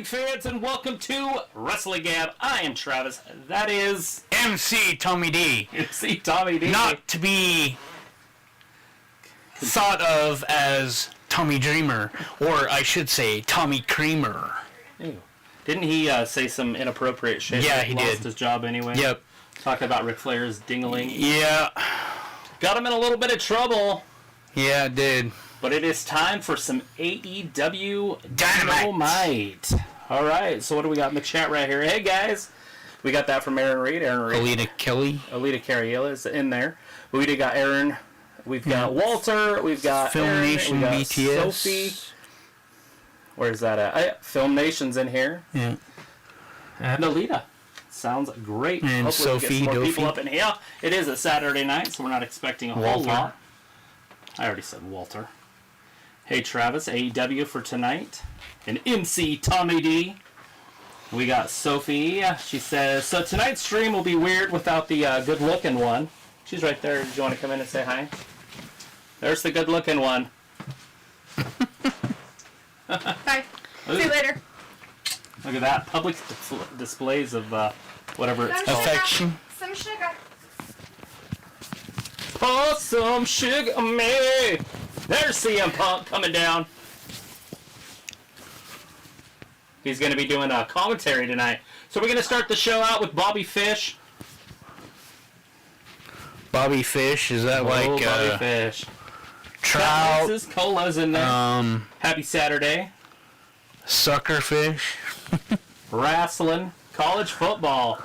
wrestling fans, and welcome to Wrestling Gab. I am Travis. That is MC Tommy D. MC Tommy D. Not to be thought of as Tommy Dreamer, or I should say Tommy Creamer. Ew. Didn't he say some inappropriate shit? Yeah, he lost did. His job anyway. Yep. Talking about Ric Flair's dingling. Yeah. Got him in a little bit of trouble. Yeah, it did. But it is time for some AEW Dynamite. All right, so what do we got in the chat right here? Hey, guys. We got that from Aaron Reed. Alita Kelly. Alita Carriella is in there. We got Aaron. We've got Walter. We've got Film Aaron, Nation we got BTS. Sophie. Where's that at? Film Nation's in here. Yeah. And Alita. Sounds great. And Hopefully Sophie we get some more people Dophie. up in here. It is a Saturday night, so we're not expecting a whole Walter. lot. I already said Walter. Hey, Travis, AEW for tonight. And MC Tommy D. We got Sophie. She says, so tonight's stream will be weird without the good-looking one. She's right there. Do you want to come in and say hi? There's the good-looking one. Bye. See you later. Look at that. Public displays of whatever it's called. Affection. Some sugar. Oh, some sugar me. There's CM Punk coming down. He's going to be doing a commentary tonight. So we're going to start the show out with Bobby Fish. Bobby Fish, is that like Bobby Fish. trout? This is Cola's in there. Happy Saturday. Suckerfish? Wrestling. College football.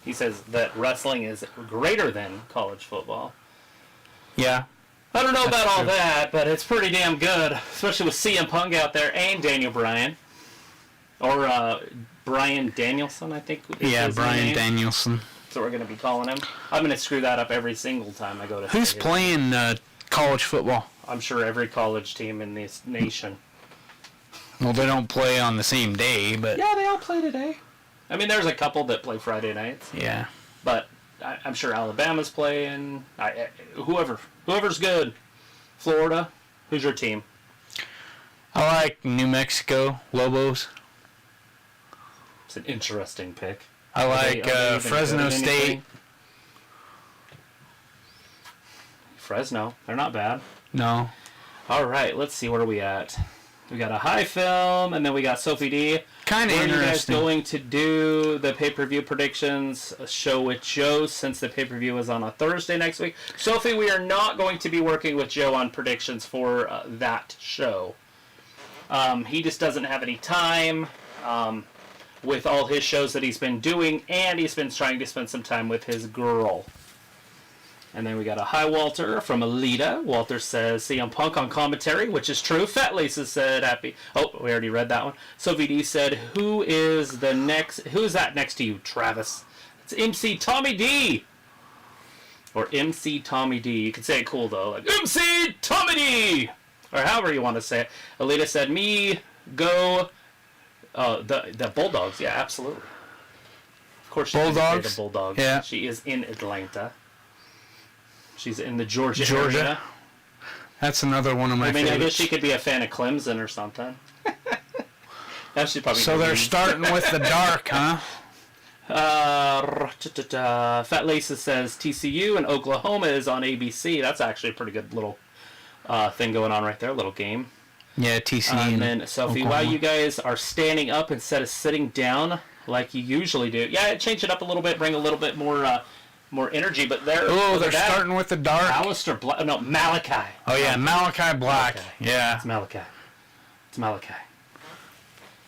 He says that wrestling is greater than college football. Yeah. I don't know That's about all true. that, but it's pretty damn good, especially with CM Punk out there and Daniel Bryan. Or Bryan Danielson, I think. Is Yeah, his Bryan name. Danielson. That's what we're going to be calling him. I'm going to screw that up every single time I go to Who's say it. playing college football? I'm sure every college team in this nation. Well, they don't play on the same day, but Yeah, they all play today. I mean, there's a couple that play Friday nights, yeah. but I'm sure Alabama's playing. Whoever's good. Florida, who's your team? I like New Mexico Lobos. It's an interesting pick. I like Are they even Fresno good at State. anything? Fresno, they're not bad. No. All right, let's see, where are we at? We got a high film, and then we got Sophie D. Kind of Where are you guys interesting. going to do the pay-per-view predictions show with Joe, since the pay-per-view is on a Thursday next week? Sophie, we are not going to be working with Joe on predictions for that show. He just doesn't have any time with all his shows that he's been doing, and he's been trying to spend some time with his girl. And then we got a hi Walter from Alita. Walter says CM Punk on commentary, which is true. Fat Lisa said happy. Oh, we already read that one. Sophie D said, who is that next to you, Travis? It's MC Tommy D. Or MC Tommy D. You can say it cool though, like MC Tommy D. Or however you want to say it. Alita said, me go the Bulldogs. Yeah, absolutely. Of course she doesn't say Bulldogs? the Bulldogs. Yeah. She is in Atlanta. She's in the Georgia area. That's another one of my I mean, favorites. I guess she could be a fan of Clemson or something. Now she's probably. So they're starting with the dark, huh? Fat Lisa says TCU and Oklahoma is on ABC. That's actually a pretty good little thing going on right there. A little game. Yeah, TCU. And then Sophie, while you guys are standing up instead of sitting down like you usually do, yeah, change it up a little bit, bring a little bit more energy. But they're starting with the dark. Alistair Black. No, Malachi. Oh yeah, Malachi Black. Malachi. Yeah. It's Malachi. It's Malachi.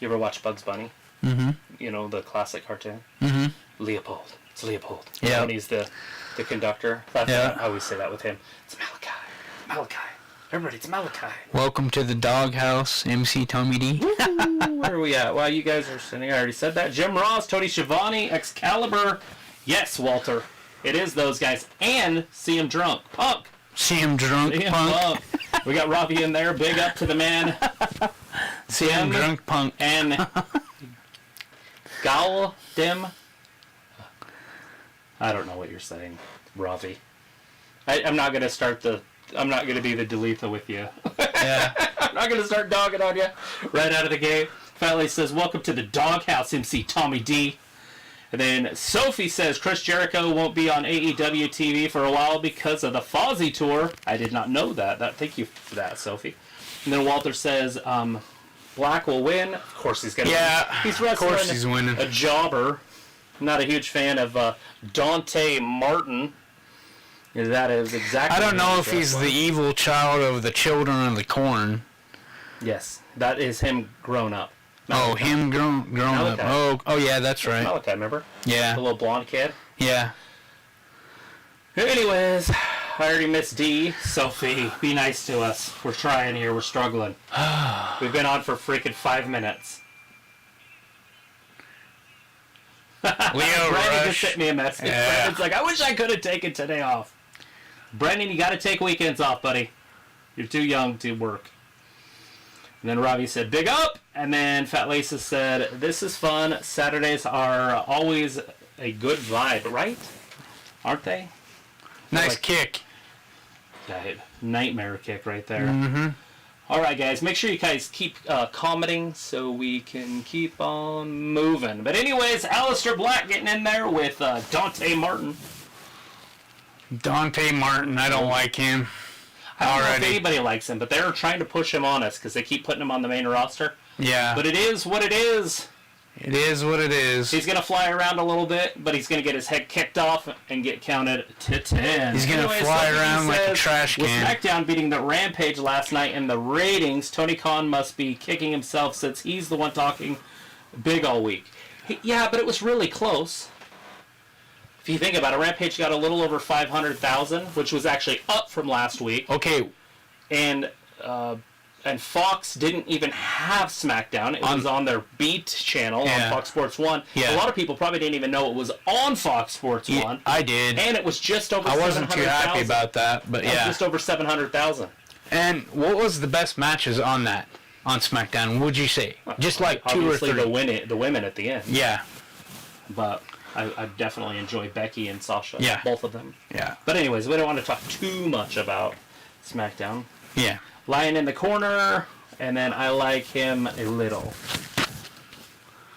You ever watch Bugs Bunny? Mm-hmm. You know, the classic cartoon? Mm-hmm. Leopold. It's Leopold. Yeah. When he's the conductor. That's Yeah. I always say that with him. It's Malachi. Malachi. Everybody, it's Malachi. Welcome to the doghouse, MC Tommy D. Where are we at? Well, you guys are sitting. I already said that. Jim Ross, Tony Schiavone, Excalibur. Yes, Walter. It is those guys. And CM Drunk. Punk. CM Drunk CM Punk. Punk. We got Robbie in there. Big up to the man. CM Drunk Punk. And Galdim. I don't know what you're saying, Ravi. I'm not gonna start the. I'm not gonna be the Dalitha with you. Yeah. I'm not gonna start dogging on you right out of the gate. Fat Lady says, welcome to the doghouse, MC Tommy D. And then Sophie says, Chris Jericho won't be on AEW TV for a while because of the Fozzy tour. I did not know that. Thank you for that, Sophie. And then Walter says, Black will win. Of course he's going to win. He's wrestling of course he's winning. A jobber. I'm not a huge fan of Dante Martin. That is exactly. I don't know if he's the evil child of the Children of the Corn. Yes, that is him grown up. Malachi. Oh, him grown up. Oh, yeah, that's right. Malachi, remember? Yeah. The little blonde kid. Yeah. Anyways, I already missed D. Sophie, be nice to us. We're trying here. We're struggling. We've been on for freaking 5 minutes. Leo Brandon Rush. just sent me a message. Yeah. Brandon's like, I wish I could have taken today off. Brandon, you got to take weekends off, buddy. You're too young to work. And then Robbie said, big up. And then Fat Lisa said, this is fun. Saturdays are always a good vibe, right? Aren't they? Nice kick. Right. Nightmare kick right there. Mm-hmm. All right, guys. Make sure you guys keep commenting so we can keep on moving. But anyways, Aleister Black getting in there with Dante Martin. Dante Martin, I don't like him. I don't know if anybody likes him, but they're trying to push him on us because they keep putting him on the main roster. Yeah. But it is what it is. It is what it is. He's going to fly around a little bit, but he's going to get his head kicked off and get counted to 10. He's going to fly around like a trash With can. SmackDown beating the Rampage last night in the ratings, Tony Khan must be kicking himself since he's the one talking big all week. Yeah, but it was really close. If you think about it, Rampage got a little over 500,000, which was actually up from last week. Okay. And Fox didn't even have SmackDown. It was on their Beat channel on Fox Sports 1. Yeah. A lot of people probably didn't even know it was on Fox Sports 1. I did. And it was just over 700,000. I wasn't too happy about that, but yeah. Just over 700,000. And what was the best matches on that, on SmackDown, would you say? Just like two or three? Obviously the women at the end. Yeah. But I definitely enjoy Becky and Sasha. Yeah. Both of them. Yeah. But anyways, we don't want to talk too much about SmackDown. Yeah. Lion in the corner, and then I like him a little.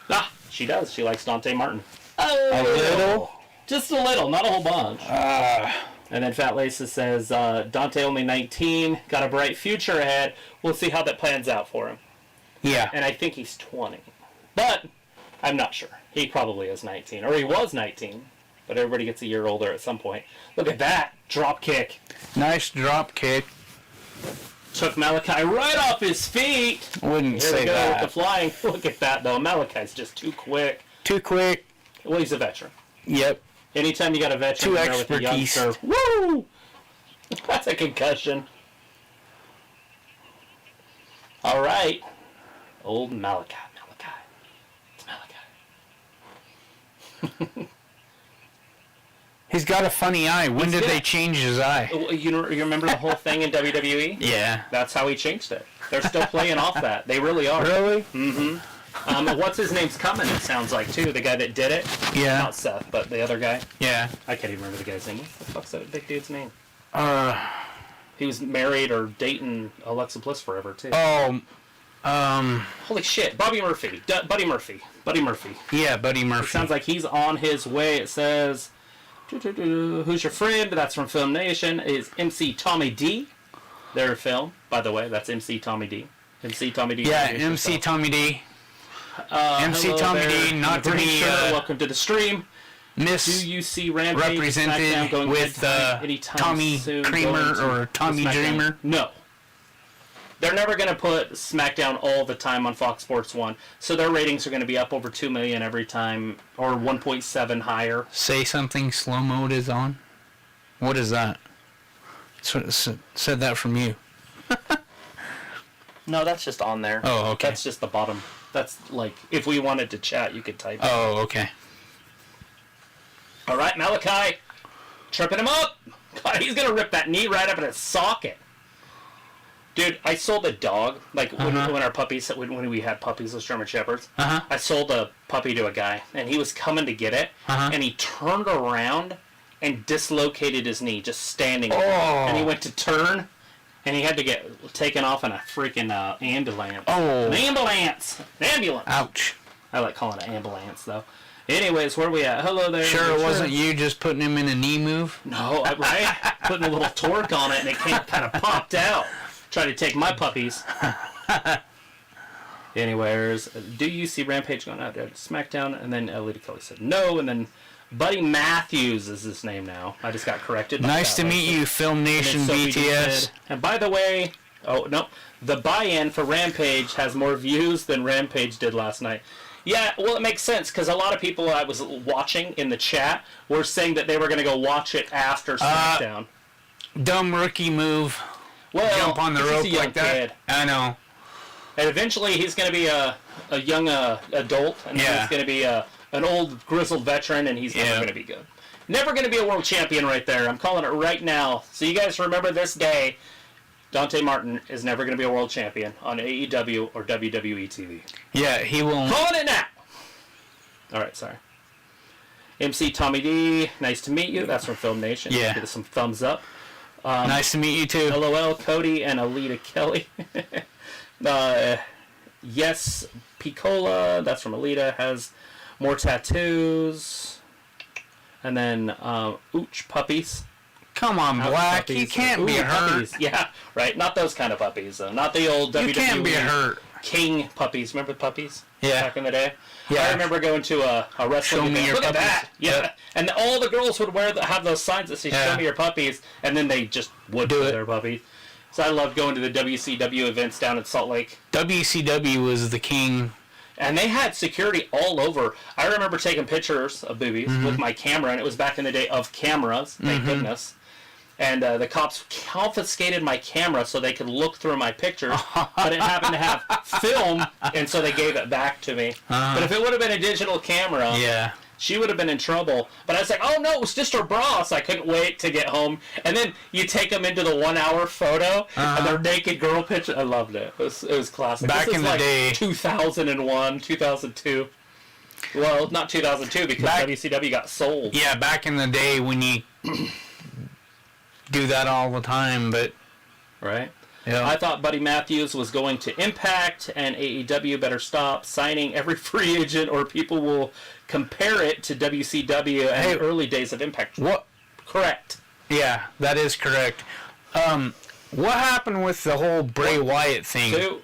Ah, she does. She likes Dante Martin. A little? Just a little, not a whole bunch. And then Fat Lisa says, Dante only 19, got a bright future ahead. We'll see how that plans out for him. Yeah. And I think he's 20. But I'm not sure. He probably is 19. Or he was 19. But everybody gets a year older at some point. Look at that. Drop kick. Nice drop kick. Took Malachi right off his feet. Wouldn't Here say we go that. with the flying. Look at that, though. Malachi's just too quick. Too quick. Well, he's a veteran. Yep. Anytime you got a veteran Too in there with a expertise. youngster, woo! That's a concussion. All right. Old Malachi. It's Malachi. He's got a funny eye. When did they change his eye? You remember the whole thing in WWE? Yeah. That's how he changed it. They're still playing off that. They really are. Really? Mm-hmm. What's his name's coming, it sounds like, too. The guy that did it. Yeah. Not Seth, but the other guy. Yeah. I can't even remember the guy's name. What the fuck's that big dude's name? Uh. He was married or dating Alexa Bliss forever, too. Oh. Holy shit. Bobby Murphy. Buddy Murphy. Buddy Murphy. Yeah, Buddy Murphy. It sounds like he's on his way. It says, who's your friend? That's from Film Nation. Is MC Tommy D. Their film, by the way. That's MC Tommy D. MC Tommy D. Yeah, MC Tommy D. MC hello Tommy there. D, not to Green be shirt, welcome to the stream. Do miss you see Rampage represented SmackDown going with anytime Tommy soon Creamer going to or Tommy SmackDown? Dreamer? No. They're never going to put SmackDown all the time on Fox Sports 1, so their ratings are going to be up over 2 million every time, or 1.7 higher. Say something slow mode is on? What is that? Said that from you. No, that's just on there. Oh, okay. That's just the bottom. That's like, if we wanted to chat, you could type it. Oh, okay. All right, Malachi. Tripping him up. God, he's going to rip that knee right up in his socket. Dude, I sold a dog, like when our puppies, when we had puppies, those German Shepherds, I sold a puppy to a guy, and he was coming to get it, and he turned around and dislocated his knee, just standing there. And he went to turn, And he had to get taken off in a freaking ambulance. Oh. An ambulance! An ambulance! Ouch. I like calling it ambulance, though. Anyways, where are we at? Hello there. Sure it wasn't you just putting him in a knee move? No, right? Putting a little torque on it and it kind of popped out. Trying to take my puppies. Anyways, do you see Rampage going out to SmackDown? And then Lita Kelly said no, and then Buddy Matthews is his name now. I just got corrected. Nice to meet you, Film Nation BTS. And by the way, the buy-in for Rampage has more views than Rampage did last night. Yeah, well, it makes sense, because a lot of people I was watching in the chat were saying that they were going to go watch it after SmackDown. Dumb rookie move. Well, jump on the rope like that. Kid. I know. And eventually he's going to be a young adult, and then he's going to be an old grizzled veteran, and he's never going to be good. Never going to be a world champion right there. I'm calling it right now. So you guys remember this day. Dante Martin is never going to be a world champion on AEW or WWE TV. Yeah, he won't. Calling it now! Alright, sorry. MC Tommy D, nice to meet you. That's from Film Nation. Yeah. Give us some thumbs up. Nice to meet you too. LOL, Cody and Alita Kelly. Yes, Piccola, that's from Alita, has more tattoos. And then, Ooch Puppies. Come on, Black. You can't be hurt. Puppies. Yeah, right. Not those kind of puppies, though. Not the old WWE. You can't be hurt. King puppies. Remember puppies? Yeah. Back in the day? Yeah. I remember going to a wrestling Show me event. your Look puppies. at that. Yeah. Yep. And all the girls would have those signs that say, show me your puppies. And then they just would do put it. their puppies. So I loved going to the WCW events down in Salt Lake. WCW was the king. And they had security all over. I remember taking pictures of boobies with my camera, and it was back in the day of cameras, thank goodness. And the cops confiscated my camera so they could look through my pictures, but it happened to have film, and so they gave it back to me. But if it would have been a digital camera, she would have been in trouble. But I was like, oh no, it was just her bra, so I couldn't wait to get home. And then you take them into the 1 hour photo, and their naked girl picture. I loved it. It was classic. Back in the day. 2001, 2002. Well, not 2002 because WCW got sold. Yeah, back in the day when you do that all the time, but... Right? Yeah. I thought Buddy Matthews was going to Impact, and AEW better stop signing every free agent, or people will compare it to WCW and the early days of Impact. What? Correct. Yeah, that is correct. What happened with the whole Bray Wyatt thing? So,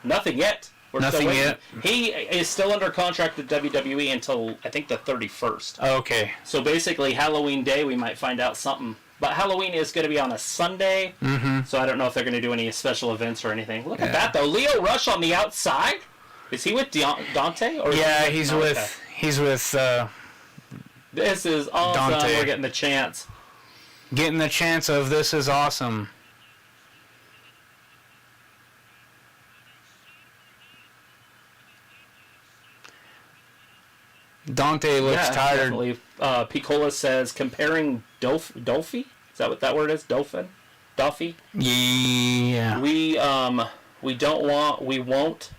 nothing yet. We're Nothing still yet? He is still under contract with WWE until, I think, the 31st. Okay. So basically, Halloween Day, we might find out something. But Halloween is going to be on a Sunday, so I don't know if they're going to do any special events or anything. Look at that, though. Leo Rush on the outside? Is he with Dante? Or He's with... This is awesome. Dante. We're getting the chance. Getting the chance of this is awesome. Dante looks tired. Definitely. Piccola says, comparing Dolphy? Is that what that word is? Dolphin? Duffy? Yeah. We won't.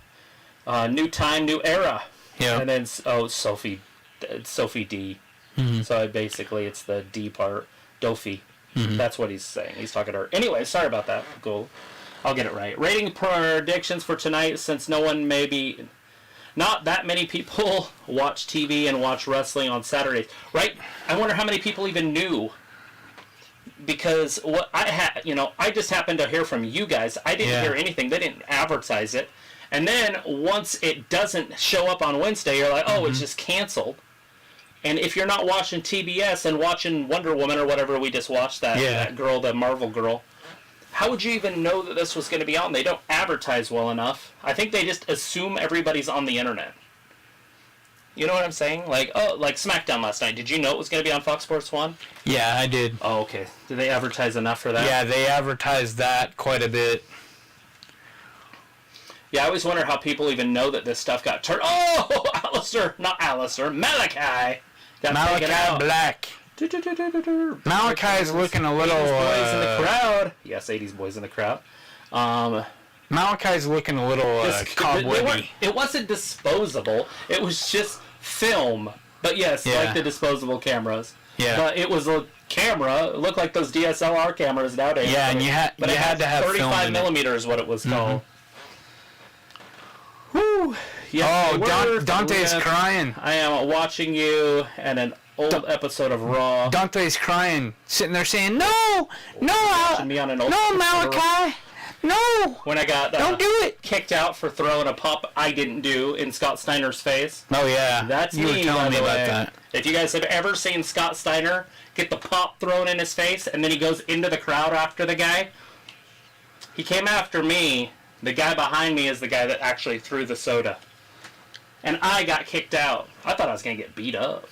New time, new era. Yeah. And then, Sophie D. So basically it's the D part. Dolphy. That's what he's saying. He's talking to her. Anyway, sorry about that. Cool. I'll get it right. Rating predictions for tonight, since not that many people watch TV and watch wrestling on Saturdays, right? I wonder how many people even knew, because what I just happened to hear from you guys. I didn't hear anything. They didn't advertise it, and then once it doesn't show up on Wednesday, you're like, oh, it's just canceled. And if you're not watching TBS and watching Wonder Woman or whatever we just watched, that girl, the Marvel girl, how would you even know that this was going to be on? They don't advertise well enough. I think they just assume everybody's on the internet. You know what I'm saying? Like SmackDown last night. Did you know it was going to be on Fox Sports 1? Yeah, I did. Oh, okay. Did they advertise enough for that? Yeah, they advertised that quite a bit. Yeah, I always wonder how people even know that this stuff got turned. Oh, Malachi. Malachi Black. Malachi's looking a little... 80s boys in the crowd. Yes, 80s boys in the crowd. Malachi's looking a little cobwebby. It wasn't disposable. It was just film. But yes, like the disposable cameras. Yeah. But it was a camera. It looked like those DSLR cameras nowadays. Yeah, and you had to have film 35 in it. millimeters, what it was called. Whew. Yes, Dante's crying. I am watching you and an old episode of Raw. Dante's crying, sitting there saying, "No, Watching me on an old episode of Malachi, no, when I got don't do it." kicked out for throwing a pop I didn't do in Scott Steiner's face. Oh yeah, That's you me, were telling by me the about way. that. If you guys have ever seen Scott Steiner get the pop thrown in his face and then he goes into the crowd after the guy, he came after me. The guy behind me is the guy that actually threw the soda. And I got kicked out. I thought I was going to get beat up.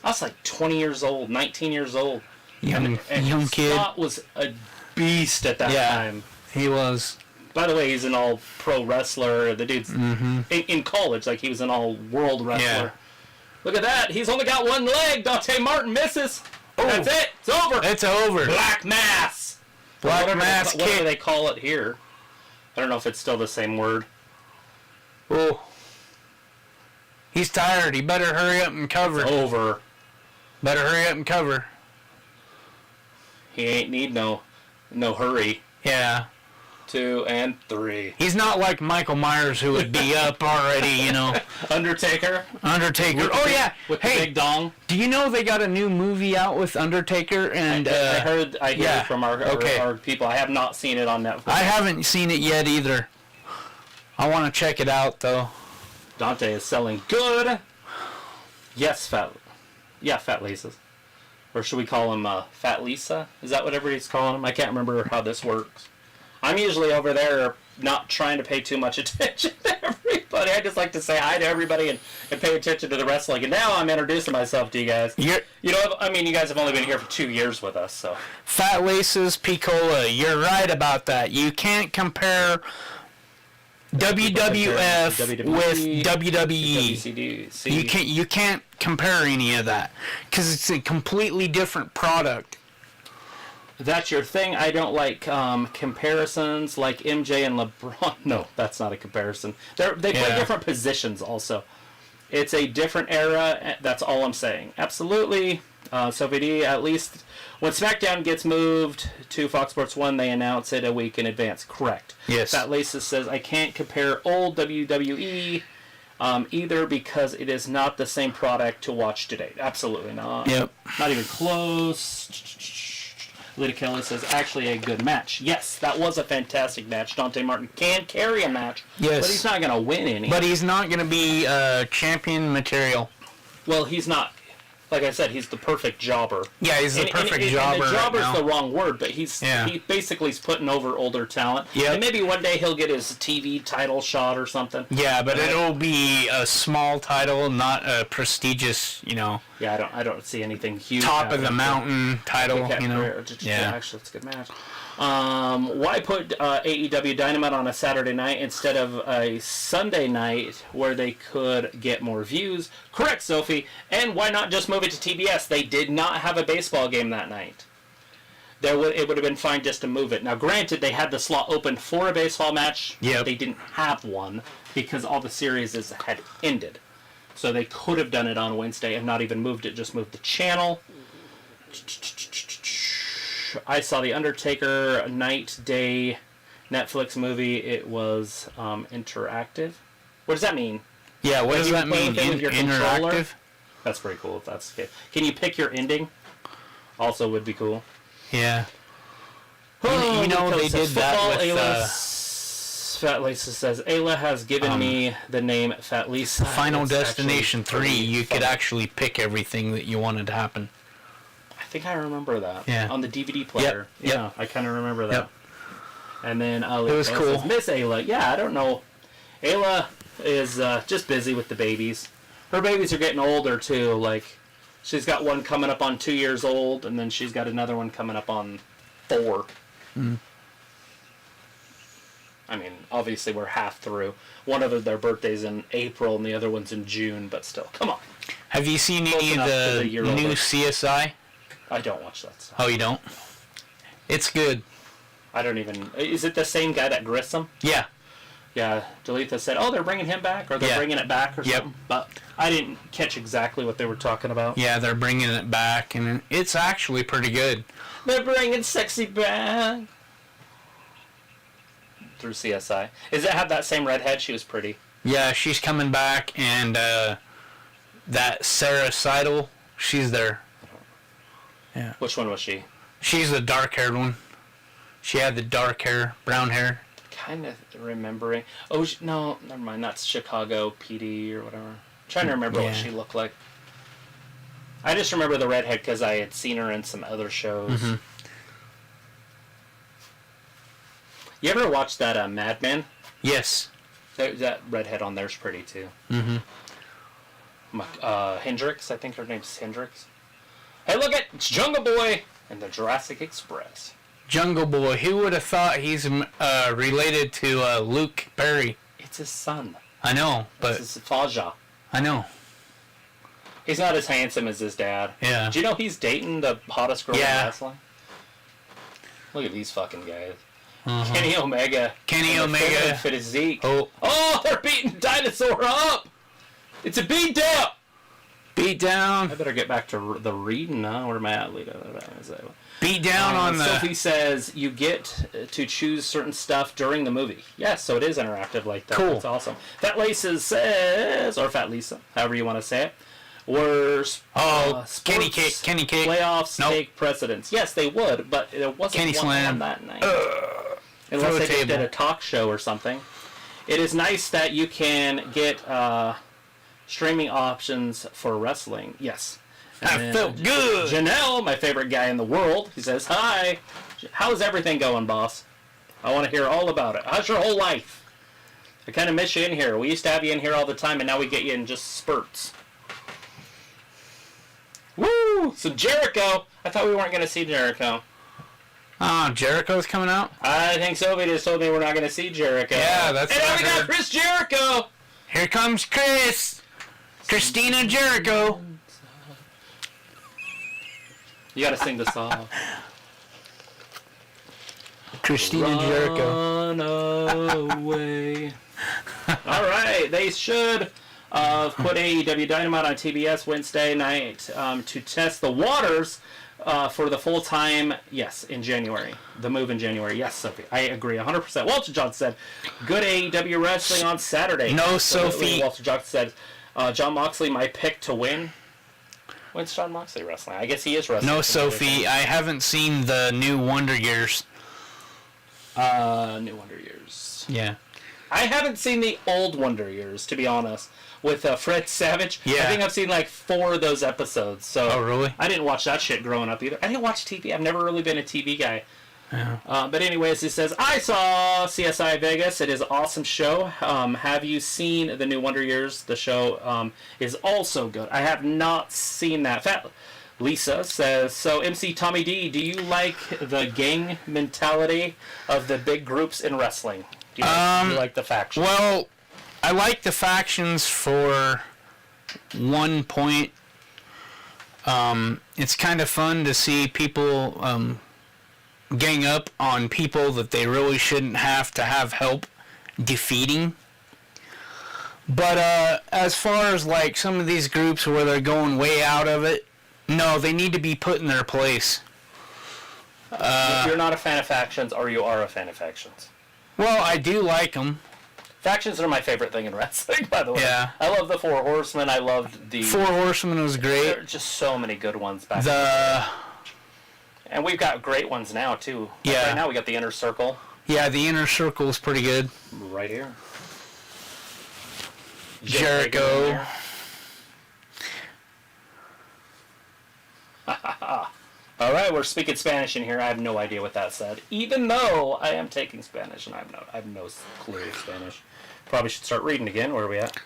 I was like 20 years old, 19 years old. Young kid. Scott was a beast at that time. He was. By the way, he's an all-pro wrestler. The dude's in college, like he was an all-world wrestler. Yeah. Look at that. He's only got one leg. Dante Martin misses. Oh. That's it. It's over. It's over. Black mass. Black mass Whatever kick. they call it here. I don't know if it's still the same word. Oh. He's tired. He better hurry up and cover. It's over. Better hurry up and cover. He ain't need no hurry. Yeah. 2 and 3. He's not like Michael Myers who would be up already, you know. Undertaker. Undertaker. Oh yeah. With the Hey, big dong. do you know they got a new movie out with Undertaker and I hear yeah. from our people. I have not seen it on Netflix. I haven't seen it yet either. I want to check it out though. Dante is selling good. Yes, Fat Lisa's. Or should we call him Fat Lisa? Is that what everybody's calling him? I can't remember how this works. I'm usually over there not trying to pay too much attention to everybody. I just like to say hi to everybody and pay attention to the wrestling. And now I'm introducing myself to you guys. You guys have only been here for 2 years with us, so. Fat Laces Piccola, you're right about that. You can't compare WWF with WWE. WCW. You can't compare any of that because it's a completely different product. That's your thing. I don't like comparisons like MJ and LeBron. No, that's not a comparison. They play different positions also. It's a different era. That's all I'm saying. Absolutely. Sophie D, at least when SmackDown gets moved to Fox Sports 1, they announce it a week in advance. Correct. Yes. Fat Lisa says, I can't compare old WWE either because it is not the same product to watch today. Absolutely not. Yep. Not even close. Lita Kelly says, actually a good match. Yes, that was a fantastic match. Dante Martin can carry a match, yes, but he's not going to win any. But he's not going to be champion material. Well, he's not. Like I said, he's the perfect jobber. Yeah, he's the perfect jobber. And jobber's right now. the wrong word, but he basically is putting over older talent. Yep. And maybe one day he'll get his TV title shot or something. Yeah, but it'll be a small title, not a prestigious, Yeah, I don't see anything huge. Top of the mountain title, Yeah, actually, it's a good match. Why put AEW Dynamite on a Saturday night instead of a Sunday night where they could get more views? Correct, Sophie. And why not just move it to TBS? They did not have a baseball game that night. It would have been fine just to move it. Now, granted, they had the slot open for a baseball match. Yep. They didn't have one because all the series had ended. So they could have done it on Wednesday and not even moved it, just moved the channel. I saw the Undertaker Night Day Netflix movie. It was interactive. What does that mean? Yeah, what does that mean? Interactive? That's pretty cool if that's the case. Can you pick your ending? Also would be cool. Yeah. You know they did that with... Fat Lisa says, Ayla has given me the name Fat Lisa. Final Destination 3, you could actually pick everything that you wanted to happen. I think I remember that. Yeah. On the DVD player. Yep. Yeah, I kind of remember that. Yep. And then it was cool. Says, Miss Ayla. Yeah, I don't know. Ayla is just busy with the babies. Her babies are getting older too. Like, she's got one coming up on 2 years old, and then she's got another one coming up on 4. Mm. I mean, obviously we're half through. One of their birthdays in April, and the other one's in June. But still, come on. Have you seen any of the new CSI? I don't watch that stuff. Oh, you don't? It's good. I don't even... Is it the same guy that Grissom? Yeah. Yeah, Dalitha said, "Oh, they're bringing him back, or they're bringing it back, or something." But I didn't catch exactly what they were talking about. Yeah, they're bringing it back, and it's actually pretty good. They're bringing sexy back through CSI. Is it have that same redhead? She was pretty. Yeah, she's coming back, and that Sarah Seidel, she's there. Yeah. Which one was she? She's the dark-haired one. She had the dark hair, brown hair. Kind of remembering. Oh, no, never mind. That's Chicago PD or whatever. I'm trying to remember what she looked like. I just remember the redhead because I had seen her in some other shows. Mm-hmm. You ever watch that Mad Men? Yes. That redhead on there's pretty too. Mm-hmm. Hendrix, I think her name's Hendrix. Hey, look it! It's Jungle Boy and the Jurassic Express. Jungle Boy. Who would have thought he's related to Luke Perry? It's his son. I know, but... It's his Faja. I know. He's not as handsome as his dad. Yeah. Do you know he's dating the hottest girl in wrestling? Look at these fucking guys. Uh-huh. Kenny Omega. Physique. Oh, they're beating Dinosaur up! It's a beat down! Beat down. I better get back to the reading now. Where am I at, Lita? Beat down on the... Sophie says you get to choose certain stuff during the movie. Yes, so it is interactive like that. Cool. That's awesome. Fat Lisa says, or Fat Lisa, however you want to say it, were Kenny Cake. Playoffs take precedence. Yes, they would, but it wasn't Kenny one Slam on that night. Unless they just did a talk show or something. It is nice that you can get streaming options for wrestling. Yes. I felt good. Janelle, my favorite guy in the world, he says, "Hi. How's everything going, boss? I want to hear all about it. How's your whole life? I kind of miss you in here. We used to have you in here all the time, and now we get you in just spurts." Woo! So Jericho. I thought we weren't going to see Jericho. Jericho's coming out? I think Sophie just told me we're not going to see Jericho. Yeah, that's and now we got Chris Jericho. Here comes Chris. Christina Jericho. You got to sing the song. Christina Jericho. Run away. All right, they should put AEW Dynamite on TBS Wednesday night to test the waters for the full time. Yes, in January. The move in January. Yes, Sophie. I agree 100%. Walter Johnson said, "Good AEW wrestling on Saturday." No, Sophie. Walter Johnson said, "John Moxley, my pick to win." When's John Moxley wrestling? I guess he is wrestling. No, Sophie. I haven't seen the new Wonder Years. New Wonder Years. Yeah. I haven't seen the old Wonder Years, to be honest, with Fred Savage. Yeah. I think I've seen like 4 of those episodes. So oh, really? I didn't watch that shit growing up either. I didn't watch TV. I've never really been a TV guy. Yeah. But anyways, he says, "I saw CSI Vegas. It is an awesome show. Have you seen the new Wonder Years? The show is also good." I have not seen that. Fat Lisa says, "So MC Tommy D, do you like the gang mentality of the big groups in wrestling? Do you like the factions?" Well, I like the factions for one point. It's kind of fun to see people gang up on people that they really shouldn't have to have help defeating. But as far as like some of these groups where they're going way out of it, no, they need to be put in their place. If you're not a fan of factions, or you are a fan of factions. Well, I do like them. Factions are my favorite thing in wrestling, by the way. Yeah. I love the Four Horsemen. I loved the... Four Horsemen was great. There are just so many good ones back then. And we've got great ones now, too. Yeah. Right now we got the Inner Circle. Yeah, the Inner Circle is pretty good. Right here. Jericho. All right, we're speaking Spanish in here. I have no idea what that said, even though I am taking Spanish, and I have no clue of Spanish. Probably should start reading again. Where are we at?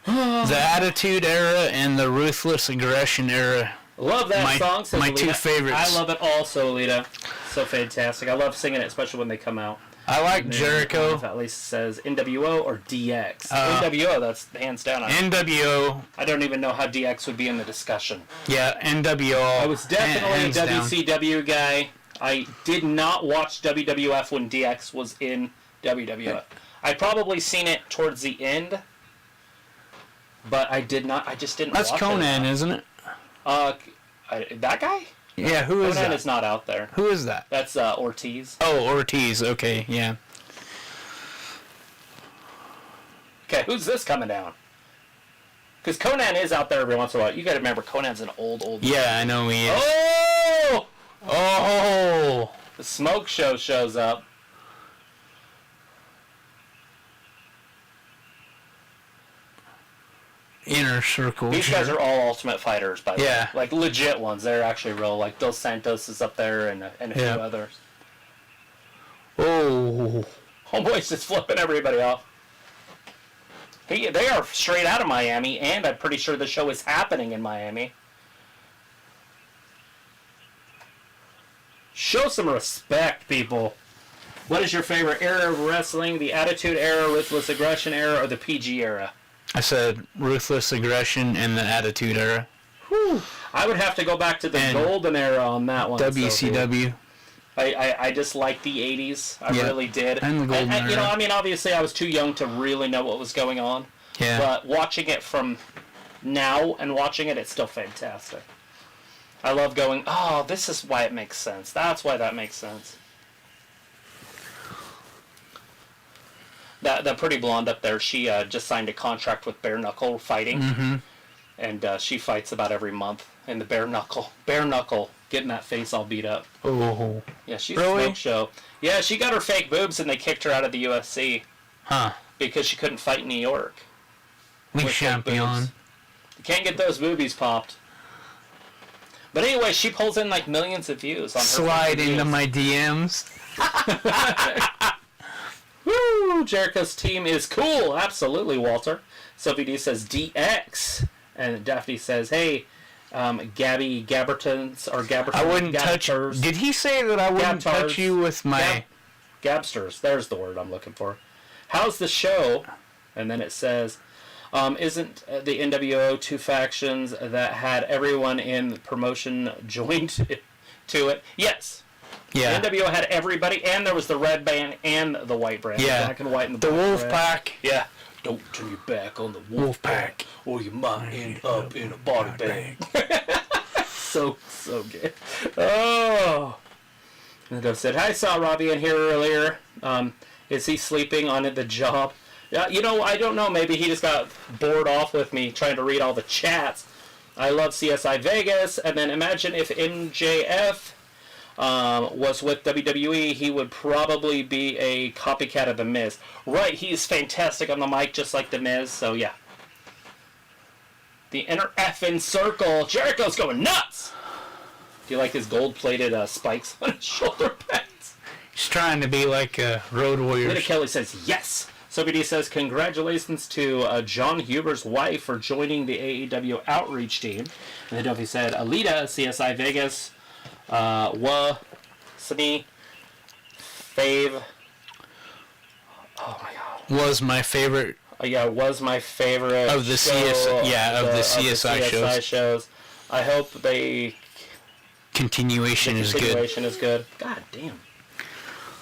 The Attitude Era and the Ruthless Aggression Era. Love that song. So my two favorites. I love it also, Lita. So fantastic. I love singing it, especially when they come out. I like Jericho. At least says NWO or DX. NWO, that's hands down. NWO. I don't even know how DX would be in the discussion. Yeah, NWO. I was definitely a WCW guy. I did not watch WWF when DX was in WWF. I'd probably seen it towards the end, but I just didn't That's watch Conan, it. isn't it? That guy? Yeah, who is Conan that? is not out there. Who is that? That's Ortiz. Oh, Ortiz. Okay, yeah. Okay, who's this coming down? Because Conan is out there every once in a while. You got to remember, Conan's an old. Yeah, I know he is. Oh! Oh! The Smoke Show shows up. Inner Circle. These guys are all Ultimate Fighters, by the way. Yeah. Like, legit ones. They're actually real. Like, Dos Santos is up there and a few Yeah. others. Oh. Homeboy's just flipping everybody off. They are straight out of Miami, and I'm pretty sure the show is happening in Miami. Show some respect, people. What is your favorite era of wrestling? The Attitude Era, Ruthless Aggression Era, or the PG Era? I said Ruthless Aggression and the Attitude Era. Whew. I would have to go back to the And Golden Era on that one. WCW. I just liked the 80s. I really did. And the Golden You know, Era. I mean, obviously I was too young to really know what was going on. Yeah. But watching it from now and watching it, it's still fantastic. I love going, oh, this is why it makes sense. That's why that makes sense. That pretty blonde up there, she just signed a contract with Bare Knuckle Fighting. Mm-hmm. And she fights about every month in the Bare Knuckle, getting that face all beat up. Oh. Yeah, she's Really? a smoke show. Yeah, she got her fake boobs and they kicked her out of the UFC Huh. because she couldn't fight in New York. We with fake boobs. champion. You can't get those boobies popped. But anyway, she pulls in like millions of views on her Slide fucking into videos. my DMs. Woo! Jericho's team is cool. Absolutely, Walter. Sophie D says DX. And Daphne says, hey, Gabby Gabbertons or Gabbertons. I wouldn't touch. Did he say that I wouldn't Gabtards. touch you with my? Gabsters. There's the word I'm looking for. How's the show? And then it says, isn't the NWO two factions that had everyone in promotion joined to it? Yes. Yeah. The NWO had everybody, and there was the red band and the white brand. Yeah. The black and white and The black Wolf brand. Pack. Yeah. Don't turn your back on the Wolf Pack, or you might end up in a body bag. so good. Oh. And I said, I saw Robbie in here earlier. Is he sleeping on the job? You know, I don't know. Maybe he just got bored off with me trying to read all the chats. I love CSI Vegas. And then imagine if MJF was with WWE, he would probably be a copycat of The Miz. Right, he's fantastic on the mic, just like The Miz, so yeah. The inner effing circle. Jericho's going nuts! Do you like his gold-plated spikes on his shoulder pads? He's trying to be like Road Lita Warriors. Kelly says yes. Sophie says, congratulations to John Huber's wife for joining the AEW outreach team. And then Duffy said, Alita, CSI Vegas, Sydney, Fave. Oh my god. Was my favorite Yeah, was my favorite of the show, CSI shows. I hope the Continuation is good. continuation is good. God damn.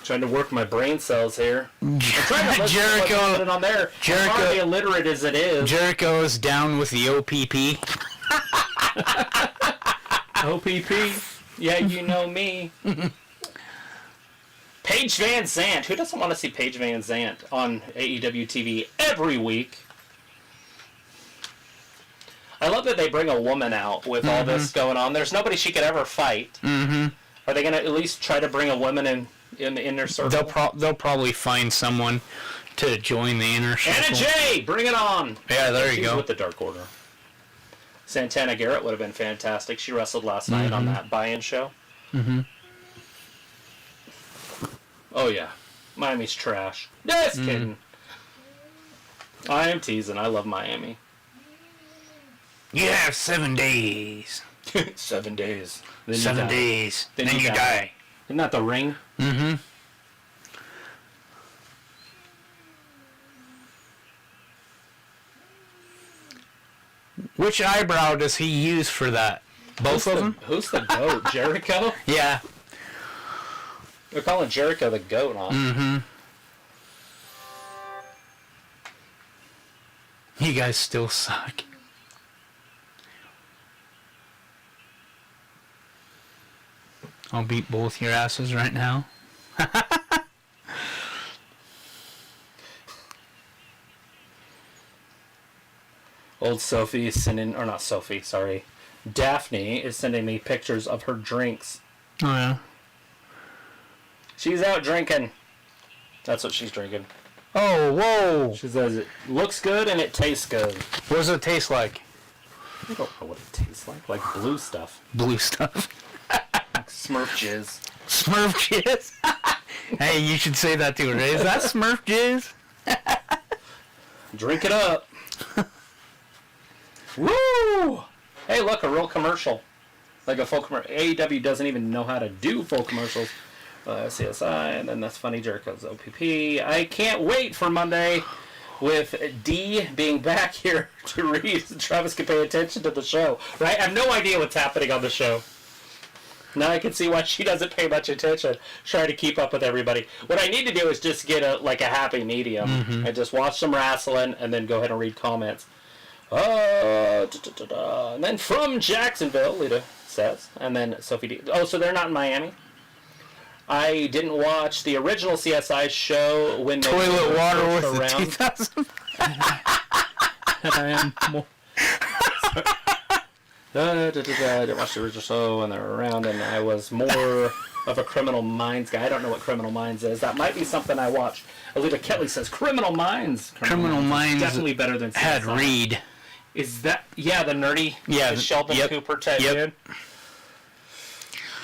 Trying to work my brain cells here. I'm trying to listen to what's happening on there. I'm hardly illiterate as it is. Jericho's down with the OPP. OPP. Yeah, you know me. Paige Van Zandt. Who doesn't want to see Paige Van Zandt on AEW TV every week? I love that they bring a woman out with all this going on. There's nobody she could ever fight. Mm-hmm. Are they going to at least try to bring a woman in the inner circle? They'll probably find someone to join the inner circle. Anna Jay, bring it on. Yeah, there you She's go. with the Dark Order. Santana Garrett would have been fantastic. She wrestled last night on that buy-in show. Mm-hmm. Oh, yeah. Miami's trash. Just kidding. I am teasing. I love Miami. You have 7 days. 7 days. Then you 7 die. days. Then Then you you die. die. Isn't that the ring? Mm-hmm. Which eyebrow does he use for that? Both of them? Who's the goat? Jericho? Yeah. They're calling Jericho the goat, huh? Mm-hmm. You guys still suck. I'll beat both your asses right now. Old Sophie is sending, or not Sophie, sorry. Daphne is sending me pictures of her drinks. Oh, yeah. She's out drinking. That's what she's drinking. Oh, whoa. She says it looks good and it tastes good. What does it taste like? I don't know what it tastes like. Like blue stuff. Blue stuff. Like Smurf jizz. Smurf jizz? Hey, you should say that to her. Is that Smurf jizz? Drink it up. Woo! Hey, look, a real commercial. Like a full commercial. AEW doesn't even know how to do full commercials. CSI, and then that's funny Jericho's OPP. I can't wait for Monday with D being back here to read so Travis can pay attention to the show. Right? I have no idea what's happening on the show. Now I can see why she doesn't pay much attention, trying to keep up with everybody. What I need to do is just get a happy medium and just watch some wrestling and then go ahead and read comments. And then from Jacksonville, Lita says, and then Sophie D. Oh, so they're not in Miami? I didn't watch the original CSI show when they Toilet water with around. the 2000. And I am more. I didn't watch the original show when they were around, and I was more of a Criminal Minds guy. I don't know what Criminal Minds is. That might be something I watch. Alita Kelly says Criminal Minds. Criminal Minds definitely better than CSI. Had Reed. Is that the nerdy? Yeah, the Sheldon Cooper type dude.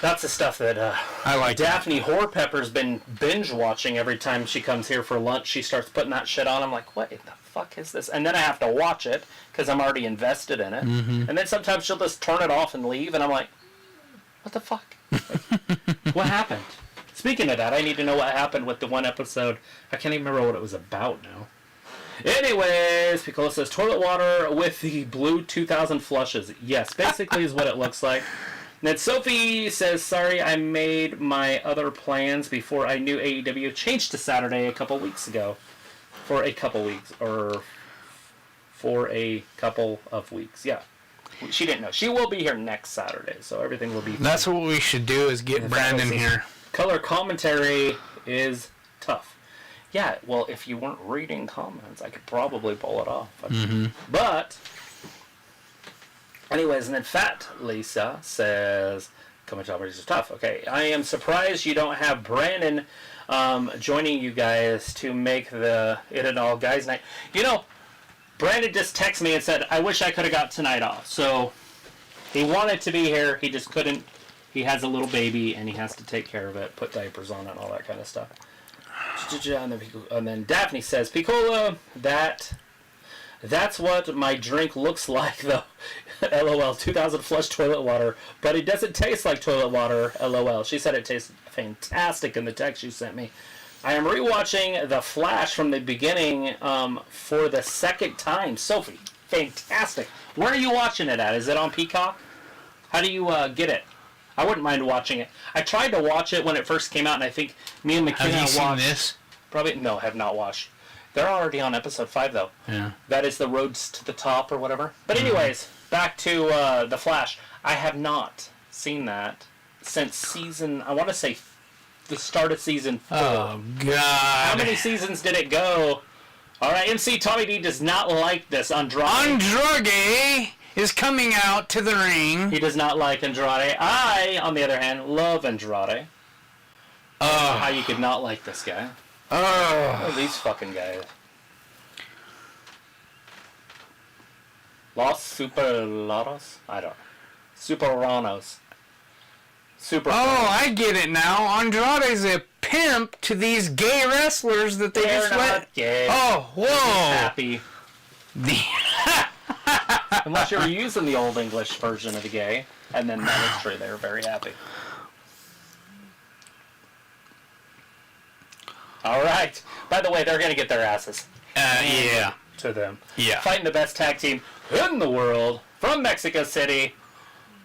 That's the stuff that I like. Daphne Horpepper's been binge watching every time she comes here for lunch. She starts putting that shit on. I'm like, what the fuck is this? And then I have to watch it because I'm already invested in it. Mm-hmm. And then sometimes she'll just turn it off and leave, and I'm like, what the fuck? Like, what happened? Speaking of that, I need to know what happened with the one episode. I can't even remember what it was about now. Anyways, Piccolo says toilet water with the blue 2000 flushes. Yes, basically is what it looks like. And then Sophie says, sorry, I made my other plans before I knew AEW changed to Saturday a couple weeks ago. For a couple weeks, or for a couple of weeks. Yeah. She didn't know. She will be here next Saturday, so everything will be fine. That's what we should do is get Brandon here. Color commentary is tough. Yeah, well, if you weren't reading comments, I could probably pull it off. Mm-hmm. But... anyways, and then Fat Lisa says, commentaries are tough. Okay, I am surprised you don't have Brandon joining you guys to make the It and All Guys night. You know, Brandon just texted me and said, I wish I could have got tonight off. So, he wanted to be here, he just couldn't. He has a little baby, and he has to take care of it, put diapers on it, and all that kind of stuff. And then Daphne says, Piccola, that's what my drink looks like, though. LOL, 2000 flush toilet water. But it doesn't taste like toilet water, LOL. She said it tastes fantastic in the text she sent me. I am rewatching The Flash from the beginning for the second time. Sophie, fantastic. Where are you watching it at? Is it on Peacock? How do you get it? I wouldn't mind watching it. I tried to watch it when it first came out, and I think me and McKenna Have you watched... seen this? Probably, no, have not watched. They're already on episode 5, though. Yeah. That is the Roads to the Top or whatever. But anyways, back to The Flash. I have not seen that since season, I want to say the start of season 4. Oh, God. How many seasons did it go? All right, MC Tommy D does not like this. Andrade is coming out to the ring. He does not like Andrade. I, on the other hand, love Andrade. How you could not like this guy. Oh, these fucking guys. Los Superlados? I don't know. Superanos. Super. Oh, I get it now. Andrade's a pimp to these gay wrestlers that they They're just not let. gay. Oh, whoa. Happy. Unless you were using the old English version of the gay, and then that was true. They were very happy. All right. By the way, they're going to get their asses. Yeah. To them. Yeah. Fighting the best tag team in the world from Mexico City,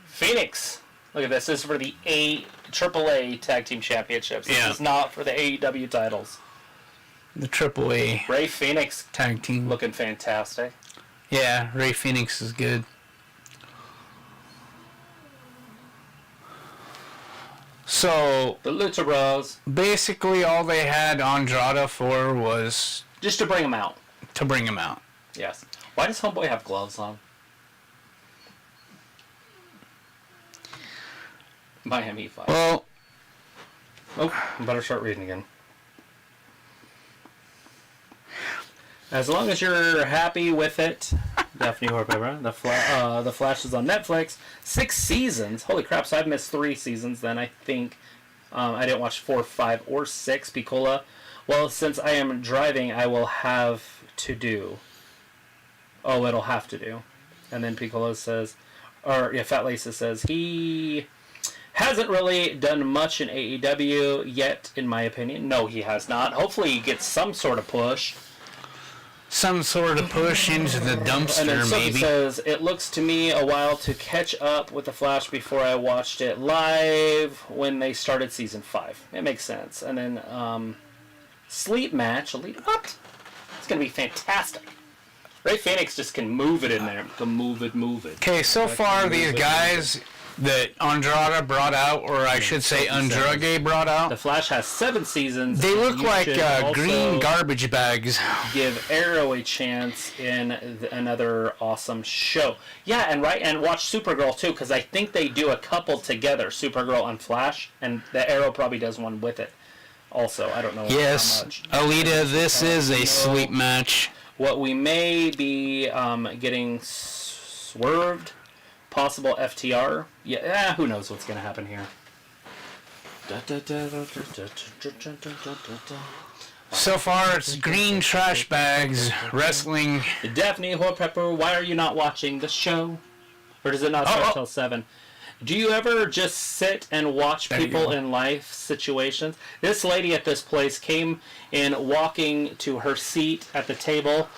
Phoenix. Look at this. This is for the AAA Tag Team Championships. This is not for the AEW titles. The AAA Ray Phoenix tag team. looking fantastic. Yeah, Ray Phoenix is good. So The Lucha Bros. basically, all they had Andrade for was Just to bring him out. to bring him out. Yes. Why does Homeboy have gloves on? Miami 5. Well, Oh, I better start reading again. As long as you're happy with it, Daphne Horpepper, the Flash is on Netflix. 6 seasons. Holy crap! So I've missed 3 seasons. Then I think I didn't watch 4, 5, or 6. Piccola. Well, since I am driving, I will have to do. Oh, it'll have to do. And then Piccolo says, Fat Lisa says he hasn't really done much in AEW yet, in my opinion. No, he has not. Hopefully he gets some sort of push. some sort of push into the And then dumpster, Sophie maybe. says, it looks to me a while to catch up with The Flash before I watched it live when they started season 5. It makes sense. And then, Sleep Match. What? It's going to be fantastic. Ray Phoenix just can move it in there. Can move it. Okay, so far these guys that Andrade brought out, or I should say Andrade brought The out, Flash has 7 seasons. they look You like should also green garbage bags. give Arrow a chance in another awesome show. Yeah, and watch Supergirl too, because I think they do a couple together, Supergirl and Flash, and the Arrow probably does one with it. Also, I don't know Yes, how much. Alita, this is a sleep match. What we may be getting swerved, possible FTR. Yeah, who knows what's going to happen here. So far, it's green trash bags wrestling. Daphne Horpepper, why are you not watching the show? Or does it not start till 7? Do you ever just sit and watch There you people go. in life situations? This lady at this place came in walking to her seat at the table,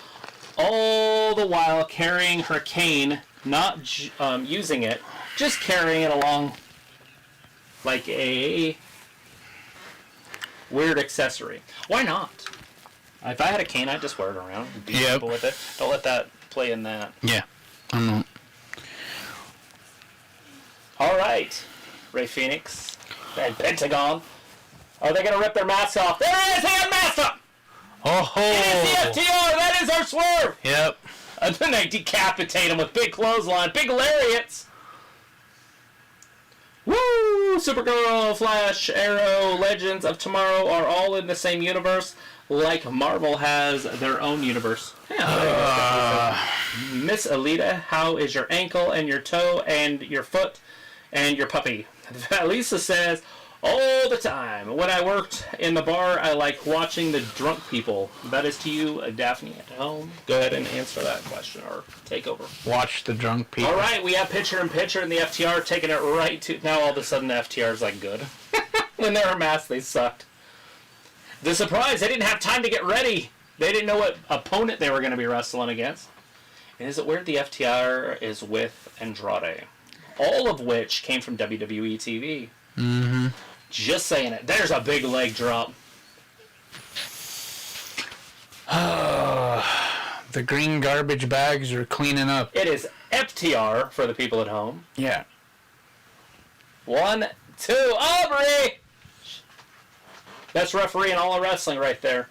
all the while carrying her cane, not using it, just carrying it along like a weird accessory. Why not? If I had a cane, I'd just wear it around and beat Yep. people with it. Don't let that play in that. Yeah, I'm not. All right, Ray Phoenix and Pentagon. Are they going to rip their masks off? There it is! They have masks up! Oh It is the ho! FTR! That is our swerve! Yep. And then they decapitate him with big clothesline, big lariats. Woo! Supergirl, Flash, Arrow, Legends of Tomorrow are all in the same universe, like Marvel has their own universe. Yeah, there you go. Miss Alita, how is your ankle and your toe and your foot and your puppy? Lisa says, all the time. When I worked in the bar, I like watching the drunk people. That is to you, Daphne at home. Go ahead and answer that question or take over. Watch the drunk people. All right, we have picture-in-picture and the FTR taking it right to... Now all of a sudden the FTR is like good. When they were masked, they sucked. The surprise, they didn't have time to get ready. They didn't know what opponent they were going to be wrestling against. And is it weird the FTR is with Andrade? All of which came from WWE TV. Mm-hmm. Just saying it. There's a big leg drop. The green garbage bags are cleaning up. It is FTR for the people at home. Yeah. 1, 2, Aubrey! Best referee in all of wrestling right there.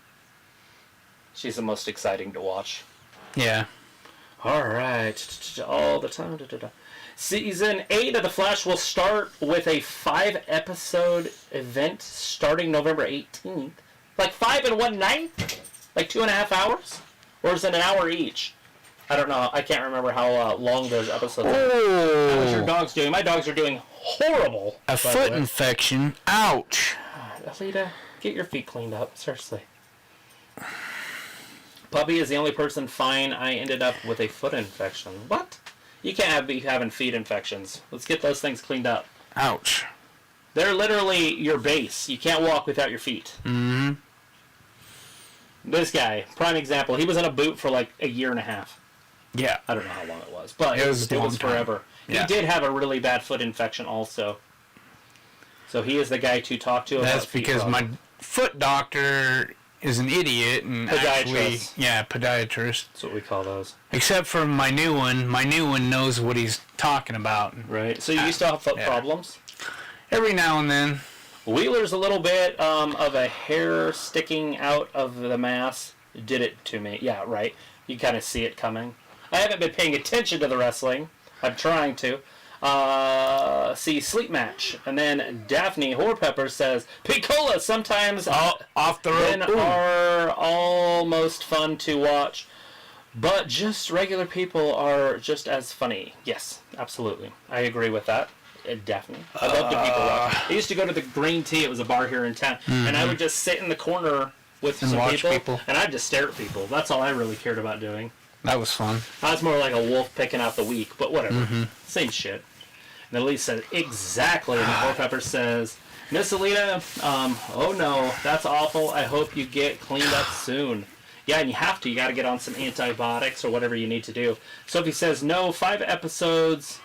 She's the most exciting to watch. Yeah. Alright. All the time. Season 8 of The Flash will start with a 5-episode event starting November 18th. Like 5 in one night? Like 2.5 hours? Or is it an hour each? I don't know. I can't remember how long those episodes are. How is your Oh, dogs doing? My dogs are doing horrible. a by the foot way. infection. Ouch. Alita, get your feet cleaned up. Seriously. Puppy is the only person fine. I ended up with a foot infection. What? You can't be having feet infections. Let's get those things cleaned up. Ouch. They're literally your base. You can't walk without your feet. Mm-hmm. This guy, prime example. He was in a boot for like a year and a half. Yeah. I don't know how long it was, but It was a long time. forever. Yeah. He did have a really bad foot infection also. So he is the guy to talk to about That's feet because problems. my foot doctor is an idiot and podiatrist. That's what we call those. Except for my new one. My new one knows what he's talking about. Right. So you used to have foot problems? Every now and then. Wheeler's a little bit of a hair sticking out of the mass did it to me. Yeah, right. You kind of see it coming. I haven't been paying attention to the wrestling. I'm trying to. See Sleep Match. And then Daphne Horpepper says, Piccola sometimes off the road are almost fun to watch, but just regular people are just as funny. Yes, absolutely. I agree with that. Daphne. I love the people watch. I used to go to the Green Tea. It was a bar here in town. And I would just sit in the corner with some people, and I'd just stare at people. That's all I really cared about doing. That was fun. I was more like a wolf picking out the weak, but whatever. Same shit. And Elise said, exactly. And Horpepper says, Miss Alita, oh no, that's awful. I hope you get cleaned up soon. Yeah, and you have to. You got to get on some antibiotics or whatever you need to do. Sophie says, no, 5 episodes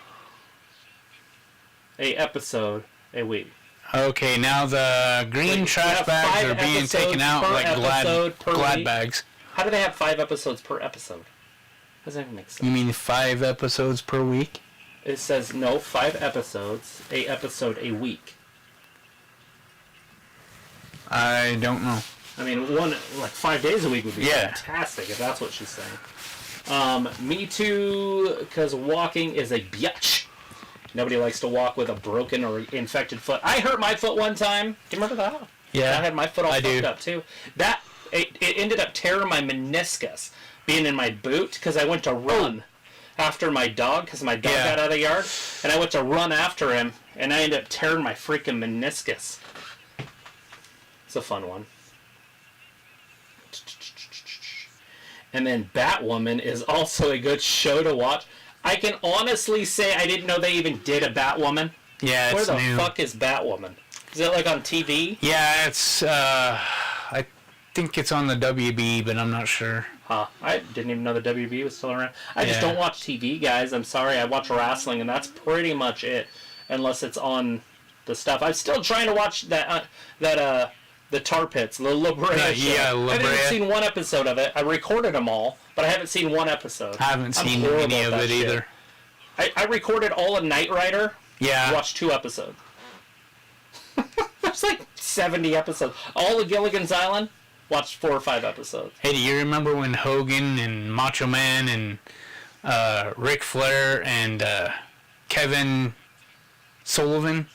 a week. Okay, now the green trash bags are being taken out like glad bags. How do they have 5 episodes per episode? Doesn't even make sense. You mean 5 episodes per week? It says, no, 5 episodes, a episode a week. I don't know. I mean, 5 days a week would be fantastic if that's what she's saying. Me too, because walking is a bitch. Nobody likes to walk with a broken or infected foot. I hurt my foot one time. Do you remember that? Yeah. I had my foot all fucked up too. It ended up tearing my meniscus being in my boot because I went to run after my dog because my dog got out of the yard. And I went to run after him and I ended up tearing my freaking meniscus. It's a fun one. And then Batwoman is also a good show to watch. I can honestly say I didn't know they even did a Batwoman. Yeah, it's new. Where the new. fuck is Batwoman? Is it like on TV? Yeah, it's, I think it's on the WB, but I'm not sure. Huh. I didn't even know the WB was still around. I just don't watch TV, guys. I'm sorry. I watch wrestling, and that's pretty much it. Unless it's on the stuff. I'm still trying to watch the Tar Pits, the La Brea show. La Brea. I haven't seen one episode of it. I recorded them all, but I haven't seen one episode. I haven't seen any of it either. I recorded all of Knight Rider. Yeah. Watched 2 episodes. There's like 70 episodes. All of Gilligan's Island, watched 4 or 5 episodes. Hey, do you remember when Hogan and Macho Man and Ric Flair and Kevin Sullivan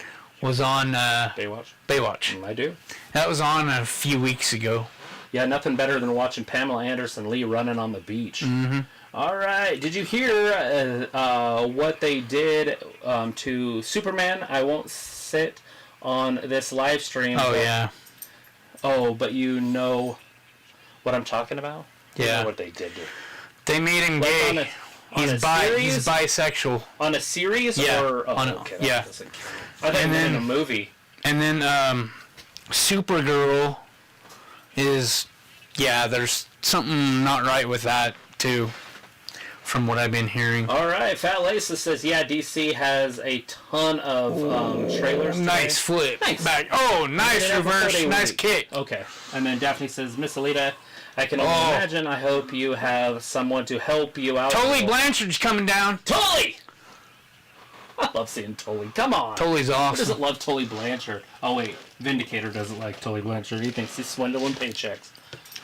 was on Baywatch? I do. That was on a few weeks ago. Yeah, nothing better than watching Pamela Anderson Lee running on the beach. Mm-hmm. All right. Did you hear what they did to Superman? I won't sit on this live stream. Oh, yeah. Oh, but you know what I'm talking about? Yeah. You know what they did to They made him gay. He's bisexual. On a series? Yeah. Or, okay, I thought it was in a movie. And then Supergirl is... Yeah, there's something not right with that, too, from what I've been hearing. All right. Fat Lisa says, yeah, DC has a ton of trailers today. Nice flip. Nice. Back. Oh, nice reverse. Nice kick. Okay. And then Daphne says, Miss Alita, I can only imagine. I hope you have someone to help you out. Tully Blanchard's coming down. Tully! I love seeing Tully. Come on. Triple awesome. Who doesn't love Tully Blanchard? Oh, wait. Vindicator doesn't like Tully Blanchard. He thinks he's swindling paychecks.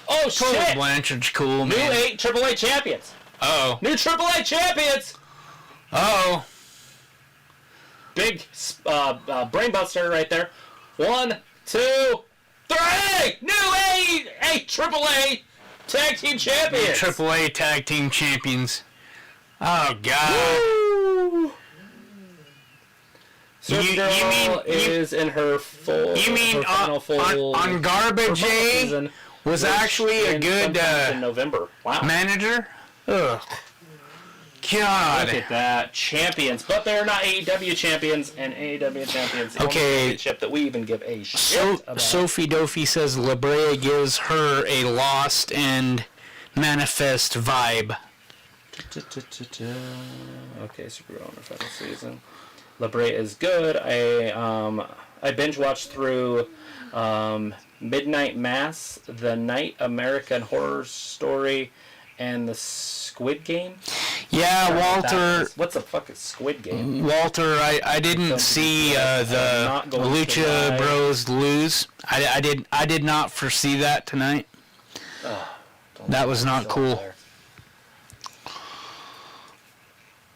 Oh, Tully shit! Blanchard's cool, man. New AAA champions. Uh-oh. New AAA champions! Uh-oh. Big brainbuster right there. 1, 2, 3! New AAA tag team champions! AAA tag team champions. Oh, God. Woo! Supergirl is in her full... You mean on Garbage A was actually a good in November. Wow. manager? Ugh. God. Look at that. Champions. But they're not AEW champions, and AEW champions the only championship that we even give a shit about. Sophie Dopey says La Brea gives her a Lost and Manifest vibe. Okay, Supergirl in her final season. La Brea is good. I binge watched through Midnight Mass, The Night American Horror Story, and the Squid Game. Yeah, Walter. What's the fuck is Squid Game? Walter, I didn't see the Lucha Bros lose. I did not foresee that tonight. That was not cool. There.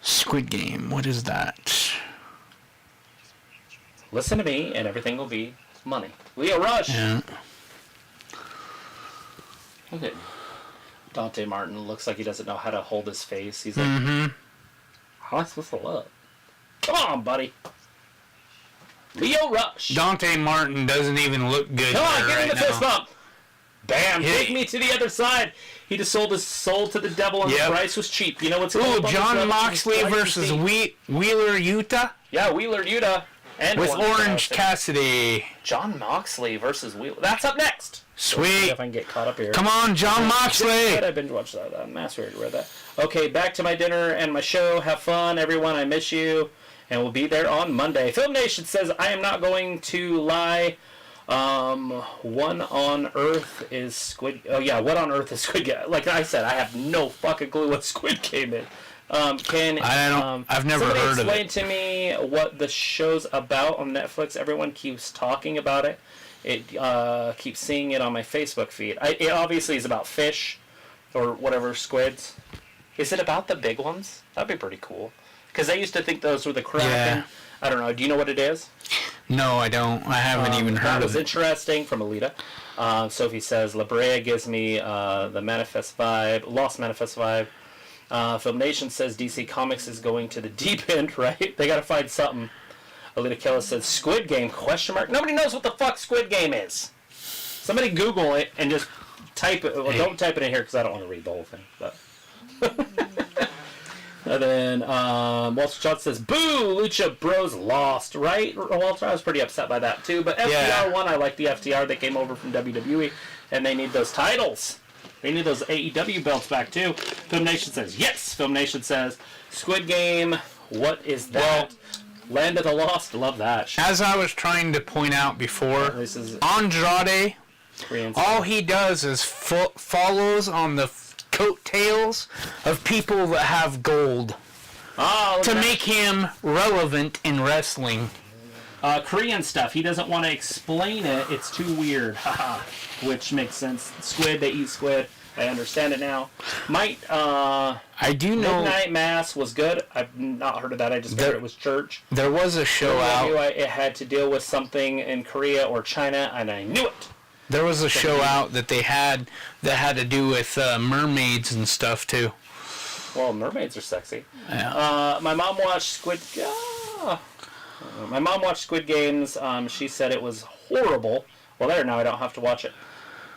Squid Game, what is that? Listen to me, and everything will be money. Leo Rush. Yeah. Okay. Dante Martin looks like he doesn't know how to hold his face. He's like, how am I supposed to look? Come on, buddy. Leo Rush. Dante Martin doesn't even look good. Come on, give him the fist bump. Bam, Yeah. take me to the other side. He just sold his soul to the devil and the price was cheap. You know what's Ooh, John Moxley versus Wheeler Yuta? Yeah, Wheeler Yuta. And with Orange Cassidy. John Moxley versus Wheeler. That's up next. Sweet. See if I can get caught up here. Come on, John Moxley. I binge watched that. Mass already read that. Okay, back to my dinner and my show. Have fun, everyone. I miss you. And we'll be there on Monday. Film Nation says, I am not going to lie. What on earth is Squid... Oh, yeah, what on earth is Squid Game? Like I said, I have no fucking clue what Squid Game is. I've never heard of it. Explain to me what the show's about on Netflix. Everyone keeps talking about it. It keeps seeing it on my Facebook feed. It obviously is about fish or whatever, squids. Is it about the big ones? That'd be pretty cool. Because I used to think those were the Kraken. Yeah. I don't know. Do you know what it is? No, I don't. I haven't even heard that of was it. interesting from Alita. Sophie says, La Brea gives me the Manifest vibe, Lost Manifest vibe. Film Nation says DC Comics is going to the deep end, right? They got to find something. Alita Killa says, Squid Game, question mark. Nobody knows what the fuck Squid Game is. Somebody Google it and just type it. Well, don't type it in here because I don't want to read the whole thing. But and then Walter John says, boo, Lucha Bros lost, right? Walter, I was pretty upset by that too. But FTR won. I like the FTR. They came over from WWE and they need those titles. They need those AEW belts back too. Film Nation says, yes. Film Nation says, Squid Game, what is that? Land of the Lost, love that. As I was trying to point out before, Andrade, all he does is follows on the coattails of people that have gold to make him relevant in wrestling. Korean stuff, he doesn't want to explain it, it's too weird. Which makes sense. Squid, they eat squid. I understand it now. I do know Midnight Mass was good. I've not heard of that. I just heard it was church. There was a show out. It had to deal with something in Korea or China, and I knew it. There was a show out that they had that had to do with mermaids and stuff too. Well, mermaids are sexy. Yeah. My mom watched Squid. My mom watched Squid Games. She said it was horrible. Well, there now I don't have to watch it.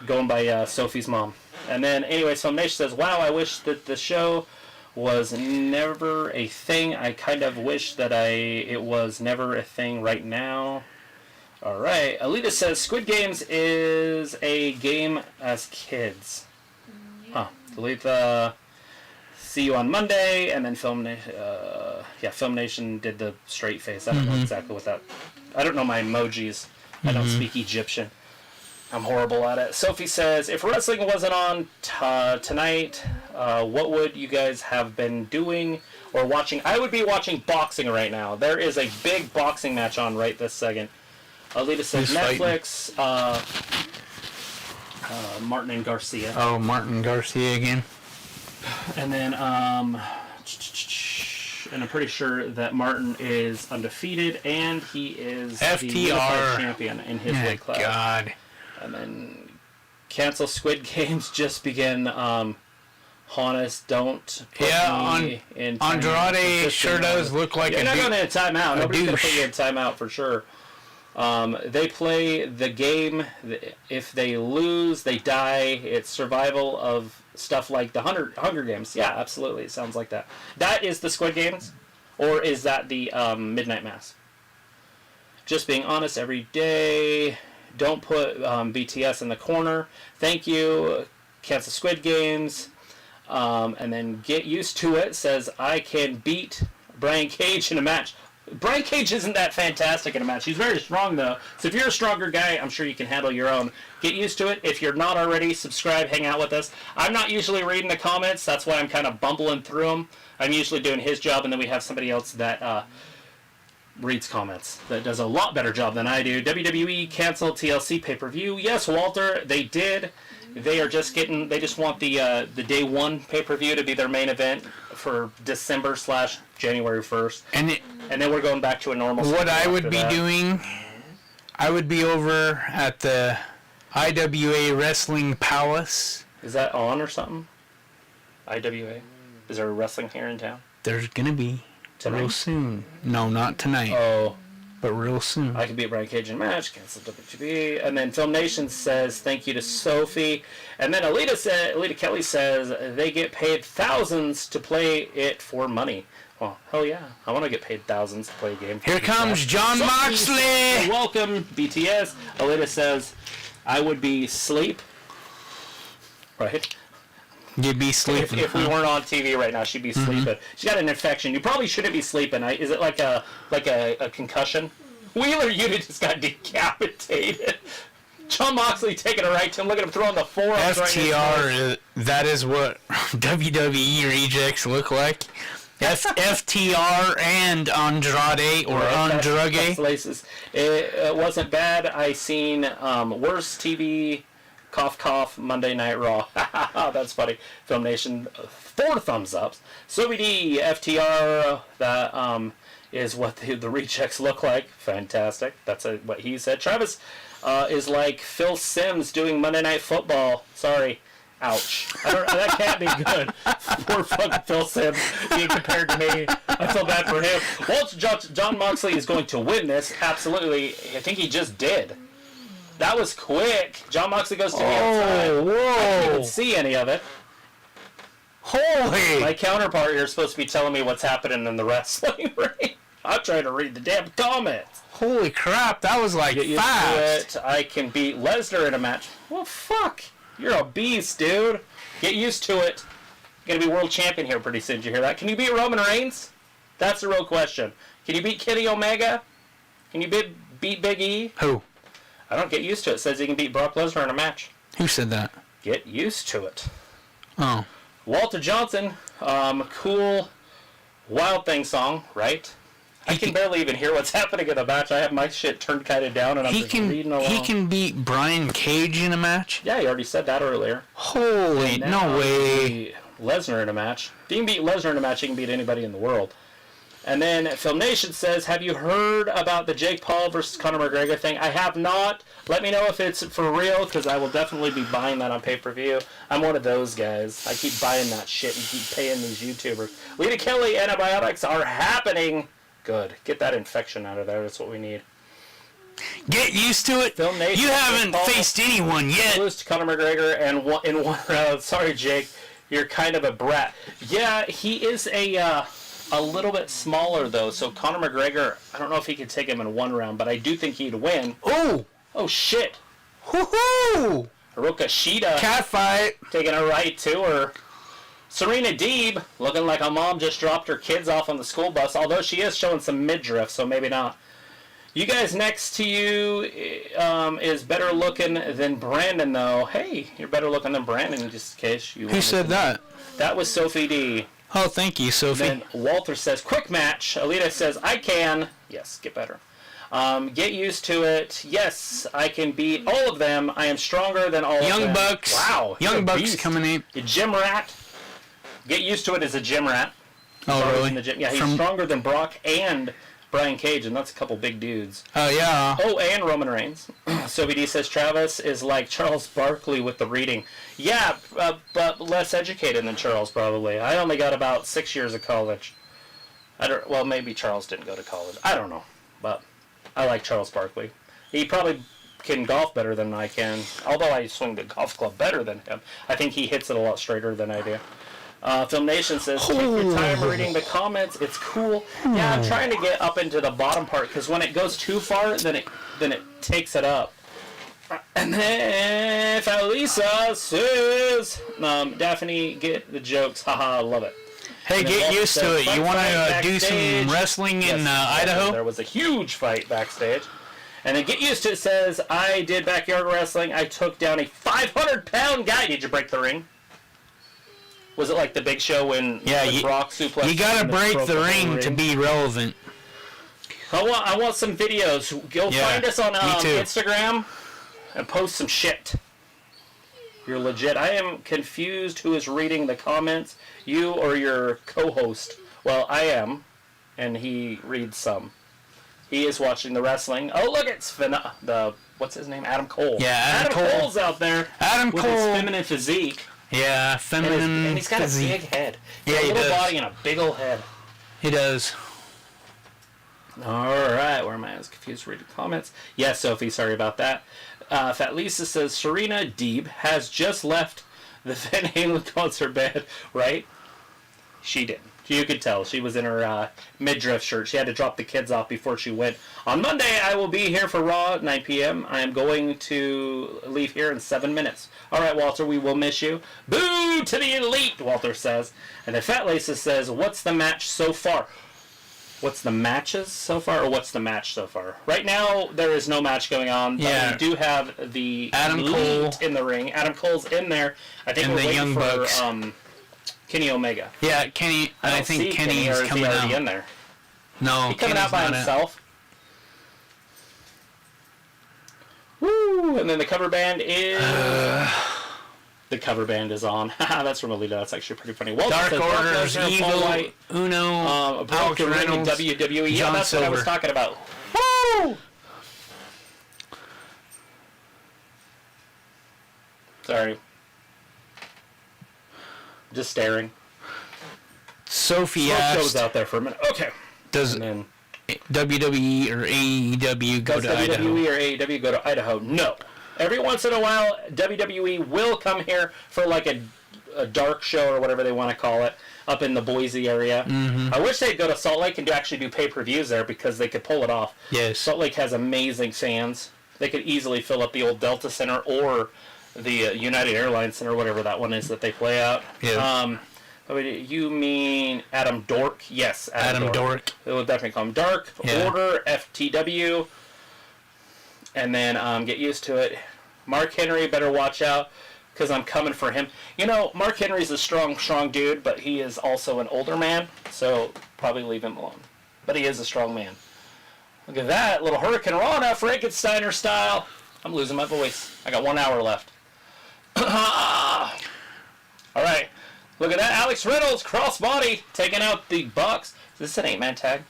Going by Sophie's mom. And then, anyway, so Nation says, wow, I wish that the show was never a thing. I kind of wish that it was never a thing right now. All right. Alita says, Squid Games is a game as kids. Huh. Alita, see you on Monday. And then Film Nation did the straight face. I don't know exactly what that... I don't know my emojis. I don't speak Egyptian. I'm horrible at it. Sophie says, if wrestling wasn't on tonight, what would you guys have been doing or watching? I would be watching boxing right now. There is a big boxing match on right this second. Alita says, Netflix, Martin and Garcia. Oh, Martin Garcia again. And then, and I'm pretty sure that Martin is undefeated, and he is FTR. the unified champion in his weight class. God. And then cancel Squid Games just begin. Honest, don't put me in timeout. Andrade sure does look like You're not going to timeout. Nobody's going to put you in timeout for sure. They play the game. If they lose, they die. It's survival of stuff like the Hunger Games. Yeah, absolutely. It sounds like that. That is the Squid Games? Or is that the Midnight Mass? Just being honest every day. Don't put BTS in the corner. Thank you. Cancel Squid Games. And then get used to it. Says, I can beat Brian Cage in a match. Brian Cage isn't that fantastic in a match. He's very strong, though. So if you're a stronger guy, I'm sure you can handle your own. Get used to it. If you're not already, subscribe, hang out with us. I'm not usually reading the comments. That's why I'm kind of bumbling through them. I'm usually doing his job, and then we have somebody else that reads comments that does a lot better job than I do. WWE canceled TLC pay-per-view. Yes, Walter, they did. They just want the day one pay-per-view to be their main event for December/January 1st. And then we're going back to a normal schedule. What I would be doing, I would be over at the IWA Wrestling Palace. Is that on or something? IWA? Is there a wrestling here in town? There's gonna be. Tonight? Real soon. No, not tonight. Oh. But real soon. I could beat Brian Cage in a match, cancel WWE. And then Film Nation says, thank you to Sophie. And then Alita Kelly says, they get paid thousands to play it for money. Well, hell yeah. I want to get paid thousands to play a game. Here comes John Moxley! Welcome, BTS. Alita says, I would be sleep. Right? You'd be sleeping. If we weren't on TV right now, she'd be sleeping. She's got an infection. You probably shouldn't be sleeping. Is it like a concussion? Wheeler Yuta just got decapitated. John Moxley taking a right to him. Look at him throwing the forearms FTR, that is what WWE rejects look like. FTR and Andrade or Andrade. It wasn't bad. I seen worse TV. Cough, cough, Monday Night Raw. That's funny. Film Nation, 4 thumbs ups. So D, FTR, that is what the rejects look like. Fantastic. That's what he said. Travis is like Phil Simms doing Monday Night Football. Sorry. Ouch. That can't be good. Poor fucking Phil Simms being compared to me. I feel bad for him. Well, John Moxley is going to win this. Absolutely. I think he just did. That was quick. John Moxley goes to the outside. Whoa. I can't even see any of it. Holy! My counterpart here is supposed to be telling me what's happening in the wrestling ring. I'm trying to read the damn comments. Holy crap, that was like Get used fast. to it. I can beat Lesnar in a match. Well, fuck. You're a beast, dude. Get used to it. You're going to be world champion here pretty soon. Did you hear that? Can you beat Roman Reigns? That's the real question. Can you beat Kenny Omega? Can you beat Big E? Who? I don't get used to it. It says he can beat Brock Lesnar in a match. Who said that? Get used to it. Oh. Walter Johnson, cool Wild Thing song, right? I can barely even hear what's happening in the match. I have my shit turned kind of down, and I'm just reading along. He can beat Brian Cage in a match? Yeah, he already said that earlier. Holy, no way. Lesnar in a match. If he can beat Lesnar in a match, he can beat anybody in the world. And then Film Nation says, have you heard about the Jake Paul versus Conor McGregor thing? I have not. Let me know if it's for real, because I will definitely be buying that on pay-per-view. I'm one of those guys. I keep buying that shit and keep paying these YouTubers. Lita Kelly, antibiotics are happening. Good. Get that infection out of there. That's what we need. Get used to it. Film Nation, you haven't faced anyone yet. Lose to Conor McGregor and in one round. Sorry, Jake. You're kind of a brat. Yeah, he is a little bit smaller, though, so Conor McGregor, I don't know if he could take him in one round, but I do think he'd win. Oh! Oh, shit. Woohoo! Hiroka Shida. Catfight. Taking a right to her. Serena Deeb, looking like a mom just dropped her kids off on the school bus, although she is showing some midriff, so maybe not. You guys next to you is better looking than Brandon, though. Hey, you're better looking than Brandon, just in case you... Who said that? That was Sophie D. Oh, thank you, Sophie. Then Walter says, quick match. Alita says, I can. Yes, get better. Get used to it. Yes, I can beat all of them. I am stronger than all of them. Young Bucks. Wow. Young Bucks coming in. The gym rat. Get used to it as a gym rat. Oh, really? In the gym. Yeah, he's stronger than Brock and Brian Cage, and that's a couple big dudes. Oh, yeah. Oh, and Roman Reigns. Sophie D says, Travis is like Charles Barkley with the reading. Yeah, but less educated than Charles, probably. I only got about 6 years of college. Well, maybe Charles didn't go to college. I don't know, but I like Charles Barkley. He probably can golf better than I can, although I swing the golf club better than him. I think he hits it a lot straighter than I do. Film Nation says, take your time reading the comments. It's cool. Yeah, I'm trying to get up into the bottom part, because when it goes too far, then it takes it up. And then Felisa says, Daphne, get the jokes. Haha, I love it. Hey, get used to it. You want to do some wrestling in Idaho? There was a huge fight backstage. And then Get Used to It says, I did backyard wrestling. I took down a 500-pound guy. Did you break the ring? Was it like the Big Show when Brock suplexed? You got to break the ring to be relevant. I want some videos. Go find us on Instagram and post some shit. You're legit. I am confused who is reading the comments, you or your co-host. Well, I am, and he reads some. He is watching the wrestling. Oh, look, it's what's his name? Adam Cole. Yeah, Adam Cole's out there with his feminine physique. Yeah, feminine and he's got physique. a big head. Yeah, he does. A little does. body and a big old head. He does. All right, where am I? I was confused reading comments. Yes, Sophie, sorry about that. Fat Lisa says, Serena Deeb has just left the Van Halen concert band, right? She did. You could tell. She was in her midriff shirt. She had to drop the kids off before she went. On Monday, I will be here for Raw at 9 p.m. I am going to leave here in 7 minutes. All right, Walter, we will miss you. Boo to the elite, Walter says. And then Fat Lisa says, what's the match so far? What's the matches so far, or what's the match so far? Right now, there is no match going on. But we do have the Adam elite Cole in the ring. Adam Cole's in there. I think and we're the waiting Young for Bucks. Kenny Omega. Yeah, Kenny. I think Kenny is coming out. In there. No, He's coming Kenny's out by not himself. Woo! And then the cover band is. The cover band is on. That's from Alita. That's actually pretty funny. Walter Dark says, Order's Evil, Uno, Alex Alex Reynolds, WWE. Yeah, John that's what I was Silver. talking about. Woo! Sorry. Just staring. Sophie Smoke asked, goes out there for a minute. Okay. does And then, WWE or AEW go does to Idaho? WWE or AEW go to Idaho? No. Every once in a while, WWE will come here for like a dark show or whatever they want to call it up in the Boise area. Mm-hmm. I wish they'd go to Salt Lake and actually do pay-per-views there because they could pull it off. Yes. Salt Lake has amazing fans. They could easily fill up the old Delta Center or the United Airlines Center, whatever that one is that they play out. Yeah. You mean Adam Dork? Yes, Adam Dork. It will definitely call him Dark Order, FTW. And then Get Used to It. Mark Henry, better watch out because I'm coming for him. You know, Mark Henry's a strong dude, but he is also an older man, so probably leave him alone. But he is a strong man. Look at that, little Hurricane Rana, Frankensteiner style. I'm losing my voice. I got 1 hour left. All right, look at that, Alex Reynolds, crossbody, taking out the Bucks. Is this an 8-man tag?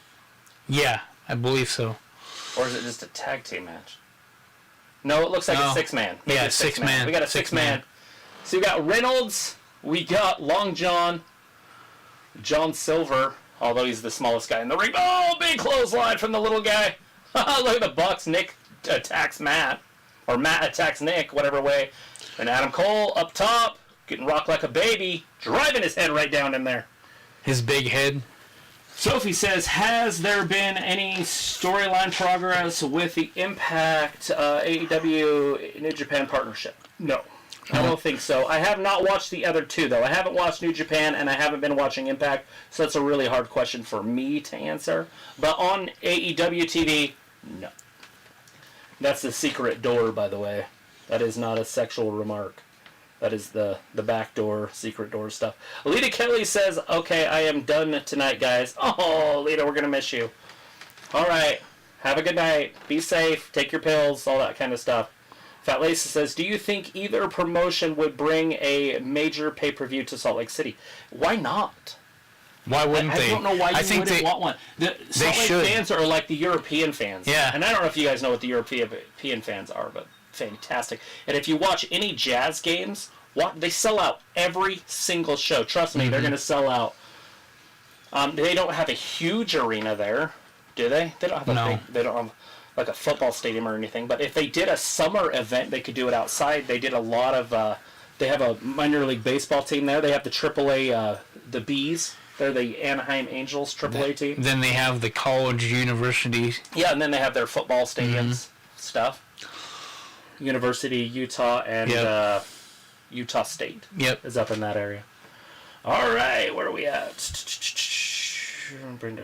Yeah, I believe so. Or is it just a tag team match? No, it looks like a 6-man. Maybe Yeah, a 6-man. We got a 6-man. So we got Reynolds, we got Long John, John Silver, although he's the smallest guy in the ring. Oh, big clothesline from the little guy. Look at the Bucks. Nick attacks Matt, or Matt attacks Nick, whatever way. And Adam Cole up top, getting rocked like a baby, driving his head right down in there. His big head. Sophie says, has there been any storyline progress with the Impact AEW New Japan partnership? No. I don't think so. I have not watched the other two, though. I haven't watched New Japan, and I haven't been watching Impact, so that's a really hard question for me to answer. But on AEW TV, no. That's the secret door, by the way. That is not a sexual remark. That is the back door, secret door stuff. Alita Kelly says, okay, I am done tonight, guys. Oh, Alita, we're going to miss you. All right. Have a good night. Be safe. Take your pills, all that kind of stuff. Fat Lacey says, do you think either promotion would bring a major pay-per-view to Salt Lake City? Why not? Why wouldn't they? I don't know why you wouldn't want one. The Salt Lake should. fans are like the European fans. Yeah. And I don't know if you guys know what the European fans are, but fantastic. And if you watch any Jazz games, they sell out every single show. Trust me, they're going to sell out. They don't have a huge arena there, do they? They don't have they don't have like a football stadium or anything. But if they did a summer event, they could do it outside. They did a lot of. They have a minor league baseball team there. They have the AAA, the Bees. They're the Anaheim Angels AAA team. Then they have the college universities. Yeah, and then they have their football stadiums stuff. University, Utah, and Utah State is up in that area. All right, where are we at?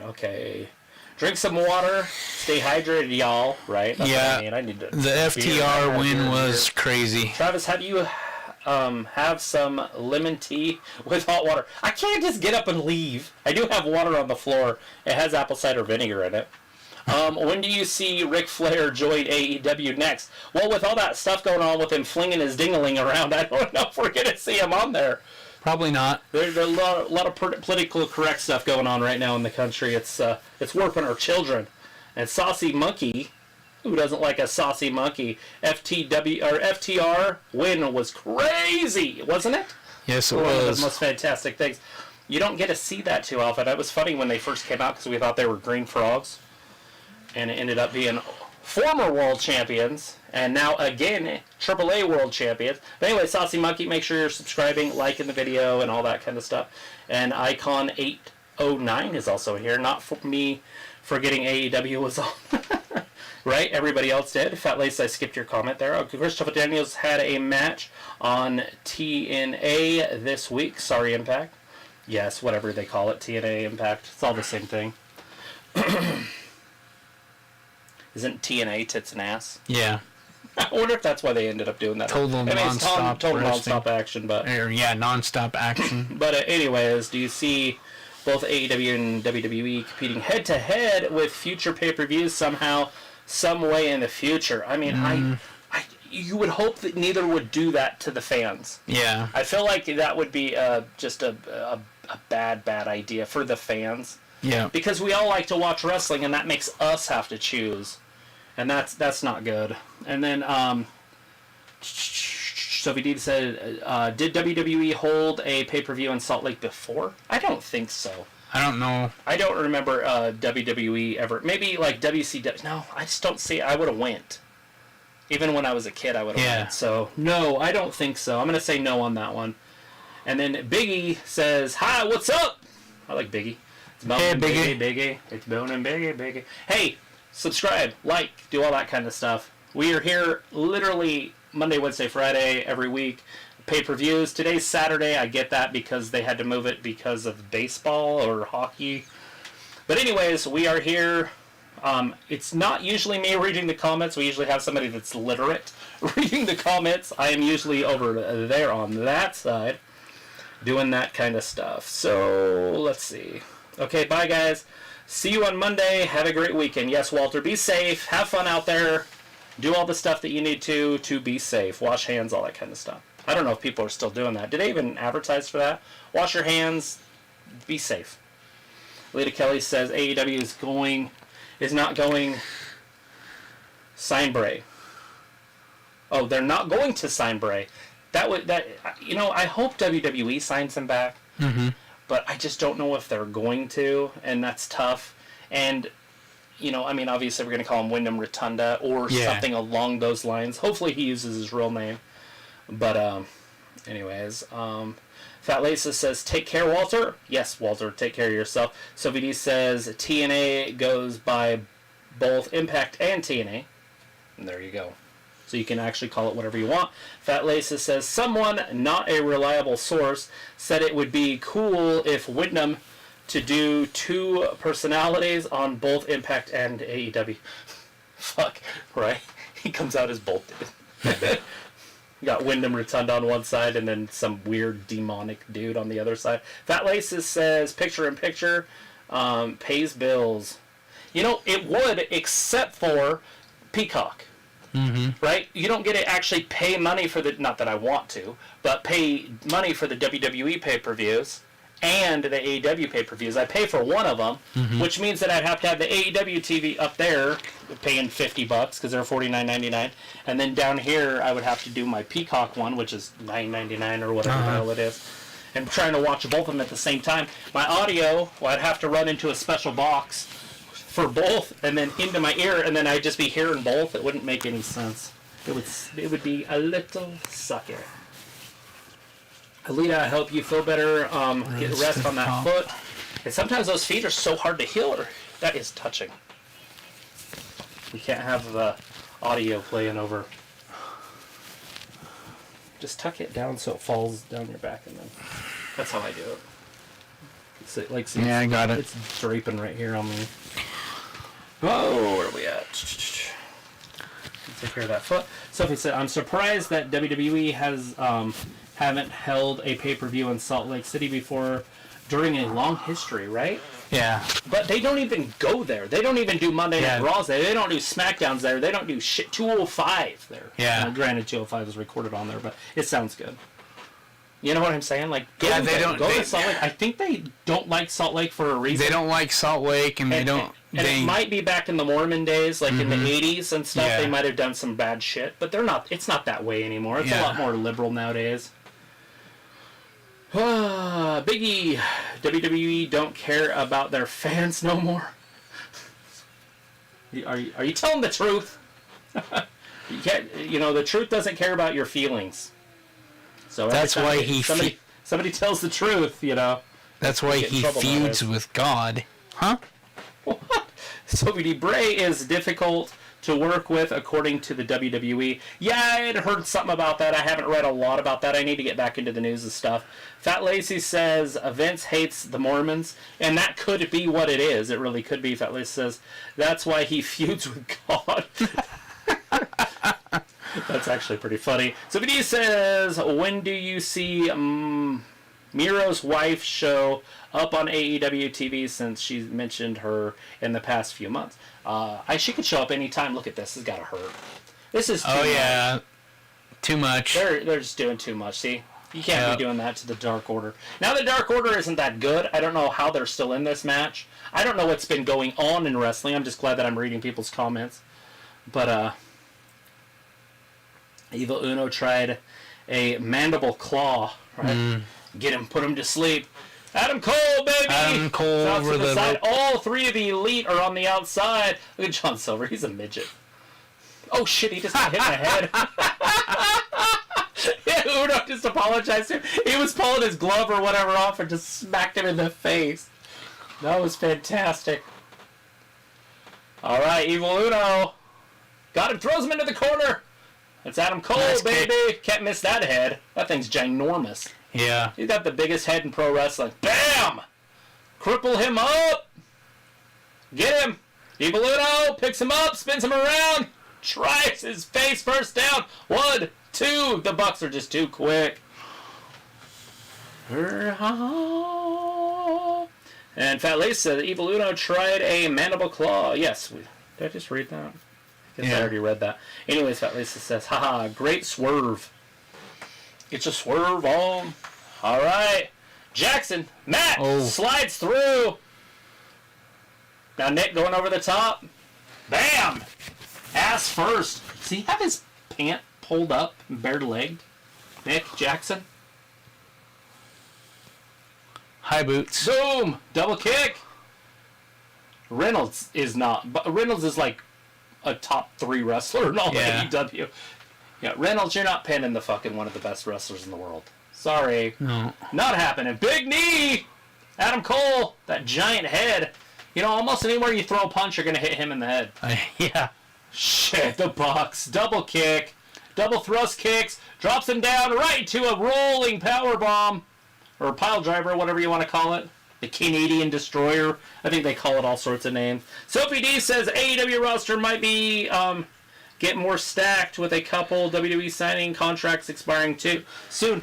Okay. Drink some water. Stay hydrated, y'all. Right? That's what I mean. I need to. The FTR win was crazy. Travis, how do you have some lemon tea with hot water? I can't just get up and leave. I do have water on the floor. It has apple cider vinegar in it. When do you see Ric Flair join AEW next? Well, with all that stuff going on with him flinging his ding-a-ling around, I don't know if we're going to see him on there. Probably not. There's a lot of politically correct stuff going on right now in the country. It's warping our children. And Saucy Monkey, who doesn't like a saucy monkey? FTR win was crazy, wasn't it? Yes, it One of was. the most fantastic things. You don't get to see that too often. It was funny when they first came out because we thought they were green frogs. And it ended up being former world champions, and now again AAA world champions. But anyway, Saucy Monkey, make sure you're subscribing, liking the video, and all that kind of stuff. And Icon 809 is also here. Not for me forgetting AEW was on. Right? Everybody else did. Fat Lace, I skipped your comment there. Okay, Christopher Daniels had a match on TNA this week. Sorry, Impact. Yes, whatever they call it. TNA, Impact. It's all the same thing. Isn't TNA tits and ass? Yeah. I wonder if that's why they ended up doing that. Total non-stop non-stop action, but non-stop action. But anyways, do you see both AEW and WWE competing head-to-head with future pay-per-views somehow, some way in the future? I mean, you would hope that neither would do that to the fans. Yeah. I feel like that would be just a bad idea for the fans. Yeah. Because we all like to watch wrestling, and that makes us have to choose. And that's not good. And then, Sophie D said, did WWE hold a pay-per-view in Salt Lake before? I don't think so. I don't know. I don't remember WWE ever. Maybe like WCW. No, I just don't see it. I would have went. Even when I was a kid, I would have went. So, no, I don't think so. I'm going to say no on that one. And then Biggie says, hi, what's up? I like Biggie. It's Mountain Biggie. It's Mountain Biggie. Hey, subscribe, like, do all that kind of stuff. We are here literally Monday, Wednesday, Friday, every week. Pay-per-views. Today's Saturday. I get that because they had to move it because of baseball or hockey. But anyways, we are here. It's not usually me reading the comments. We usually have somebody that's literate reading the comments. I am usually over there on that side doing that kind of stuff. So, let's see. Okay, bye guys. See you on Monday. Have a great weekend. Yes, Walter, be safe. Have fun out there. Do all the stuff that you need to be safe. Wash hands, all that kind of stuff. I don't know if people are still doing that. Did they even advertise for that? Wash your hands. Be safe. Lita Kelly says AEW is not going sign Bray. Oh, they're not going to sign Bray. I hope WWE signs him back. Mm-hmm. But I just don't know if they're going to, and that's tough. And, obviously we're going to call him Wyndham Rotunda or something along those lines. Hopefully he uses his real name. But, anyways, Fat Lisa says, take care, Walter. Yes, Walter, take care of yourself. Sophie D says, TNA goes by both Impact and TNA. And there you go. So you can actually call it whatever you want. Fat Lisa says, someone, not a reliable source, said it would be cool if Wyndham to do 2 personalities on both Impact and AEW. Fuck, right? He comes out as both. You got Wyndham Rotunda on one side and then some weird demonic dude on the other side. Fat Lisa says, picture in picture, pays bills. It would, except for Peacock. Mm-hmm. Right? You don't get to actually pay money for not that I want to, but pay money for the WWE pay-per-views and the AEW pay-per-views. I pay for one of them, which means that I'd have to have the AEW TV up there, paying $50 because they're $49.99, and then down here I would have to do my Peacock one, which is $9.99 or whatever the hell it is. And trying to watch both of them at the same time. My audio, I'd have to run into a special box for both, and then into my ear, and then I'd just be hearing both. It wouldn't make any sense. It would be a little sucky. Alita, I hope you feel better. Get rest on that foot. And sometimes those feet are so hard to heal. That is touching. We can't have the audio playing over. Just tuck it down so it falls down your back, and then That's how I do it. Yeah, I got it. It's draping right here on me. Oh, where are we at? Take care of that foot. Sophie said, I'm surprised that WWE has haven't held a pay-per-view in Salt Lake City before during a long history, right? Yeah. But they don't even go there. They don't even do Monday Night Raws there. They don't do SmackDowns there. They don't do shit. 205 there. Yeah. Granted, 205 is recorded on there, but it sounds good. You know what I'm saying? Like, go to Salt Lake. I think they don't like Salt Lake for a reason. They don't like Salt Lake, and they don't. And it might be back in the Mormon days, like in the 80s and stuff. Yeah. They might have done some bad shit, but they're not. It's not that way anymore. It's a lot more liberal nowadays. Biggie, WWE don't care about their fans no more. Are you telling the truth? The truth doesn't care about your feelings. So that's why somebody tells the truth, That's why he feuds with God. Huh? What? Sophie D. Bray is difficult to work with, according to the WWE. Yeah, I had heard something about that. I haven't read a lot about that. I need to get back into the news and stuff. Fat Lacey says Vince hates the Mormons, and that could be what it is. It really could be. Fat Lacey says that's why he feuds with God. That's actually pretty funny. Sophie D says, when do you see Miro's wife show up on AEW TV, since she's mentioned her in the past few months? She could show up anytime. Look at this. This has got to hurt. This is too much. Too much. They're just doing too much. See? You can't be doing that to the Dark Order. Now the Dark Order isn't that good. I don't know how they're still in this match. I don't know what's been going on in wrestling. I'm just glad that I'm reading people's comments. But, Evil Uno tried a mandible claw, right? Get him, put him to sleep. Adam Cole, baby! Adam Cole over the side. All three of the Elite are on the outside. Look at John Silver. He's a midget. Oh, shit. He just got hit in the head. Yeah, Uno just apologized to him. He was pulling his glove or whatever off and just smacked him in the face. That was fantastic. All right, Evil Uno. Got him. Throws him into the corner. It's Adam Cole, nice baby. Kick. Can't miss that head. That thing's ginormous. Yeah. He's got the biggest head in pro wrestling. Bam! Cripple him up. Get him. Evil Uno picks him up, spins him around, tries his face first down. 1, 2. The Bucks are just too quick. And Fat Lace said Evil Uno tried a mandible claw. Yes. Did I just read that? I guess I already read that. Anyways, Fat Lisa says, haha, great swerve. It's a swerve on. All right. Jackson, Matt slides through. Now Nick going over the top. Bam! Ass first. Does he have his pant pulled up and bare-legged? Nick Jackson. High boots. Boom! Double kick. Reynolds is not. But Reynolds is like a top 3 wrestler in all AEW. Yeah, Reynolds, you're not pinning the fucking one of the best wrestlers in the world. Sorry. No. Not happening. Big knee! Adam Cole, that giant head. Almost anywhere you throw a punch, you're going to hit him in the head. Yeah. Shit, the Bucks. Double kick. Double thrust kicks. Drops him down right to a rolling power bomb. Or a pile driver, whatever you want to call it. The Canadian Destroyer. I think they call it all sorts of names. Sophie D says AEW roster might be get more stacked with a couple WWE signing contracts expiring too soon.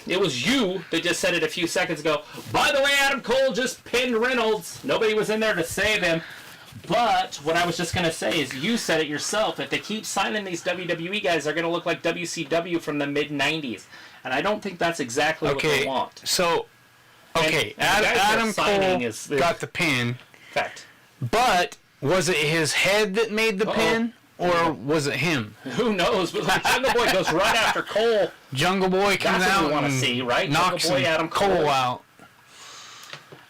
It was you that just said it a few seconds ago. By the way, Adam Cole just pinned Reynolds. Nobody was in there to save him. But what I was just going to say is you said it yourself. If they keep signing these WWE guys, they're going to look like WCW from the mid-'90s. And I don't think that's exactly what they want. So, Adam Cole got the pin. Fact. But was it his head that made the pin? Or was it him? Who knows? But Jungle Boy goes right after Cole. Jungle Boy comes out we want to see, right? Knocks Jungle Boy, Adam Cole out.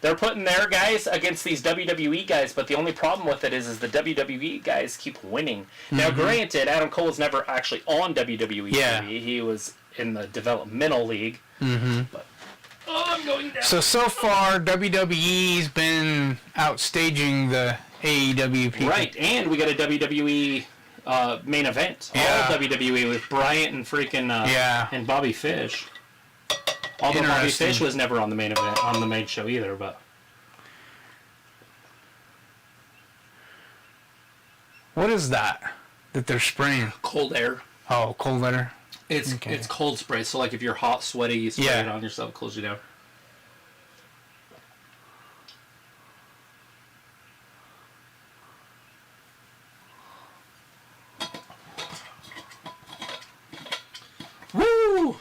They're putting their guys against these WWE guys, but the only problem with it is the WWE guys keep winning. Now, granted, Adam Cole was never actually on WWE TV. He was in the developmental league. But I'm going down. So far, WWE's been outstaging the AEW people. Right, and we got a WWE main event. All WWE with Bryant and freaking and Bobby Fish. Although Bobby Interesting. Fish was never on the main event, on the main show either, but... What is that they're spraying? Cold air. Oh, cold air. It's cold spray, so like if you're hot, sweaty, you spray it on yourself, it cools you down. Woo!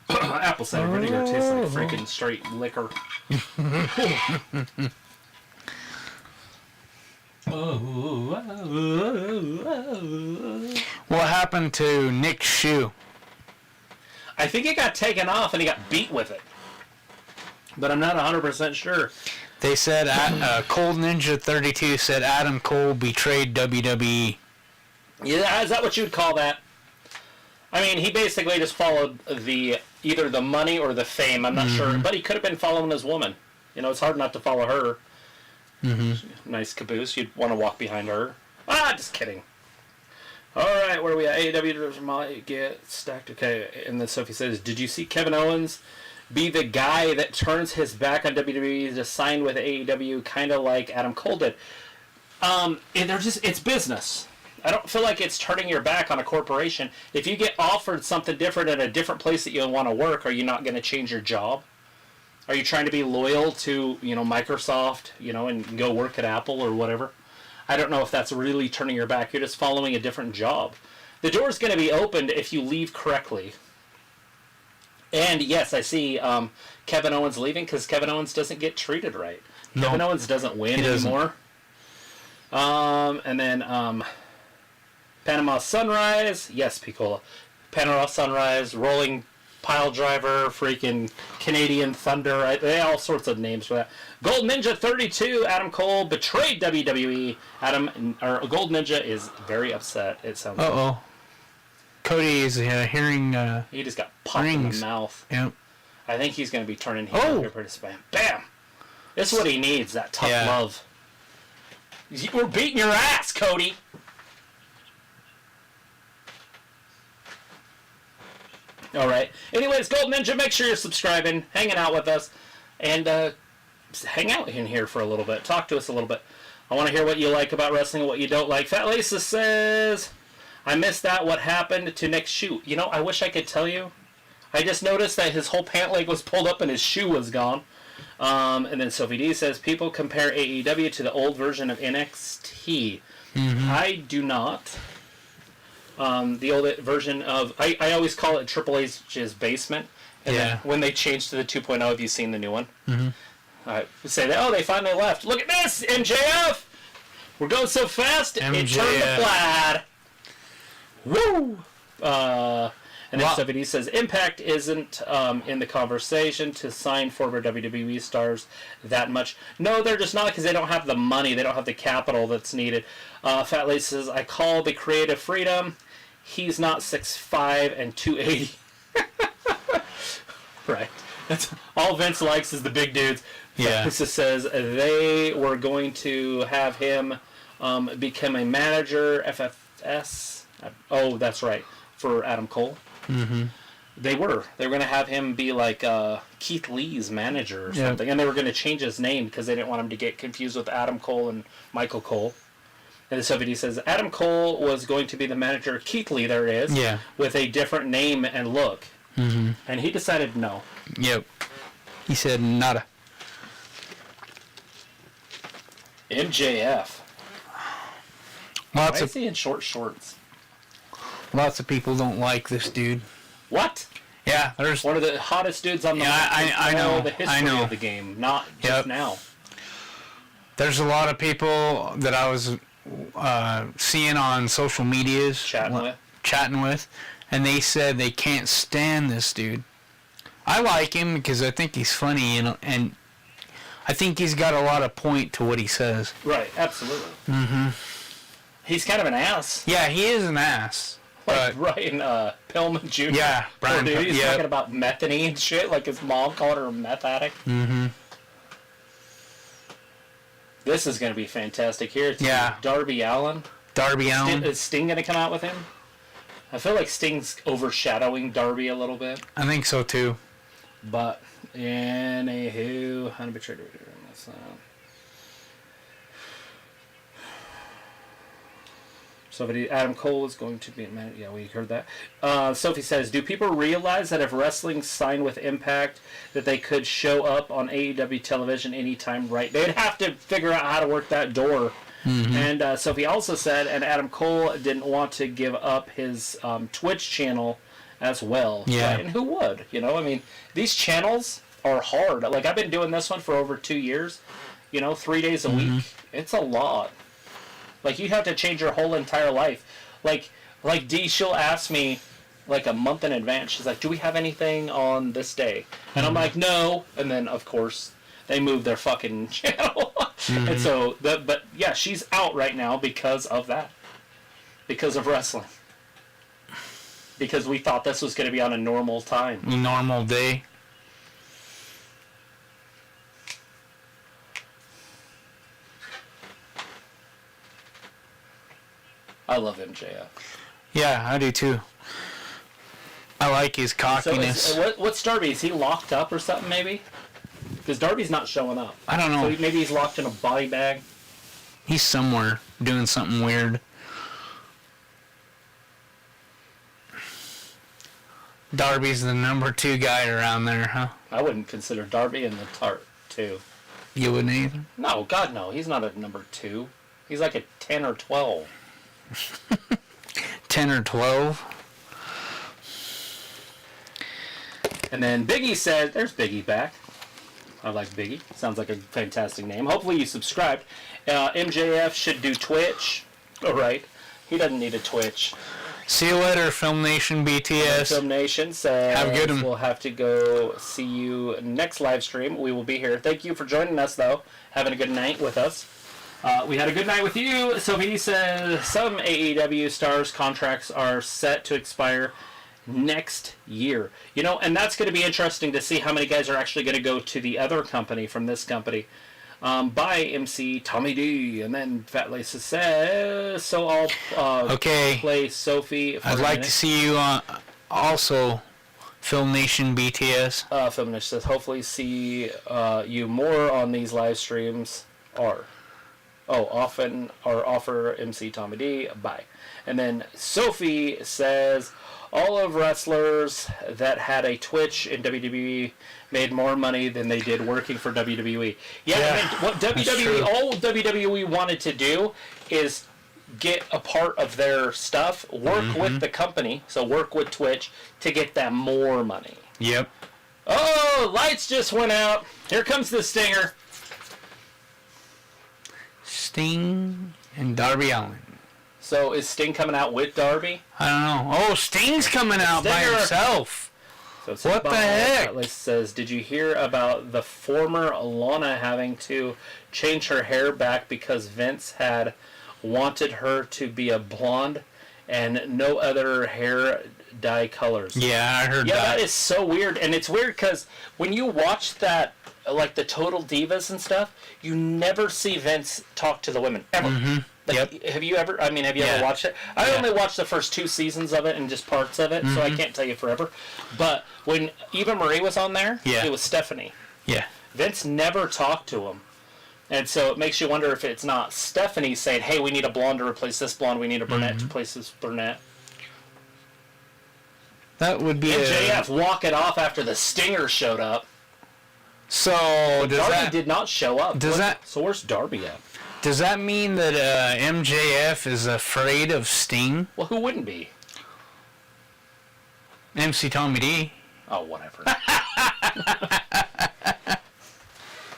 Apple cider vinegar tastes like freaking straight liquor. What happened to Nick's shoe? I think it got taken off and he got beat with it. But I'm not 100% sure. They said Cold Ninja 32 said Adam Cole betrayed WWE. Yeah, is that what you'd call that? I mean, he basically just followed either the money or the fame. I'm not sure, but he could have been following his woman. You know, it's hard not to follow her. Nice caboose. You'd want to walk behind her. Ah, just kidding. All right, where are we at? AEW might get stacked. Okay, and then Sophie says, "Did you see Kevin Owens be the guy that turns his back on WWE to sign with AEW, kind of like Adam Cole did?" And it's business. I don't feel like it's turning your back on a corporation. If you get offered something different at a different place that you want to work, are you not going to change your job? Are you trying to be loyal to, Microsoft, and go work at Apple or whatever? I don't know if that's really turning your back. You're just following a different job. The door's going to be opened if you leave correctly. And yes, I see Kevin Owens leaving because Kevin Owens doesn't get treated right. No. Kevin Owens doesn't win anymore. And then Panama Sunrise. Yes, Piccola. Panama Sunrise, Rolling Pile Driver, freaking Canadian Thunder. They have all sorts of names for that. Gold Ninja 32, Adam Cole betrayed WWE. Gold Ninja is very upset, it sounds like. Uh-oh. Cody is hearing... He just got popped in the mouth. Yep. I think he's going to be turning heel here pretty soon. Bam! This is what he needs, that tough love. We're beating your ass, Cody! Alright. Anyways, Gold Ninja, make sure you're subscribing, hanging out with us, and hang out in here for a little bit. Talk to us a little bit. I want to hear what you like about wrestling and what you don't like. Fat Lisa says, I missed that. What happened to Nick's shoe? I wish I could tell you. I just noticed that his whole pant leg was pulled up and his shoe was gone. And then Sophie D says, people compare AEW to the old version of NXT. I do not. The old version of... I always call it Triple H's basement. And then when they changed to the 2.0, have you seen the new one? I say that, they finally left. Look at this, MJF! We're going so fast, it turned the plaid. Woo! And then somebody says, Impact isn't in the conversation to sign former WWE stars that much. No, they're just not because they don't have the money. They don't have the capital that's needed. Fat Lady says, I call the creative freedom. He's not 6'5" and 280. Right. That's all Vince likes is the big dudes. Yeah. Lisa says they were going to have him become a manager, FFS. Oh, that's right, for Adam Cole. They were going to have him be like Keith Lee's manager or something, and they were going to change his name because they didn't want him to get confused with Adam Cole and Michael Cole. And the somebody says Adam Cole was going to be the manager of Keith Lee. There it is, with a different name and look, and he decided no. Yep. He said nada. MJF. Why is he in short shorts? Lots of people don't like this dude. What? Yeah, there's one of the hottest dudes on the I know the history of the game, not just now. There's a lot of people that I was seeing on social medias chatting with, and they said they can't stand this dude. I like him because I think he's funny and I think he's got a lot of point to what he says. Right, absolutely. He's kind of an ass. Yeah, he is an ass. Like Brian Pillman Jr. Yeah, Brian. Dude, he's talking about methany and shit. Like his mom called her a meth addict. This is going to be fantastic. Here, it's Darby Allin. Is Sting going to come out with him? I feel like Sting's overshadowing Darby a little bit. I think so too. But anywho, how to betray this. So Adam Cole is going to be mad. Yeah, we heard that. Sophie says, do people realize that if wrestling signed with Impact, that they could show up on AEW television anytime, right? They'd have to figure out how to work that door. Mm-hmm. And Sophie also said, and Adam Cole didn't want to give up his Twitch channel as well. Yeah. Right? And who would? You know, I mean, these channels are hard. Like, I've been doing this one for over 2 years. 3 days a week. It's a lot. Like, you have to change your whole entire life. Like Dee, she'll ask me, like, a month in advance. She's like, do we have anything on this day? And I'm like, no. And then, of course, they move their fucking channel. And so, but, yeah, she's out right now because of that. Because of wrestling. Because we thought this was going to be on a normal time. Normal day. I love MJF. Yeah, I do too. I like his cockiness. So what's Darby? Is he locked up or something, maybe? Because Darby's not showing up. I don't know. So maybe he's locked in a body bag. He's somewhere doing something weird. Darby's the number 2 guy around there, huh? I wouldn't consider Darby in the Tart 2. You wouldn't either? No, God, no. He's not a number 2. He's like a 10 or 12. 10 or 12. And then Biggie said, there's Biggie back. I like Biggie. Sounds like a fantastic name. Hopefully you subscribed. MJF should do Twitch. All right. He doesn't need a Twitch. See you later, Film Nation BTS. Film Nation says, have a good one. We'll have to go see you next live stream. We will be here. Thank you for joining us, though. Having a good night with us. We had a good night with you. Sophie says some AEW stars' contracts are set to expire next year. And that's going to be interesting to see how many guys are actually going to go to the other company from this company. By MC Tommy D. And then Fat Lace says, so I'll play Sophie for I'd a like minute. to see you also, Film Nation BTS. Film Nation says, hopefully see you more on these live streams. Offer MC Tommy D. Bye. And then Sophie says, all of wrestlers that had a Twitch in WWE made more money than they did working for WWE. Yeah. I mean, what WWE wanted to do is get a part of their stuff, work with the company, so work with Twitch to get them more money. Yep. Oh, lights just went out. Here comes the Stinger. Sting and Darby Allin. So is Sting coming out with Darby? I don't know. Oh, Sting's coming out by himself. So it's what the heck? It says, did you hear about the former Lana having to change her hair back because Vince had wanted her to be a blonde and no other hair dye colors? Yeah, I heard that. Yeah, that is so weird. And it's weird because when you watch that, like the Total Divas and stuff, you never see Vince talk to the women, ever. Like, have you ever watched it? I only watched the first 2 seasons of it and just parts of it, so I can't tell you forever. But when Eva Marie was on there, it was Stephanie. Yeah. Vince never talked to him. And so it makes you wonder if it's not Stephanie saying, hey, we need a blonde to replace this blonde, we need a brunette to replace this brunette. That would be JF walking off after the Stinger showed up. So Darby did not show up. So where's Darby at? Does that mean that MJF is afraid of Sting? Well, who wouldn't be? MC Tommy D. Oh, whatever.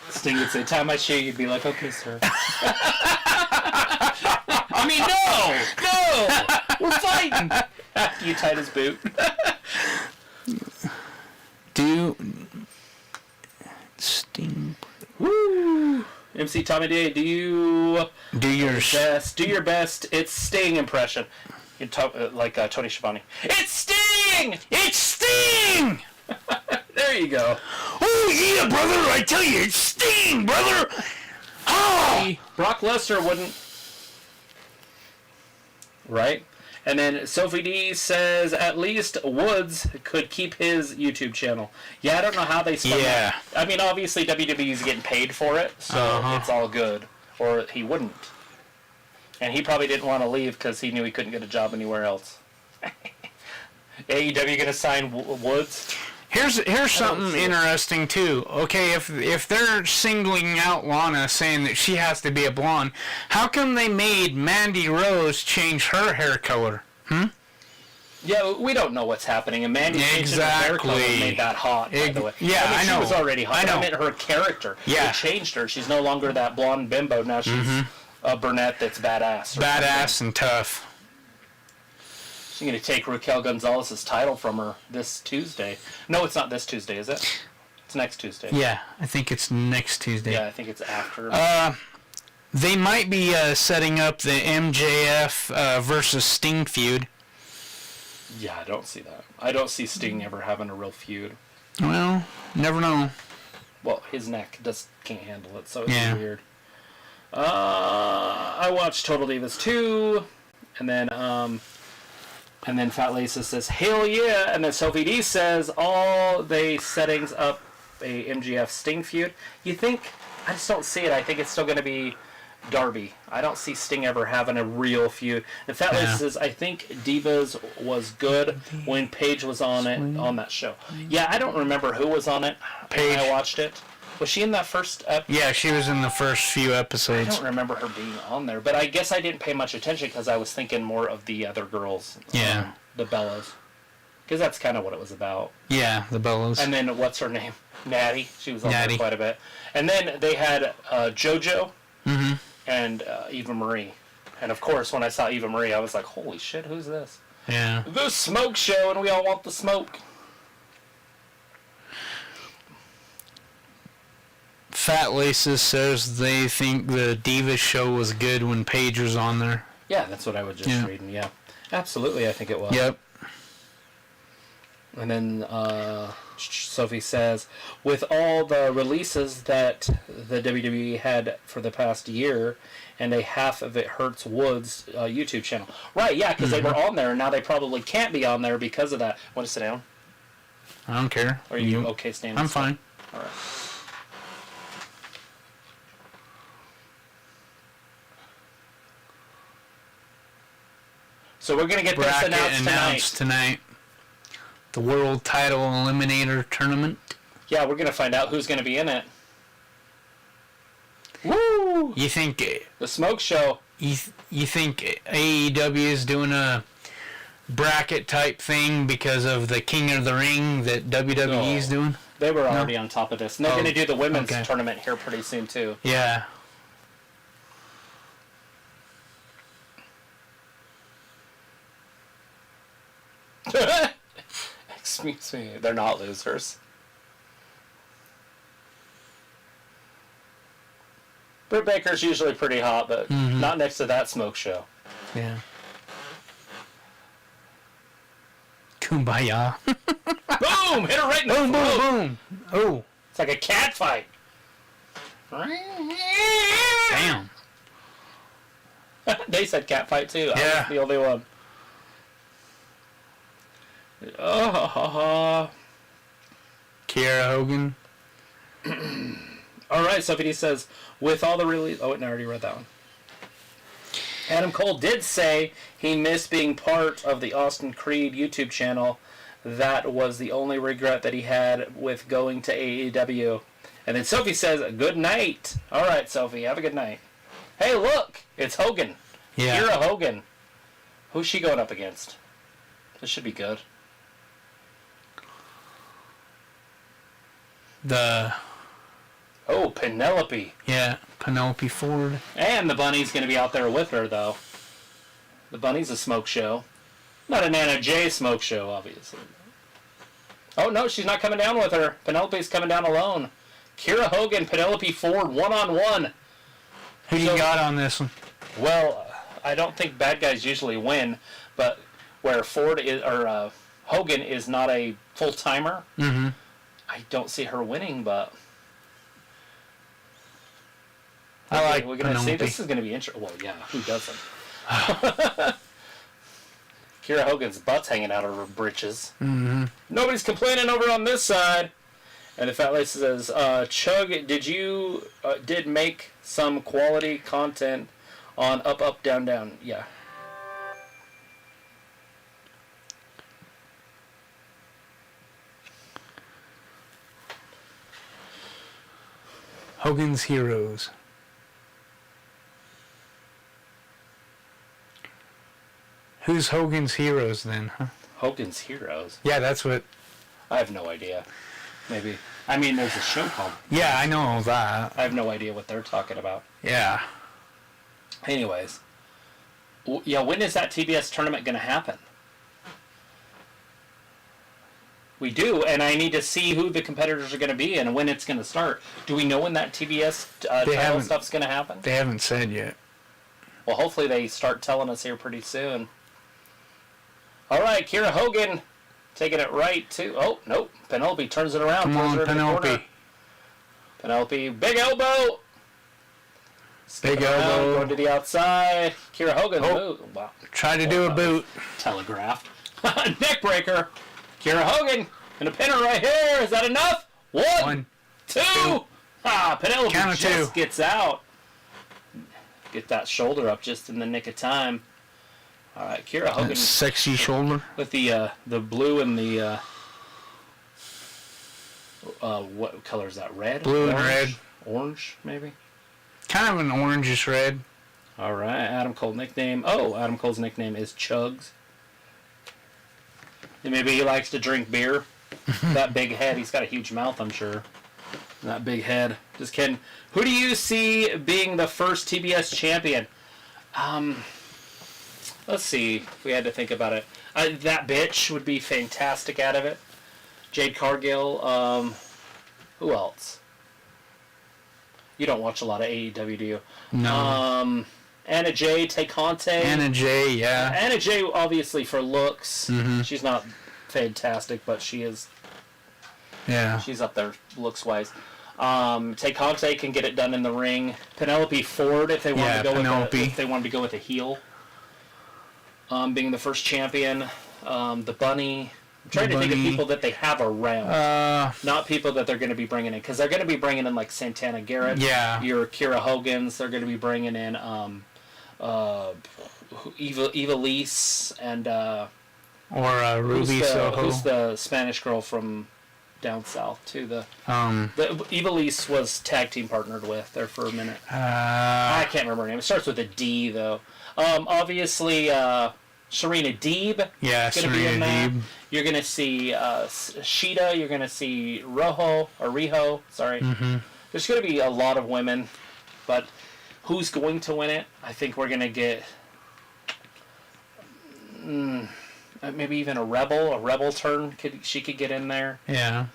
Sting would say, tie my shoe. You'd be like, okay, sir. I mean, no! We're fighting! After you tied his boot. Sting... Woo! MC Tommy D, do your best. It's Sting impression. You talk like Tony Schiavone. It's Sting! It's Sting! There you go. Oh yeah, brother! I tell you, it's Sting, brother. Oh! Brock Lesnar wouldn't. Right? And then Sophie D says at least Woods could keep his YouTube channel. Yeah, I don't know how they spun that. I mean, obviously WWE is getting paid for it, so it's all good. Or he wouldn't. And he probably didn't want to leave because he knew he couldn't get a job anywhere else. AEW going to sign Woods? Here's something interesting too. Okay, if they're singling out Lana, saying that she has to be a blonde, how come they made Mandy Rose change her hair color? Yeah, we don't know what's happening. And Mandy changing her hair color made that hot, by the way. Yeah, I know. She was already hot. I meant her character. Yeah. It changed her. She's no longer that blonde bimbo. Now she's a brunette that's badass. Badass and tough. She's going to take Raquel Gonzalez's title from her this Tuesday. No, it's not this Tuesday, is it? It's next Tuesday. Yeah, I think it's next Tuesday. Yeah, I think it's after. They might be setting up the MJF versus Sting feud. Yeah, I don't see that. I don't see Sting ever having a real feud. Well, never know. Well, his neck can't handle it, so it's weird. I watched Total Divas 2, and then Fat Lisa says, hell yeah, and then Sophie D says, all they settings up a MGF Sting feud. You think, I just don't see it. I think it's still going to be Darby. I don't see Sting ever having a real feud. And Fat Lisa says, I think Divas was good when Paige was on it, on that show. Yeah, I don't remember who was on it when I watched it. Was she in that first episode? Yeah, she was in the first few episodes. I don't remember her being on there, but I guess I didn't pay much attention because I was thinking more of the other girls. Yeah. The Bellas. Because that's kind of what it was about. Yeah, the Bellas. And then, what's her name? Natty. She was on there quite a bit. And then they had JoJo and Eva Marie. And of course, when I saw Eva Marie, I was like, holy shit, who's this? Yeah. The Smoke Show, and we all want the smoke. Fat Laces says they think the Divas show was good when Paige was on there. Yeah, that's what I was just reading, yeah. Absolutely, I think it was. Yep. And then Sophie says, with all the releases that the WWE had for the past year, and a half of it hurts Woods' YouTube channel. Right, yeah, because they were on there, and now they probably can't be on there because of that. Want to sit down? I don't care. Or are you okay standing? I'm fine. All right. So we're going to get this announced tonight. The World Title Eliminator Tournament. Yeah, we're going to find out who's going to be in it. Woo! You think... The Smoke Show. You think AEW is doing a bracket type thing because of the King of the Ring that WWE is doing? They were already on top of this. And they're going to do the women's tournament here pretty soon, too. Yeah. Excuse me, they're not losers. Britt Baker's usually pretty hot, but not next to that Smoke Show. Yeah. Kumbaya. Boom! Hit her right in the throat. Boom, boom. Oh. It's like a cat fight. Damn. They said cat fight too. Yeah. I was the only one. Kiera Hogan. All right, Sophie D says, with all the release... Oh, and I already read that one. Adam Cole did say he missed being part of the Austin Creed YouTube channel. That was the only regret that he had with going to AEW. And then Sophie says, good night. All right, Sophie, have a good night. Hey, look, it's Hogan. Yeah. Kiera Hogan. Who's she going up against? This should be good. Oh, Penelope. Yeah, Penelope Ford. And the bunny's going to be out there with her, though. The bunny's a smoke show. Not an Anna J smoke show, obviously. Oh, no, she's not coming down with her. Penelope's coming down alone. Kiera Hogan, Penelope Ford, one-on-one. Who do you got on this one? Well, I don't think bad guys usually win, but where Ford is, or Hogan is not a full-timer, I don't see her winning, but... I like We're going to see. Penelope. This is going to be interesting. Well, yeah, who doesn't? Kira Hogan's butt's hanging out of her britches. Mm-hmm. Nobody's complaining over on this side. And the Fat Lady says, Chug, did make some quality content on Up, Up, Down, Down? Yeah. Hogan's Heroes. Who's Hogan's Heroes then, huh? Hogan's Heroes? Yeah, that's what... I have no idea. Maybe. I mean, there's a show called... Yeah, I know that. I have no idea what they're talking about. Yeah. Anyways. Yeah, when is that TBS tournament going to happen? We do, and I need to see who the competitors are going to be and when it's going to start. Do we know when that TBS title stuff's going to happen? They haven't said yet. Well, hopefully they start telling us here pretty soon. All right, Kira Hogan taking it right to... Oh, nope. Penelope turns it around. Come on, Penelope. Penelope, big elbow. Big elbow. Going to the outside. Kira Hogan. Oh. Wow. Try to do a boot. Telegraphed. Neck breaker. Kira Hogan. And a pinner right here. Is that enough? One. Two. Penelope Count of just two. gets out. Get that shoulder up just in the nick of time. All right, Kira Hogan. That sexy shoulder. With the blue and the... what color is that? Red? Blue orange? and red. Orange, maybe? Kind of an orangish red. All right, Adam Cole's nickname. Oh, Adam Cole's nickname is Chugs. And maybe he likes to drink beer. That big head. He's got a huge mouth, I'm sure. That big head. Just kidding. Who do you see being the first TBS champion? Let's see. If we had to think about it. That bitch would be fantastic out of it. Jade Cargill. Who else? You don't watch a lot of AEW, do you? No. Anna Jay, Tay Conte. Anna Jay, yeah. Anna Jay, obviously, for looks. Mm-hmm. She's not fantastic, but she is. Yeah. She's up there looks-wise. Tay Conte can get it done in the ring. Penelope Ford, if they wanted to go with a heel. Being the first champion. The Bunny. I'm trying to think of people that they have around. Not people that they're going to be bringing in. Because they're going to be bringing in, like, Santana Garrett. Yeah. Your Kira Hogans. They're going to be bringing in Eva Lise and... or Ruby Soho. Who's the Spanish girl from down south, too? The Eva Lise was tag team partnered with there for a minute. I can't remember her name. It starts with a D, though. Obviously... Serena Deeb. Yeah, Serena Deeb. You're going to see Shida. You're going to see Riho. Sorry. Mm-hmm. There's going to be a lot of women, but who's going to win it? I think we're going to get maybe even a Rebel turn. She could get in there. Yeah.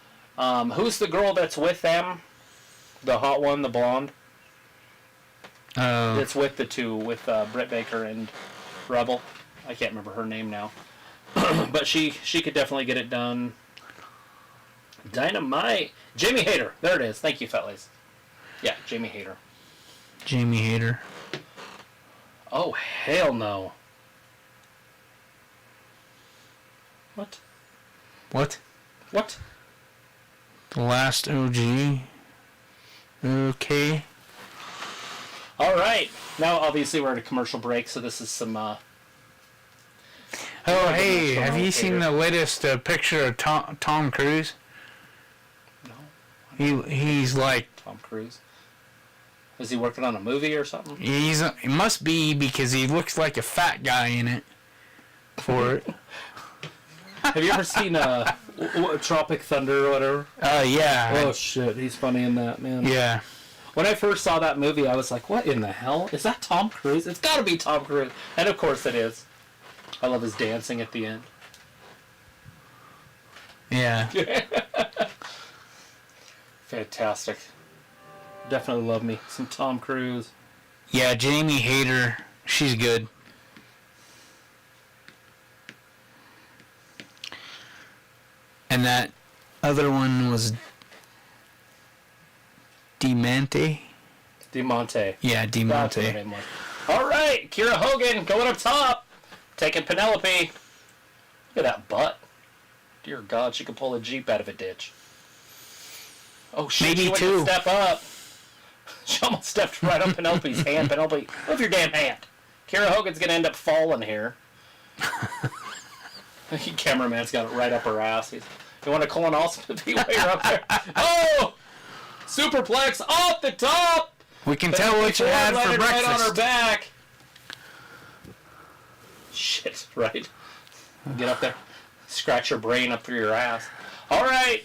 Who's the girl that's with them? The hot one, the blonde. That's with the two, with Britt Baker and Rebel. I can't remember her name now. But she could definitely get it done. Dynamite. Jamie Hayter. There it is. Thank you, fellas. Yeah, Jamie Hayter. Jamie Hayter. Oh, hell no. What? What? What? The last OG. Okay. All right. Now, obviously, we're at a commercial break, so this is some... Oh, hey, have you seen the latest picture of Tom Cruise? No. He's like... Tom Cruise? Is he working on a movie or something? It must be because he looks like a fat guy in it. For it. Have you ever seen Tropic Thunder or whatever? Yeah. Oh, shit. He's funny in that, man. Yeah. When I first saw that movie, I was like, what in the hell? Is that Tom Cruise? It's got to be Tom Cruise. And of course it is. I love his dancing at the end. Yeah. Fantastic. Definitely love me some Tom Cruise. Yeah, Jamie Hayter. She's good. And that other one was Demonte. That's Yeah, what Demonte. her name was. All right, Kira Hogan going up top. Taking Penelope. Look at that butt. Dear God, she could pull a Jeep out of a ditch. Oh, shit, Maybe she went two. to step up. She almost stepped right on Penelope's hand. Penelope, move your damn hand. Kira Hogan's going to end up falling here. Cameraman's got it right up her ass. You want a colonoscopy while you're up there? Oh! Superplex off the top! We can tell what you had for breakfast. Right on her back. Shit, right? Get up there. Scratch your brain up through your ass. All right.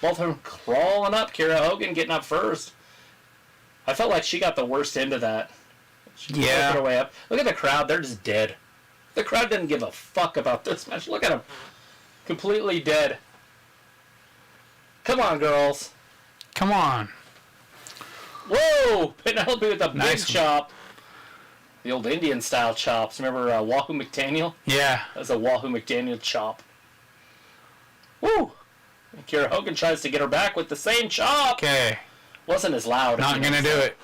Both of them crawling up. Kira Hogan getting up first. I felt like she got the worst end of that. She worked her way up. Look at the crowd. They're just dead. The crowd didn't give a fuck about this match. Look at them. Completely dead. Come on, girls. Come on. Whoa! Penelope with a big Nice chop. The old Indian style chops. Remember Wahoo McDaniel? Yeah. That's a Wahoo McDaniel chop. Woo! And Kira Hogan tries to get her back with the same chop. Okay. Wasn't as loud. Not gonna do it.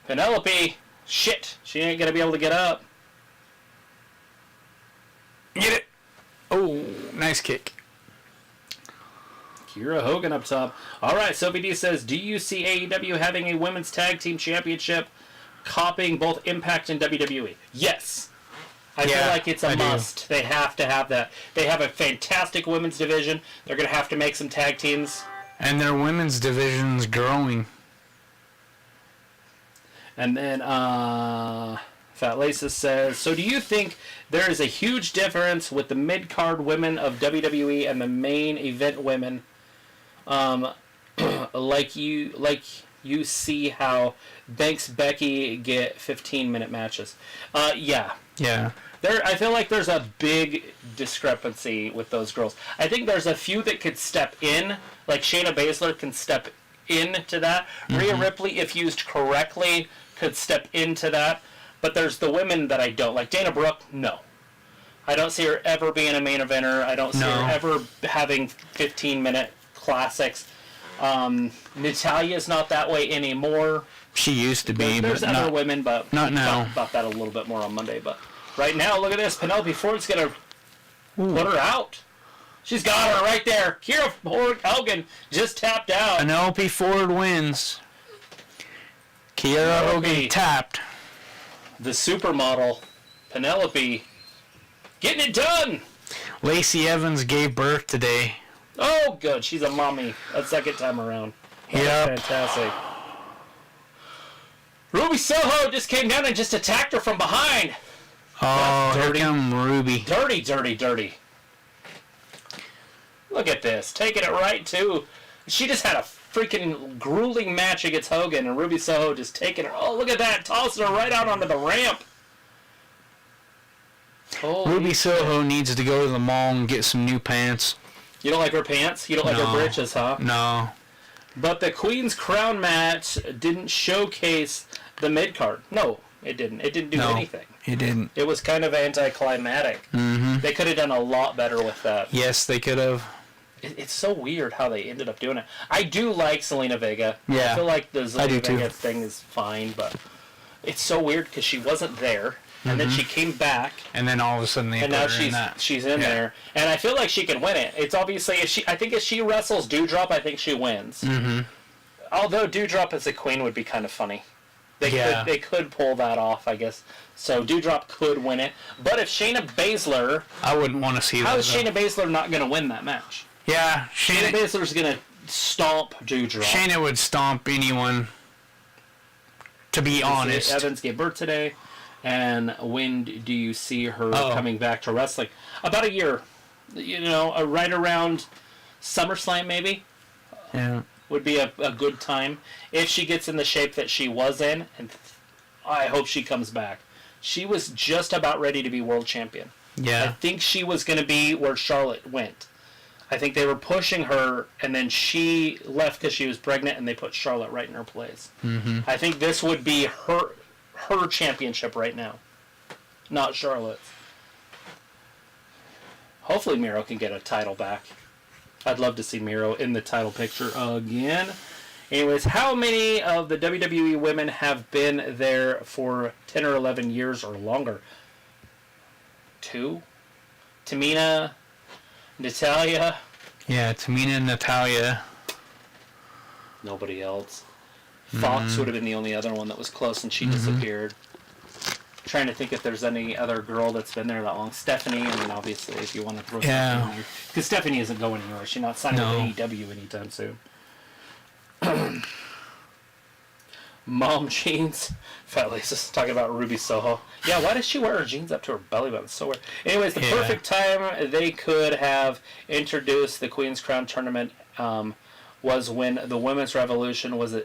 Penelope. Shit. She ain't gonna be able to get up. Get it. Oh, nice kick. Kira Hogan up top. All right, Sophie D says, do you see AEW having a women's tag team championship copying both Impact and WWE? Yes. I feel like it's a must. They have to have that. They have a fantastic women's division. They're going to have to make some tag teams. And their women's division's growing. And then Fat Lisa says, so do you think there is a huge difference with the mid-card women of WWE and the main event women? Like you see how Banks Becky get 15-minute matches. Yeah. Yeah. I feel like there's a big discrepancy with those girls. I think there's a few that could step in, like Shayna Baszler can step into that. Rhea Ripley, if used correctly, could step into that. But there's the women that I don't like. Dana Brooke, no. I don't see her ever being a main eventer. I don't see her ever having 15-minute classics. Natalia's not that way anymore. She used to be, There's but other women, but not we'll now. talk about that a little bit more on Monday. But right now, look at this. Penelope Ford's going to put her out. She's got her right there. Kira Hogan just tapped out. Penelope Ford wins. Kira Hogan tapped. The supermodel, Penelope, getting it done. Lacey Evans gave birth today. Oh, good. She's a mommy. A second time around. Yep. Fantastic. Ruby Soho just came down and just attacked her from behind. Oh, here dirty. come Ruby. Dirty, dirty, dirty. Look at this. Taking it right to... She just had a freaking grueling match against Hogan, and Ruby Soho just taking her... Oh, look at that. Tossing her right out onto the ramp. Holy Ruby Soho needs to go to the mall and get some new pants. You don't like her pants? You don't like her britches, huh? No. But the Queen's Crown match didn't showcase the mid-card. No, it didn't. It didn't do anything. It didn't. It was kind of anticlimactic. Mm-hmm. They could have done a lot better with that. Yes, they could have. It's so weird how they ended up doing it. I do like Selena Vega. Yeah, I feel like the Selena too. Vega thing is fine, but it's so weird because she wasn't there, and then she came back, and then all of a sudden they and put now her in that. she's in there, and I feel like she can win it. It's obviously I think if she wrestles Doudrop, I think she wins. Mm-hmm. Although Doudrop as a queen would be kind of funny. They could pull that off, I guess. So Doudrop could win it. But if Shayna Baszler... I wouldn't want to see that. How is Shayna Baszler not going to win that match? Yeah, Shayna Baszler's going to stomp Doudrop. Shayna would stomp anyone, to be honest. Evans gave birth today. And when do you see her coming back to wrestling? About a year. You know, right around SummerSlam, maybe? Yeah. Would be a good time if she gets in the shape that she was in, and I hope she comes back. She was just about ready to be world champion. Yeah. I think she was going to be where Charlotte went. I think they were pushing her, and then she left because she was pregnant, and they put Charlotte right in her place. Mm-hmm. I think this would be her championship right now, not Charlotte's. Hopefully Miro can get a title back. I'd love to see Miro in the title picture again. Anyways, how many of the WWE women have been there for 10 or 11 years or longer? 2? Tamina, Natalia. Yeah, Tamina and Natalia. Nobody else. Fox would have been the only other one that was close, and she disappeared. Trying to think if there's any other girl that's been there that long. Stephanie, I mean, obviously, if you want to throw Stephanie in there. Because Stephanie isn't going anywhere. She's not signing with AEW anytime soon. Mom jeans. Fat Lisa's talking about Ruby Soho. Yeah, why does she wear her jeans up to her belly button? So weird. Anyways, the perfect time they could have introduced the Queen's Crown tournament was when the Women's Revolution was a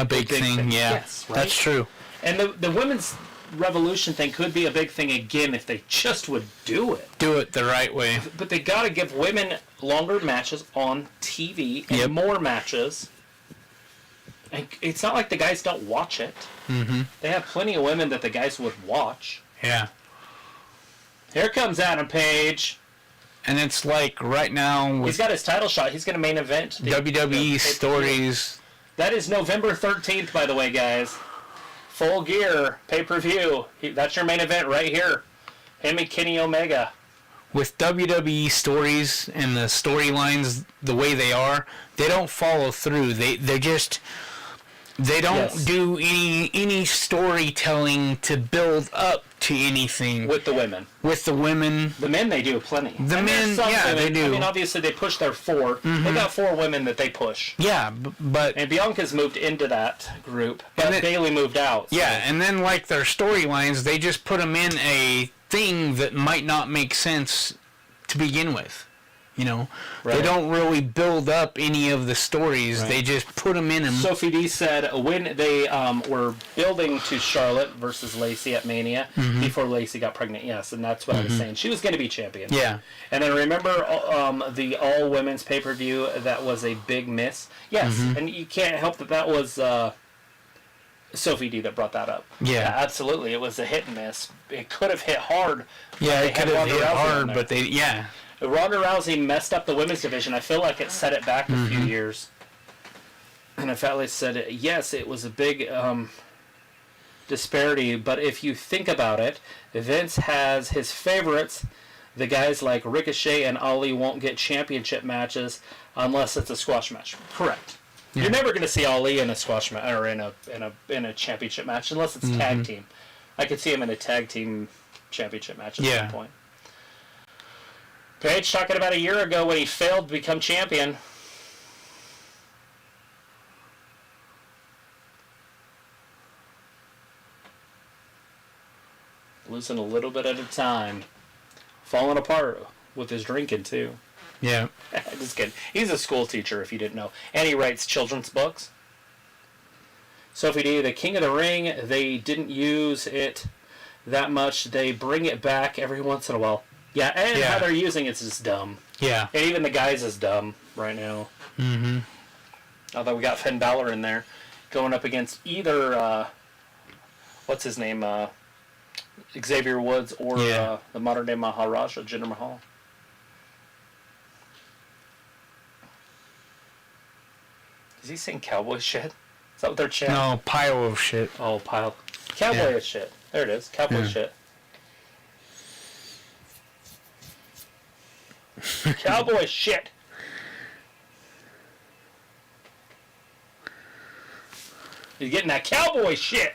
big thing. Yeah, yes, right? That's true. And the Women's Revolution thing could be a big thing again if they just would do it. Do it the right way. But they got to give women longer matches on TV and more matches. And it's not like the guys don't watch it. Mm-hmm. They have plenty of women that the guys would watch. Yeah. Here comes Adam Page. And it's like right now... He's got his title shot. He's going to main event. WWE Stories. That is November 13th, by the way, guys. Full Gear, pay-per-view. That's your main event right here. Him and Kenny Omega. With WWE Stories and the storylines the way they are, they don't follow through. They don't do any storytelling to build up to anything. With the women. With the women. The men, they do plenty. The men, yeah, they do. I mean, obviously, they push their 4. Mm-hmm. They got 4 women that they push. Yeah, but... And Bianca's moved into that group, but then, Bayley moved out. So. Yeah, and then, like, their storylines, they just put them in a thing that might not make sense to begin with. You know, They don't really build up any of the stories. They just put them in. Sophie D said when they were building to Charlotte versus Lacey at Mania before Lacey got pregnant. Yes, and that's what I was saying. She was going to be champion. Yeah. And then remember the all women's pay-per-view that was a big miss. Yes, and you can't help that was Sophie D that brought that up. Yeah, absolutely. It was a hit and miss. It could have hit hard. Yeah, it could have hit hard, but they Ronda Rousey messed up the women's division. I feel like it set it back a few years. And Fat Lady said, yes, it was a big disparity, but if you think about it, Vince has his favorites. The guys like Ricochet and Ali won't get championship matches unless it's a squash match. Correct. Yeah. You're never going to see Ali in a squash match or in a championship match unless it's tag team. I could see him in a tag team championship match at some point. Page talking about a year ago when he failed to become champion. Losing a little bit at a time. Falling apart with his drinking, too. Yeah. Just kidding. He's a school teacher, if you didn't know. And he writes children's books. Sophie D, the King of the Ring, they didn't use it that much. They bring it back every once in a while. Yeah, and how they're using it's just dumb. Yeah. And even the guys is dumb right now. Mm-hmm. Although we got Finn Balor in there going up against either, what's his name, Xavier Woods or the modern-day Maharaja, Jinder Mahal. Is he saying cowboy shit? Is that what they're chanting? No, pile of shit. Oh, pile. Cowboy shit. There it is. Cowboy shit. Cowboy shit. He's getting that cowboy shit.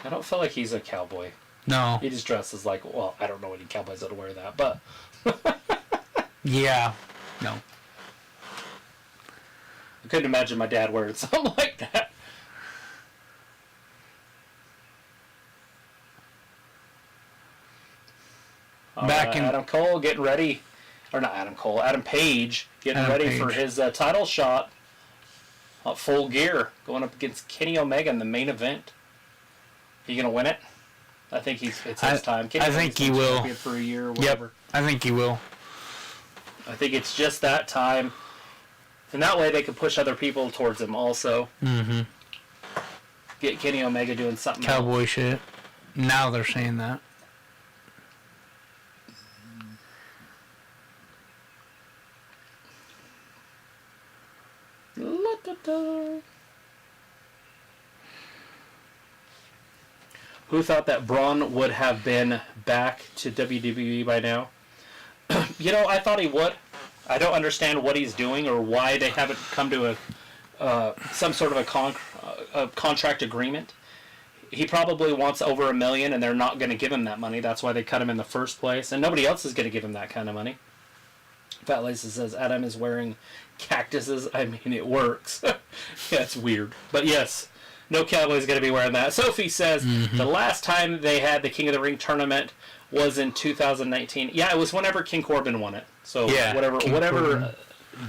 I don't feel like he's a cowboy. No. He just dresses like, well, I don't know any cowboys that'll wear that, but. Yeah. No. I couldn't imagine my dad wearing something like that. Adam Cole getting ready, or not Adam Cole, Adam Page getting ready for his title shot. Full Gear going up against Kenny Omega in the main event. He gonna win it? I think it's his time. Kenny I think he will. For a year or whatever. Yep, I think he will. I think it's just that time, and that way they can push other people towards him also. Mm-hmm. Get Kenny Omega doing something. Cowboy shit. Now they're saying that. Who thought that Braun would have been back to WWE by now? I thought he would. I don't understand what he's doing or why they haven't come to some sort of a contract agreement. He probably wants over $1 million, and they're not going to give him that money. That's why they cut him in the first place, and nobody else is going to give him that kind of money. Fat Laces says Adam is wearing cactuses. I mean, it works. Yeah, it's weird, but yes. No Cowboy's going to be wearing that. Sophie says the last time they had the King of the Ring tournament was in 2019. Yeah, it was whenever King Corbin won it. So whatever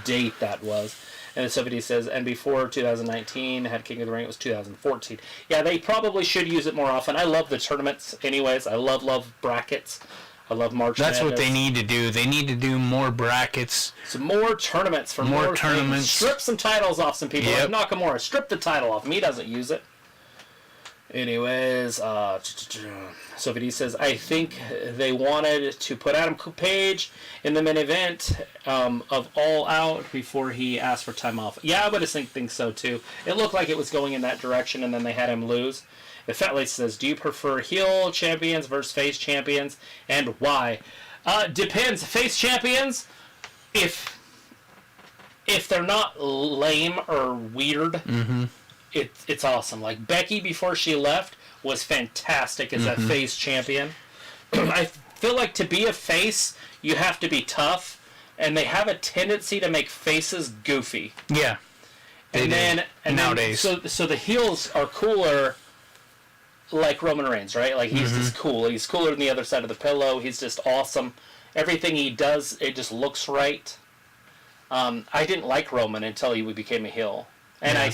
date that was. And Sophie says, and before 2019 had King of the Ring, it was 2014. Yeah, they probably should use it more often. I love the tournaments anyways. I love brackets. I love March Madness. That's what they need to do. They need to do more brackets. Some more tournaments for more tournaments. Strip some titles off some people. Like Nakamura, strip the title off him. He doesn't use it. Anyways, Sophie D says, I think they wanted to put Adam Page in the main event of All Out before he asked for time off. Yeah, I would think so too. It looked like it was going in that direction, and then they had him lose. The Fat Lady says, do you prefer heel champions versus face champions, and why? Depends. Face champions, if they're not lame or weird, it's awesome. Like Becky before she left was fantastic as a face champion. I feel like to be a face, you have to be tough, and they have a tendency to make faces goofy. Yeah. Nowadays. So the heels are cooler. Like Roman Reigns, right? Like, he's just cool. He's cooler than the other side of the pillow. He's just awesome. Everything he does, it just looks right. I didn't like Roman until he became a heel. And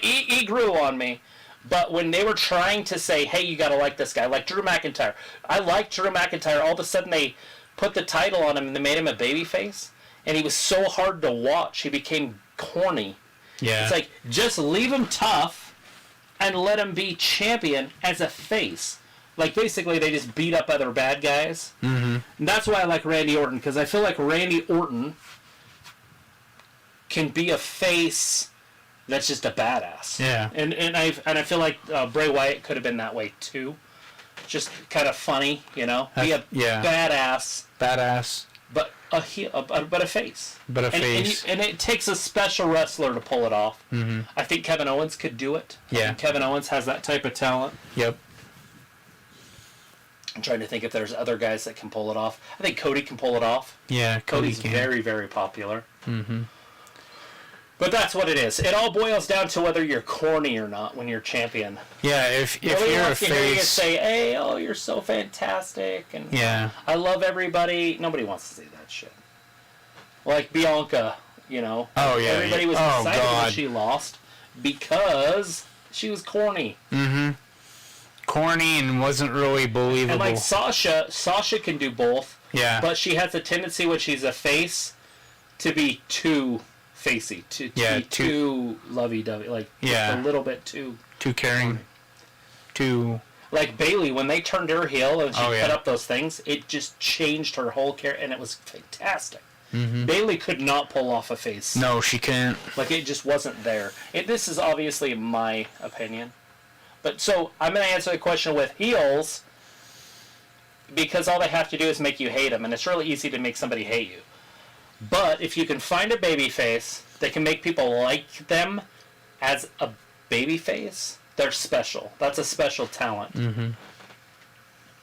he grew on me. But when they were trying to say, hey, you got to like this guy, like Drew McIntyre. I liked Drew McIntyre. All of a sudden, they put the title on him and they made him a babyface. And he was so hard to watch. He became corny. Yeah. It's like, just leave him tough and let him be champion as a face. Like, basically, they just beat up other bad guys. And that's why I like Randy Orton, because I feel like Randy Orton can be a face that's just a badass. Yeah. And I feel like Bray Wyatt could have been that way, too. Just kind of funny, Be a badass. But a heel, but a face. And it takes a special wrestler to pull it off. I think Kevin Owens could do it. Yeah. I think Kevin Owens has that type of talent. Yep. I'm trying to think if there's other guys that can pull it off. I think Cody can pull it off. Yeah, Cody's very, very popular. But that's what it is. It all boils down to whether you're corny or not when you're champion. Yeah, if you're a face, hear you say, "Hey, oh, you're so fantastic," and I love everybody. Nobody wants to say that shit. Like Bianca, Oh yeah. Everybody was excited when she lost because she was corny. Corny and wasn't really believable. And like Sasha can do both. Yeah. But she has a tendency when she's a face to be too facey, to be too lovey-dovey, like just a little bit too caring, too. Like Bayley, when they turned her heel and she put up those things, it just changed her whole character, and it was fantastic. Bayley could not pull off a face. No, she can't. Like, it just wasn't there. This is obviously my opinion, but so I'm going to answer the question with heels because all they have to do is make you hate them, and it's really easy to make somebody hate you. But if you can find a babyface that can make people like them as a babyface, they're special. That's a special talent.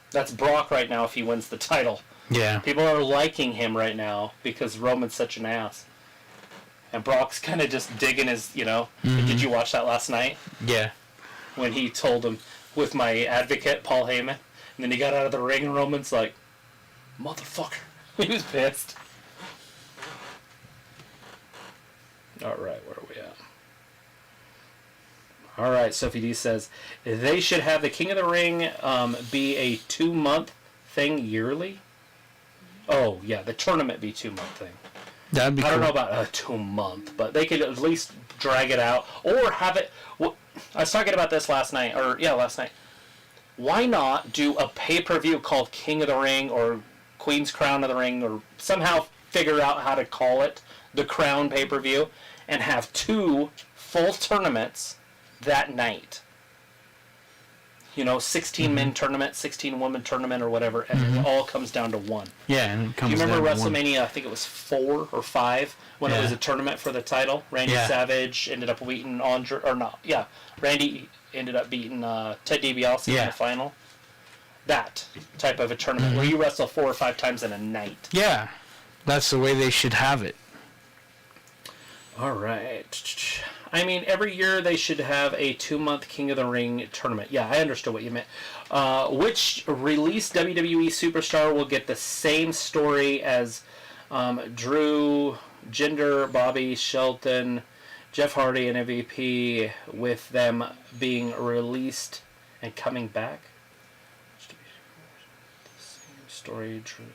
That's Brock right now if he wins the title. Yeah. People are liking him right now because Roman's such an ass. And Brock's kind of just digging his, Did you watch that last night? Yeah. When he told him, with my advocate, Paul Heyman, and then he got out of the ring and Roman's like, motherfucker. He was pissed. All right, where are we at? All right, Sophie D says, they should have the King of the Ring be a 2-month thing yearly. Oh, yeah, the tournament be 2-month thing. That'd be cool. I don't know about a 2-month, but they could at least drag it out. Or have it... Well, I was talking about this last night. Why not do a pay-per-view called King of the Ring or Queen's Crown of the Ring, or somehow figure out how to call it the Crown pay-per-view, and have 2 full tournaments that night. 16-man tournament, 16-woman tournament, or whatever, and it all comes down to one. Yeah, and it comes Do you remember down to WrestleMania, I think it was 4 or 5, when it was a tournament for the title? Randy Savage ended up beating Randy ended up beating Ted DiBiase in the final. That type of a tournament where you wrestle 4 or 5 times in a night. Yeah, that's the way they should have it. All right. I mean, every year they should have a 2-month King of the Ring tournament. Yeah, I understood what you meant. Which released WWE superstar will get the same story as Drew, Jinder, Bobby, Shelton, Jeff Hardy, and MVP, with them being released and coming back? Story, Drew.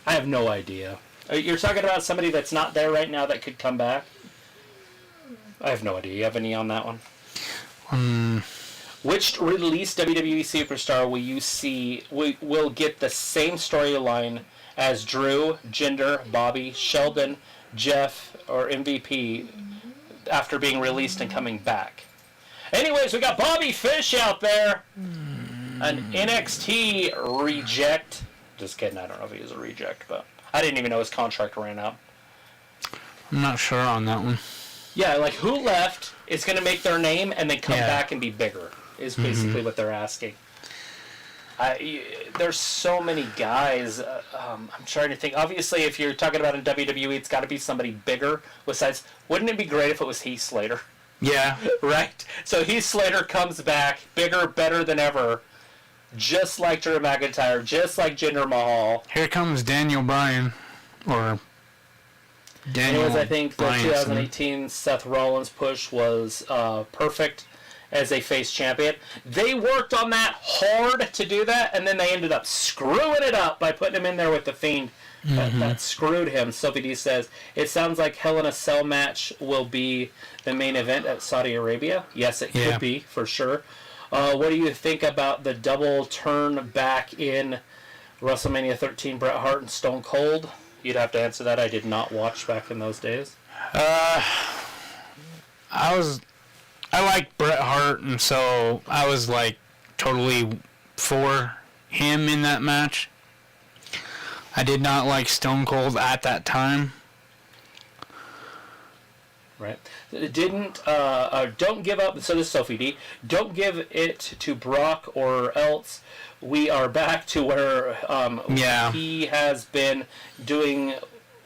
I have no idea. You're talking about somebody that's not there right now that could come back? I have no idea. You have any on that one? Which released WWE superstar will you see will get the same storyline as Drew, Jinder, Bobby, Sheldon, Jeff, or MVP after being released and coming back? Anyways, we got Bobby Fish out there. An NXT reject. Just kidding. I don't know if he was a reject, but I didn't even know his contract ran out. I'm not sure on that one. Yeah, like who left is going to make their name and then come back and be bigger is basically what they're asking. There's so many guys. I'm trying to think. Obviously, if you're talking about in WWE, it's got to be somebody bigger. Besides, wouldn't it be great if it was Heath Slater? Yeah. Right? So Heath Slater comes back, bigger, better than ever, just like Drew McIntyre, just like Jinder Mahal. Here comes Daniel Bryan, or Daniel. Anyways, I think the Bryanson. 2018 Seth Rollins push was perfect as a face champion. They worked on that hard to do that, and then they ended up screwing it up by putting him in there with the Fiend. That screwed him. Sophie D says, it sounds like Hell in a Cell match will be the main event at Saudi Arabia. Yes, it could be, for sure. What do you think about the double turn back in WrestleMania 13, Bret Hart and Stone Cold? You'd have to answer that. I did not watch back in those days. I like Bret Hart, and so I was like totally for him in that match. I did not like Stone Cold at that time. Right. Don't give up. So this is Sophie D. Don't give it to Brock or else we are back to where he has been doing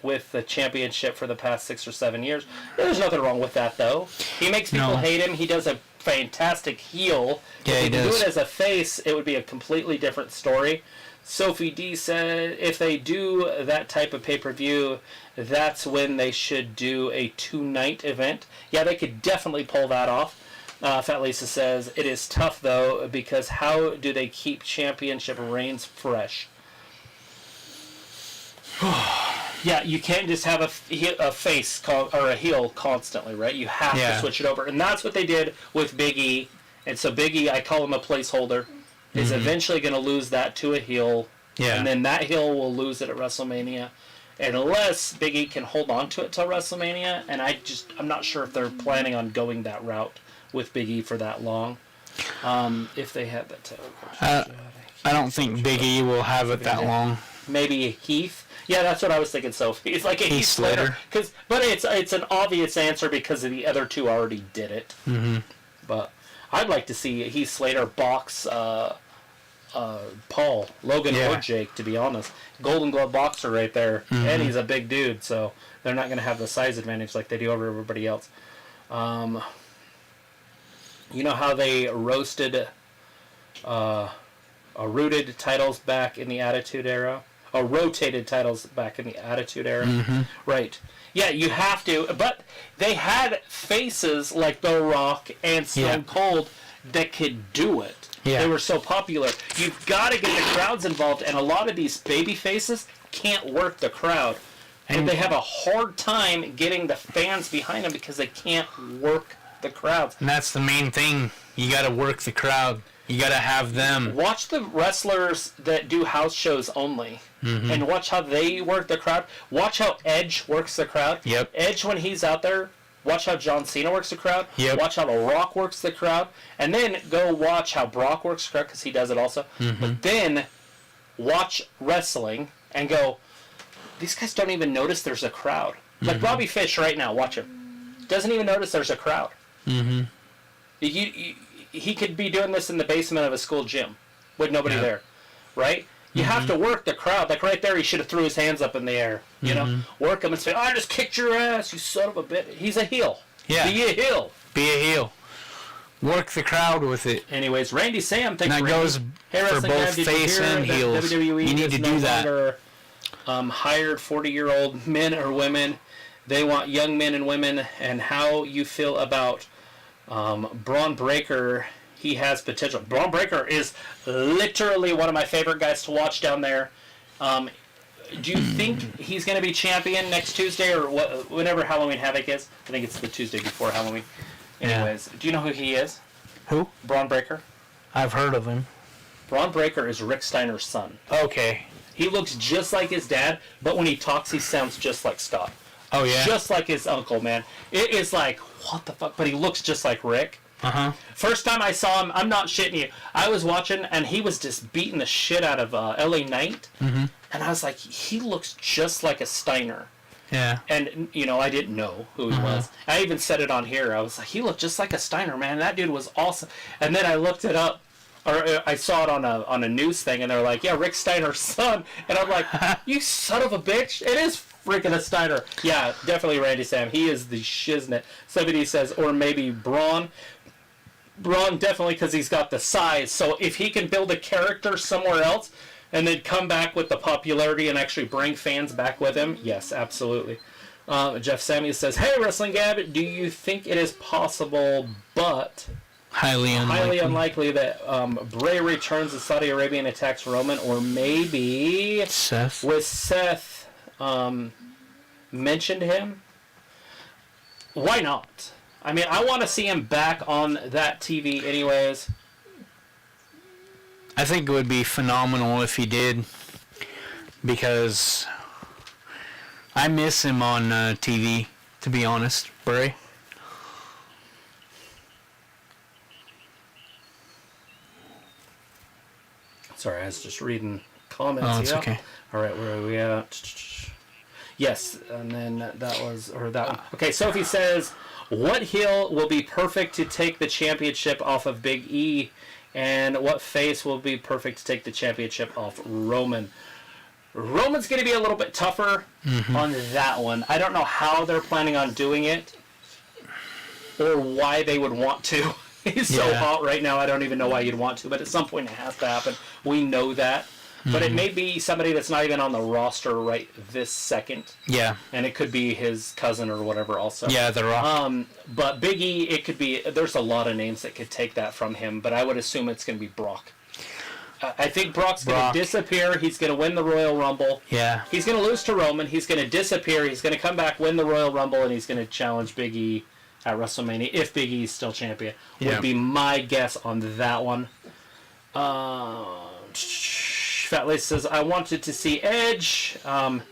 with the championship for the past 6 or 7 years. There's nothing wrong with that, though. He makes people hate him. He does a fantastic heel. Yeah, if he do does. it as a face, it would be a completely different story. Sophie D said if they do that type of pay-per-view, that's when they should do a 2-night event. Yeah, they could definitely pull that off. Fat Lisa says, it is tough, though, because how do they keep championship reigns fresh? Yeah, you can't just have a face or a heel constantly, right? You have to switch it over. And that's what they did with Big E. And so Big E, I call him a placeholder, is eventually going to lose that to a heel. Yeah. And then that heel will lose it at WrestleMania. And unless Big E can hold on to it till WrestleMania, and I'm not sure if they're planning on going that route with Big E for that long. If they have that type of I don't think Big E will have it that long. Maybe Heath. Yeah, that's what I was thinking, Sophie. It's like a Heath Slater. But it's an obvious answer because the other two already did it. Mm-hmm. But I'd like to see Heath Slater box Paul, Logan, or Jake, to be honest. Golden Glove boxer right there. And he's a big dude, so they're not going to have the size advantage like they do over everybody else. You know how they roasted rooted titles back in the Attitude Era? Rotated titles back in the Attitude Era? Right. Yeah, you have to. But they had faces like The Rock and Stone Cold that could do it. Yeah. They were so popular. You've got to get the crowds involved, and a lot of these baby faces can't work the crowd. And they have a hard time getting the fans behind them because they can't work the crowds. And that's the main thing. You got to work the crowd. You got to have them. Watch the wrestlers that do house shows only. And watch how they work the crowd. Watch how Edge works the crowd. Yep. Edge, when he's out there, Watch how John Cena works the crowd. Yep. Watch how The Rock works the crowd. And then go watch how Brock works the crowd, because he does it also. Mm-hmm. But then watch wrestling and go, these guys don't even notice there's a crowd. Like Bobby Fish right now, watch him. Doesn't even notice there's a crowd. Mm-hmm. He could be doing this in the basement of a school gym with nobody there, right? You have to work the crowd. Like right there, he should have threw his hands up in the air. You know, work him and say, "I just kicked your ass, you son of a bitch." He's a heel. Yeah. Be a heel. Be a heel. Work the crowd with it. Anyways, Randy Sam. And that goes for both face and heels. WWE You need to do that. Longer, hired 40-year-old men or women. They want young men and women. And how you feel about Braun Breaker? He has potential. Braun Breaker is literally one of my favorite guys to watch down there. Do you think he's going to be champion next Tuesday or whenever Halloween Havoc is? I think it's the Tuesday before Halloween. Anyways, do you know who he is? Who? Braun Breaker. I've heard of him. Braun Breaker is Rick Steiner's son. Okay. He looks just like his dad, but when he talks, he sounds just like Scott. Oh, yeah? Just like his uncle, man. It is like, what the fuck? But he looks just like Rick. Uh-huh. First time I saw him, I'm not shitting you. I was watching, and he was just beating the shit out of LA Knight. Mm-hmm. And I was like, he looks just like a Steiner. Yeah. And, you know, I didn't know who he was. I even said it on here. I was like, he looked just like a Steiner, man. That dude was awesome. And then I looked it up, or I saw it on a news thing, and they're like, yeah, Rick Steiner's son. And I'm like, you son of a bitch. It is freaking a Steiner. Yeah, definitely Randy Sam. He is the shiznit. Somebody says, or maybe Braun. Braun definitely, because he's got the size. So if he can build a character somewhere else and then come back with the popularity and actually bring fans back with him, yes, absolutely. Jeff Samuels says, hey, Wrestling Gab, do you think it is possible, but highly unlikely that Bray returns to Saudi Arabia and attacks Roman, or maybe Seth? With Seth mentioned him? Why not? I mean, I want to see him back on that TV anyways. I think it would be phenomenal if he did, because I miss him on TV, to be honest, Bray. Sorry, I was just reading comments. Oh, it's here. okay. All right, where are we at? Yes, and then that was, or that one. Okay, Sophie says, what heel will be perfect to take the championship off of Big E, and what face will be perfect to take the championship off Roman? Roman's going to be a little bit tougher on that one. I don't know how they're planning on doing it, or why they would want to. He's so hot right now, I don't even know why you'd want to, but at some point it has to happen. We know that. But it may be somebody that's not even on the roster right this second. Yeah. And it could be his cousin or whatever also. Yeah, The Rock. But Big E, it could be, there's a lot of names that could take that from him, but I would assume it's going to be Brock. I think Brock's going to disappear. He's going to win the Royal Rumble. Yeah. He's going to lose to Roman. He's going to disappear. He's going to come back, win the Royal Rumble, and he's going to challenge Big E at WrestleMania, if Big E is still champion. Would be my guess on that one. Fat Lace says, I wanted to see Edge. Edge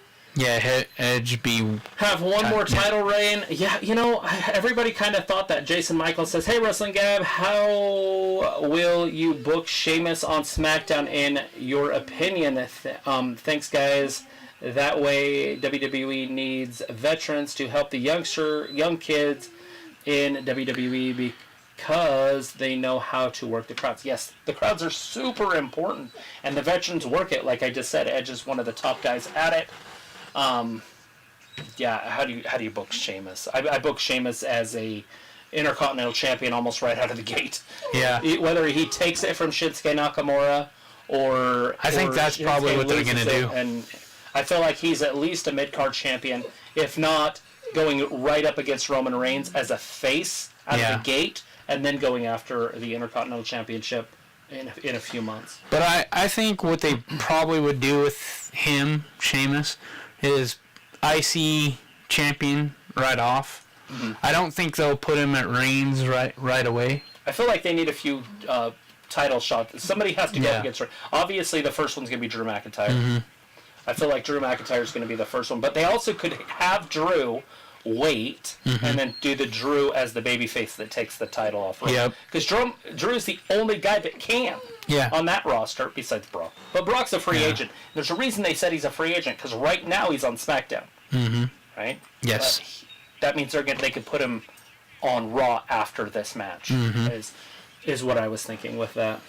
have one more title reign. Yeah, you know, everybody kind of thought that. Jason Michael says, hey, Wrestling Gab, how will you book Sheamus on SmackDown in your opinion? Thanks, guys. That way, WWE needs veterans to help the young kids in WWE because they know how to work the crowds. Yes, the crowds are super important, and the veterans work it. Like I just said, Edge is one of the top guys at it. How do you book Sheamus? I book Sheamus as a Intercontinental Champion almost right out of the gate. Yeah. Whether he takes it from Shinsuke Nakamura or I think that's probably what they're going to do. And I feel like he's at least a mid-card champion, if not going right up against Roman Reigns as a face out of the gate, and then going after the Intercontinental Championship in a few months. But I think what they probably would do with him, Sheamus, is IC champion right off. Mm-hmm. I don't think they'll put him at Reigns right away. I feel like they need a few title shots. Somebody has to go up against Reigns. Obviously, the first one's going to be Drew McIntyre. Mm-hmm. I feel like Drew McIntyre is going to be the first one. But they also could have Drew wait, and then do the Drew as the babyface that takes the title off. Yep. Because Drew's the only guy that can on that roster besides Brock. But Brock's a free agent. There's a reason they said he's a free agent, because right now he's on SmackDown. Mm-hmm. Right? Yes. That means they could put him on Raw after this match, is what I was thinking with that.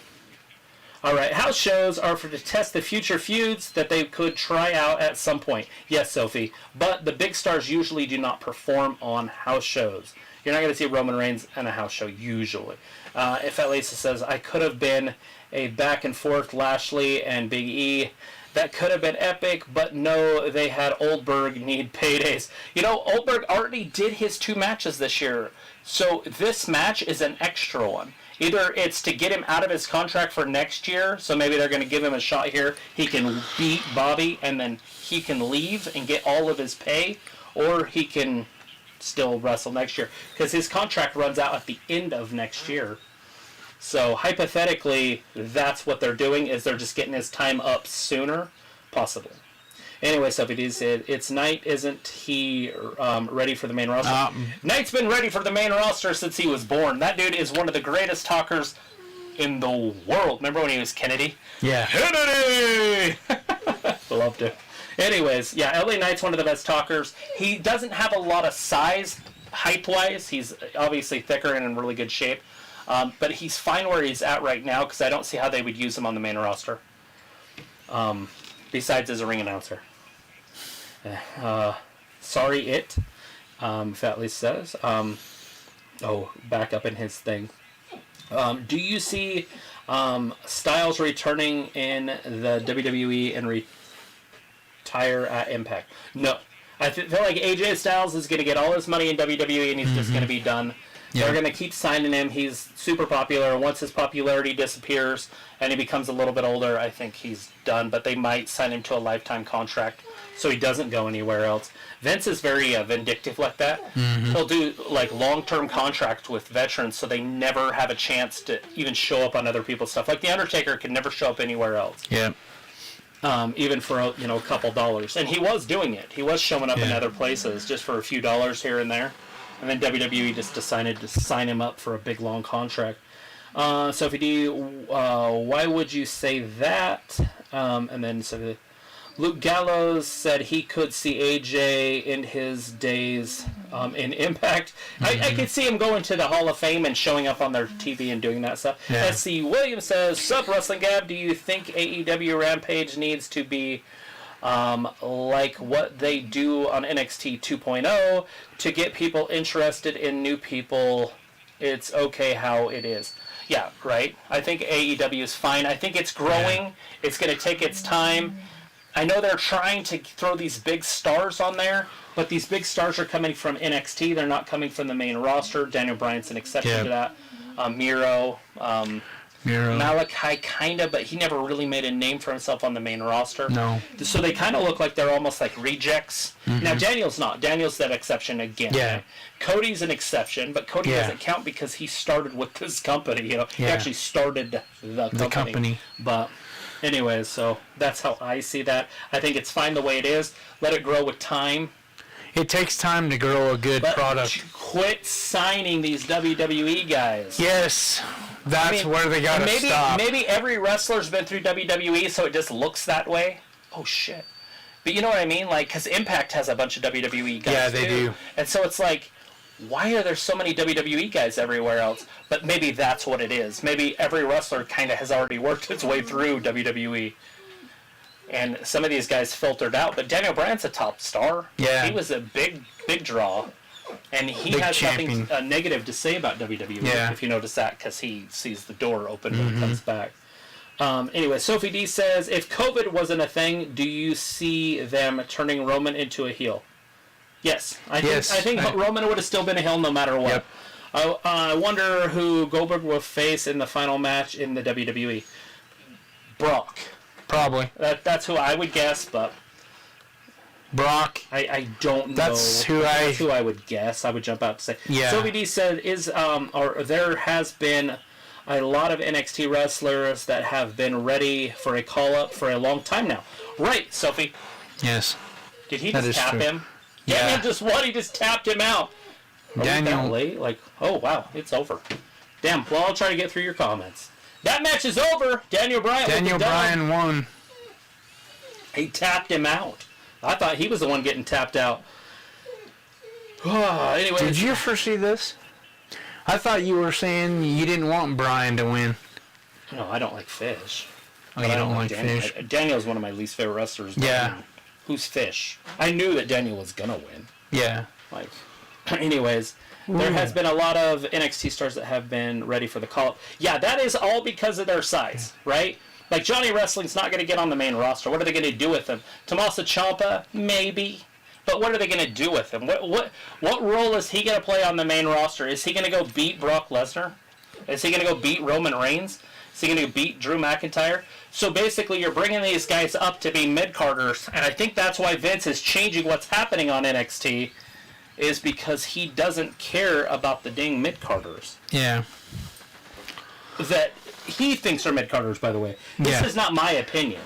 All right, house shows are to test the future feuds that they could try out at some point. Yes, Sophie, but the big stars usually do not perform on house shows. You're not going to see Roman Reigns in a house show, usually. If Lisa says, I could have been a back and forth Lashley and Big E. That could have been epic, but no, they had Oldberg need paydays. You know, Oldberg already did his 2 matches this year, so this match is an extra one. Either it's to get him out of his contract for next year, so maybe they're going to give him a shot here. He can beat Bobby, and then he can leave and get all of his pay, or he can still wrestle next year, because his contract runs out at the end of next year. So hypothetically, that's what they're doing, is they're just getting his time up sooner, possibly. Anyway, Sophie D said, it's Knight, isn't he ready for the main roster? Knight's been ready for the main roster since he was born. That dude is one of the greatest talkers in the world. Remember when he was Kennedy? Yeah. Kennedy! Loved it. Anyways, yeah, LA Knight's one of the best talkers. He doesn't have a lot of size, height-wise. He's obviously thicker and in really good shape. But he's fine where he's at right now, because I don't see how they would use him on the main roster. Besides as a ring announcer. Sorry, Fatley says. Back up in his thing. Do you see Styles returning in the WWE and retire at Impact? No. I feel like AJ Styles is going to get all his money in WWE and he's just going to be done. Yeah. They're going to keep signing him. He's super popular. Once his popularity disappears and he becomes a little bit older, I think he's done. But they might sign him to a lifetime contract so he doesn't go anywhere else. Vince is very vindictive like that. Mm-hmm. He'll do like long-term contracts with veterans so they never have a chance to even show up on other people's stuff. Like The Undertaker could never show up anywhere else. Yeah. Even for a couple dollars. And he was doing it. He was showing up in other places just for a few dollars here and there. And then WWE just decided to sign him up for a big, long contract. Sophie D, why would you say that? And then Sophie, Luke Gallows said he could see AJ in his days in Impact. Mm-hmm. I could see him going to the Hall of Fame and showing up on their TV and doing that stuff. Yeah. S.C. Williams says, Sup, Wrestling Gab, do you think AEW Rampage needs to be like what they do on NXT 2.0 to get people interested in new people? It's okay how it is. Yeah, right. I think AEW is fine. I think it's growing. Yeah. It's going to take its time. I know they're trying to throw these big stars on there, but these big stars are coming from NXT. They're not coming from the main roster. Daniel Bryan's an exception to that. Miro. Malachi kind of, but he never really made a name for himself on the main roster. No. So they kind of look like they're almost like rejects. Mm-hmm. Now Daniel's not. Daniel's that exception again. Yeah. Right? Cody's an exception, but Cody doesn't count because he started with this company. He actually started the company. But anyways, so that's how I see that. I think it's fine the way it is. Let it grow with time. It takes time to grow a good product. Quit signing these WWE guys. Yes. That's where they gotta stop. Maybe every wrestler's been through WWE, so it just looks that way. Oh, shit. But you know what I mean? Like, because Impact has a bunch of WWE guys, yeah, they do. And so it's like, why are there so many WWE guys everywhere else? But maybe that's what it is. Maybe every wrestler kind of has already worked its way through WWE. And some of these guys filtered out. But Daniel Bryan's a top star. Yeah. He was a big draw. And he has nothing negative to say about WWE, if you notice that, because he sees the door open when he comes back. Anyway, Sophie D says, if COVID wasn't a thing, do you see them turning Roman into a heel? Yes. I think Roman would have still been a heel no matter what. Yep. I wonder who Goldberg will face in the final match in the WWE. Brock. Probably. That's who I would guess, but... Brock. I don't know. That's who I would guess. I would jump out to say. Yeah. Sophie D said, there has been a lot of NXT wrestlers that have been ready for a call-up for a long time now. Right, Sophie? Yes. Did he just tap him? Yeah. Daniel just won. He just tapped him out. Are Daniel. we that late? Like, oh, wow. It's over. Damn. Well, I'll try to get through your comments. That match is over. Daniel Bryan Won. He tapped him out. I thought he was the one getting tapped out. Anyway. Did you foresee this? I thought you were saying you didn't want Bryan to win. No, I don't like Fish. Oh, you don't like Daniel. Fish? Daniel's one of my least favorite wrestlers. Yeah. Who's Fish? I knew that Daniel was gonna win. Yeah. Like, anyways, there has been a lot of NXT stars that have been ready for the call-up. Yeah, that is all because of their size, right? Like, Johnny Wrestling's not going to get on the main roster. What are they going to do with him? Tommaso Ciampa? Maybe. But what are they going to do with him? What role is he going to play on the main roster? Is he going to go beat Brock Lesnar? Is he going to go beat Roman Reigns? Is he going to beat Drew McIntyre? So basically, you're bringing these guys up to be mid-carders, and I think that's why Vince is changing what's happening on NXT, is because he doesn't care about the dang mid-carders. Yeah. That he thinks are mid-carders, by the way. This is not my opinion.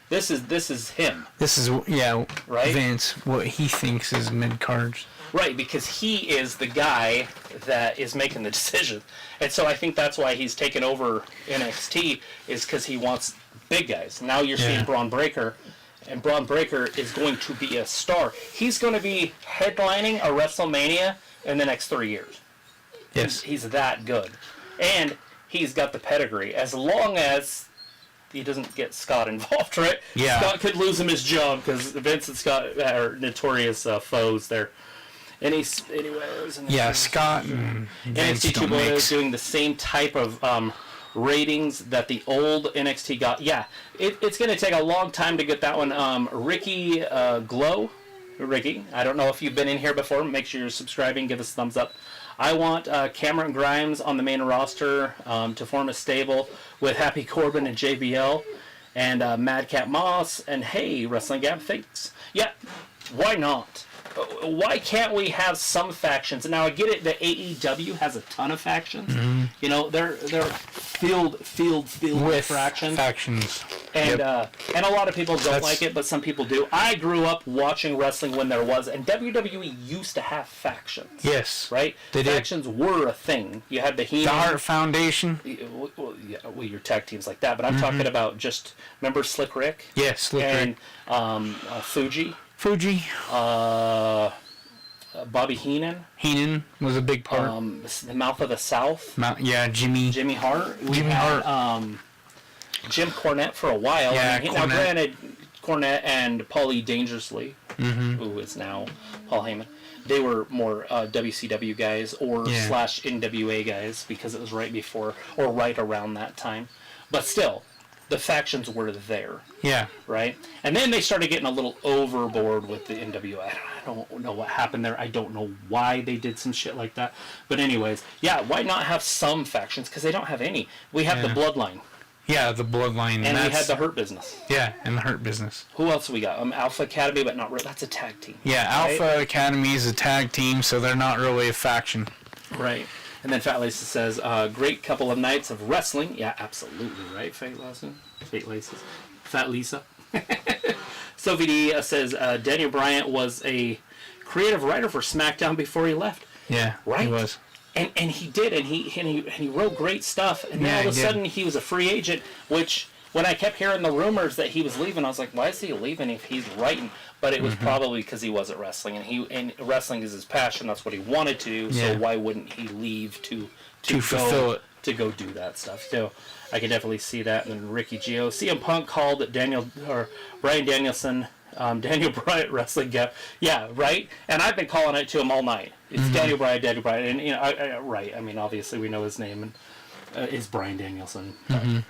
This is him. This is, right? Vince, what he thinks is mid-cards. Right, because he is the guy that is making the decision. And so I think that's why he's taken over NXT, is because he wants big guys. Now you're seeing Braun Breaker, and Braun Breaker is going to be a star. He's going to be headlining a WrestleMania in the next 3 years. Yes. He's that good. And he's got the pedigree. As long as he doesn't get Scott involved, right? Yeah. Scott could lose him his job, because Vince and Scott are notorious foes there. Anyways. Scott and Vince NXT don't 2.0 is mix. doing the same type of ratings that the old NXT got. Yeah, it's going to take a long time to get that one. Ricky Glow. Ricky, I don't know if you've been in here before. Make sure you're subscribing. Give us a thumbs up. I want Cameron Grimes on the main roster to form a stable with Happy Corbin and JBL and Madcap Moss and Wrestling Gap thinks. Yeah, why not? Why can't we have some factions? Now I get it that AEW has a ton of factions. Mm-hmm. You know, they're filled with factions. And and a lot of people don't like it, but some people do. I grew up watching wrestling when there was, and WWE used to have factions. Yes. Right? Factions were a thing. You had the He-Man. The Hart Foundation. Well, your tag teams like that, but I'm talking about just, remember Slick Rick? Yes, Slick Rick. And Fuji. Bobby Heenan. Heenan was a big part. The Mouth of the South. Jimmy Hart. Hart. Jim Cornette for a while. Yeah, now granted, Cornette and Paulie Dangerously, who is now Paul Heyman, they were more WCW guys or / NWA guys, because it was right before or right around that time. But still, the factions were there. Yeah. Right? And then they started getting a little overboard with the NWA. I don't know what happened there. I don't know why they did some shit like that. But anyways, why not have some factions? Because they don't have any. We have the Bloodline. Yeah, the Bloodline. And we had the Hurt Business. Yeah, and the Hurt Business. Who else we got? Alpha Academy, but not really. That's a tag team. Yeah, right? Alpha Academy is a tag team, so they're not really a faction. Right. And then Fat Lisa says, great couple of nights of wrestling. Yeah, absolutely, right, Fat Lisa? Fat Lisa. Sophie D says, Daniel Bryan was a creative writer for SmackDown before he left. Yeah, right? He was. And he did, and he wrote great stuff. And then all of a sudden he was a free agent, which when I kept hearing the rumors that he was leaving, I was like, why is he leaving if he's writing? But it was probably because he wasn't wrestling, and wrestling is his passion. That's what he wanted to do. So why wouldn't he leave to fulfill it, to go do that stuff? So I can definitely see that. And then Ricky Gio, CM Punk called Bryan Danielson, Daniel Bryan wrestling gap. Yeah, right. And I've been calling it to him all night. It's Daniel Bryan, and right. I mean, obviously we know his name and. Is Bryan Danielson.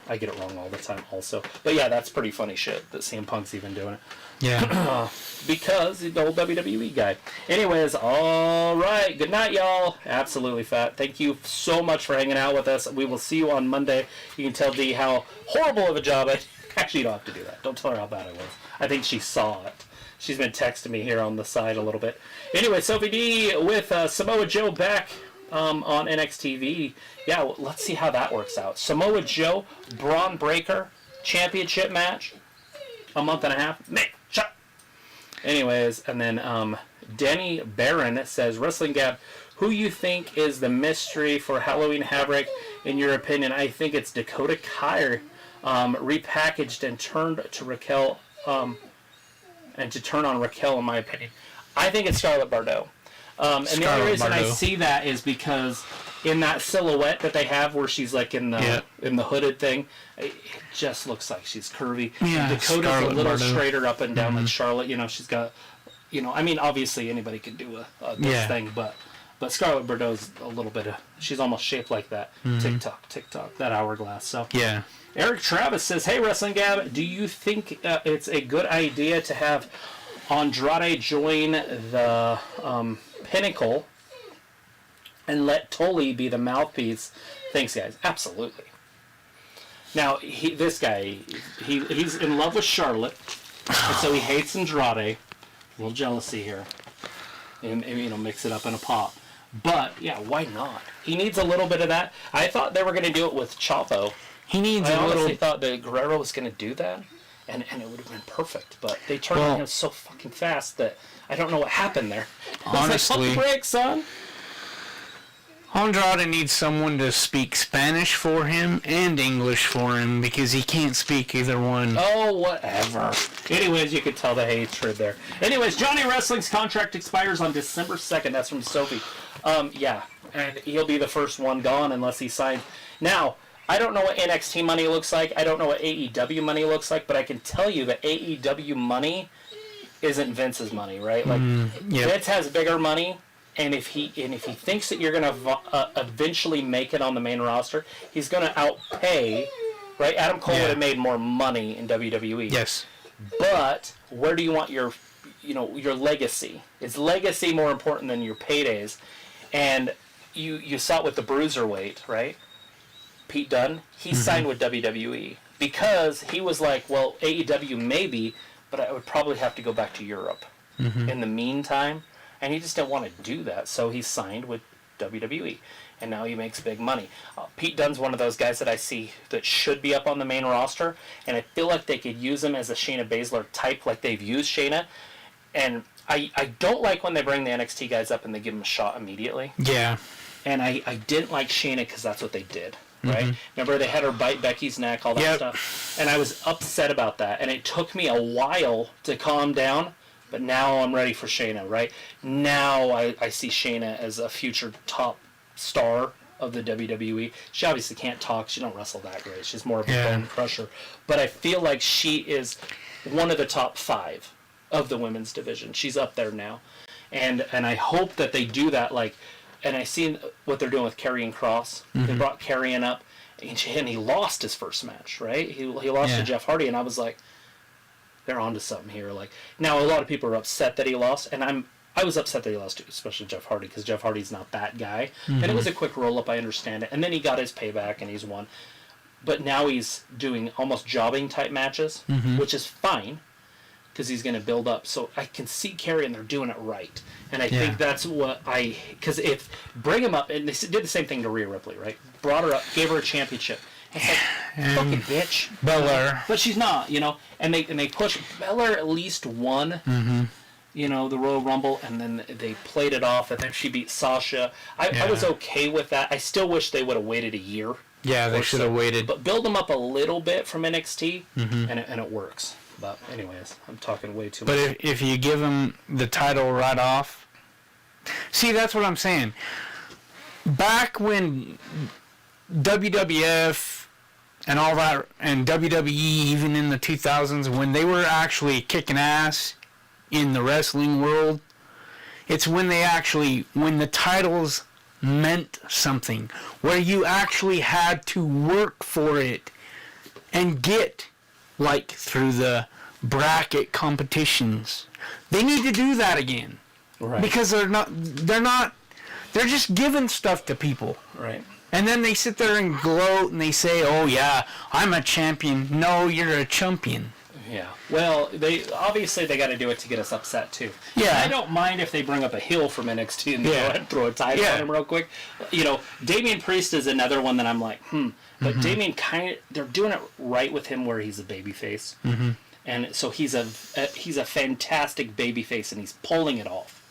I get it wrong all the time also. But yeah, that's pretty funny shit that CM Punk's even doing it. Yeah. Because he's the old WWE guy. Anyways, all right. Good night, y'all. Absolutely fat. Thank you so much for hanging out with us. We will see you on Monday. You can tell Dee how horrible of a job I... Actually, you don't have to do that. Don't tell her how bad I was. I think she saw it. She's been texting me here on the side a little bit. Anyway, Sophie D with Samoa Joe back on NXT. Yeah, well, let's see how that works out. Samoa Joe, Braun Breaker, championship match, a month and a half. Anyways, and then Denny Barron says, Wrestling Gab, who you think is the mystery for Halloween Havoc, in your opinion? I think it's Dakota Kai, repackaged and turned to Raquel, and to turn on Raquel, in my opinion. I think it's Scarlett Bordeaux. And the only reason I see that is because in that silhouette that they have where she's like in the hooded thing, it just looks like she's curvy. Yeah, Dakota's Scarlett a little Bordeaux. straighter up and down than Charlotte. You know, she's got, you know, I mean, obviously anybody can do this thing, but Scarlett Bordeaux's a little bit of, she's almost shaped like that. Tick-tock, that hourglass. So Yeah. Eric Travis says, hey, Wrestling Gab, do you think it's a good idea to have Andrade join the Pinnacle and let Tully be the mouthpiece? Thanks, guys. Absolutely. Now, this guy, he's in love with Charlotte, and so he hates Andrade. A little jealousy here. And you know, mix it up in a pot. But, yeah, why not? He needs a little bit of that. I thought they were going to do it with Chavo. He needs I a little... honestly thought that Guerrero was going to do that, and it would have been perfect. But they turned on him so fucking fast that I don't know what happened there. Honestly, like, pump the brakes, son. Andrade needs someone to speak Spanish for him and English for him because he can't speak either one. Oh, whatever. Anyways, you could tell the hatred there. Anyways, Johnny Wrestling's contract expires on December 2nd. That's from Sophie. Yeah, and he'll be the first one gone unless he signs. Now, I don't know what NXT money looks like. I don't know what AEW money looks like, but I can tell you that AEW money isn't Vince's money, right? Like, Vince has bigger money. And if he thinks that you're going to eventually make it on the main roster, he's going to outpay, right? Adam Cole would have made more money in WWE. Yes. But where do you want your legacy? Is legacy more important than your paydays? And you saw it with the Bruiserweight, right? Pete Dunne, he signed with WWE because he was like, well, AEW maybe, but I would probably have to go back to Europe. In the meantime. And he just didn't want to do that, so he signed with WWE, and now he makes big money. Pete Dunne's one of those guys that I see that should be up on the main roster, and I feel like they could use him as a Shayna Baszler type, like they've used Shayna. And I don't like when they bring the NXT guys up and they give them a shot immediately. Yeah. And I didn't like Shayna because that's what they did, right? Remember, they had her bite Becky's neck, all that stuff, and I was upset about that, and it took me a while to calm down. But now I'm ready for Shayna, right? Now I see Shayna as a future top star of the WWE. She obviously can't talk. She don't wrestle that great. She's more of a bone crusher. But I feel like she is one of the top 5 of the women's division. She's up there now. And I hope that they do that. Like, and I seen what they're doing with Karrion Kross. They brought Karrion up, and he lost his first match, right? He lost to Jeff Hardy, and I was like, they're onto something here. Like, now a lot of people are upset that he lost, and I was upset that he lost too, especially Jeff Hardy, because Jeff Hardy's not that guy. And it was a quick roll up, I understand it. And then he got his payback and he's won. But now he's doing almost jobbing type matches, which is fine, because he's going to build up. So I can see Carrie and they're doing it right. And I think that's what because if bring him up, and they did the same thing to Rhea Ripley, right? Brought her up, gave her a championship. It's like, fucking bitch. Belair. But she's not, you know. And they push Belair at least won, you know, the Royal Rumble, and then they played it off, and then she beat Sasha. I was okay with that. I still wish they would have waited a year. Yeah, they should have waited. But build them up a little bit from NXT, and it works. But anyways, I'm talking way too much. But if you give them the title right off, see, that's what I'm saying. Back when WWF and all that, and WWE, even in the 2000s, when they were actually kicking ass in the wrestling world, it's when the titles meant something, where you actually had to work for it and get, like, through the bracket competitions. They need to do that again. Right. Because they're just giving stuff to people. Right. And then they sit there and gloat and they say, oh yeah, I'm a champion. No, you're a chumpion. Yeah. Well, they got to do it to get us upset too. Yeah. I don't mind if they bring up a heel from NXT and go ahead and throw a title on him real quick. You know, Damian Priest is another one that I'm like, But Damian they're doing it right with him where he's a babyface. And so he's a fantastic babyface and he's pulling it off.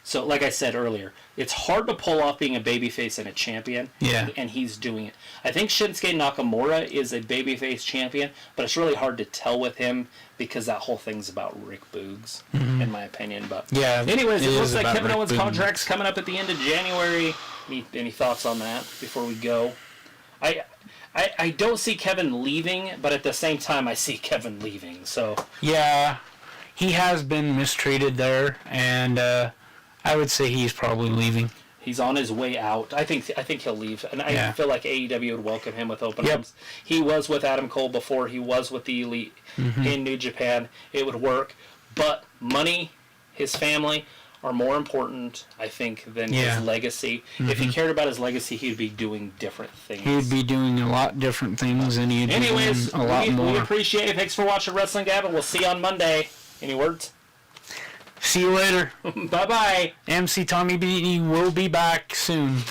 So, like I said earlier, it's hard to pull off being a babyface and a champion. Yeah. And he's doing it. I think Shinsuke Nakamura is a babyface champion, but it's really hard to tell with him because that whole thing's about Rick Boogs, in my opinion. But yeah. anyways, it looks like Kevin Rick Owens' Boogs. contract's coming up at the end of January. Any thoughts on that before we go? I don't see Kevin leaving, but at the same time, I see Kevin leaving. So yeah, he has been mistreated there, and I would say he's probably leaving. he's on his way out. I think he'll leave, and I feel like AEW would welcome him with open arms. He was with Adam Cole before. He was with the Elite in New Japan. It would work, but money, his family, are more important, I think, than his legacy. If he cared about his legacy, he'd be doing different things. He'd be doing a lot different things, and he'd be doing a lot more. We appreciate it. Thanks for watching Wrestling Gab, and we'll see you on Monday. Any words? See you later. Bye-bye. MC Tommy B will be back soon.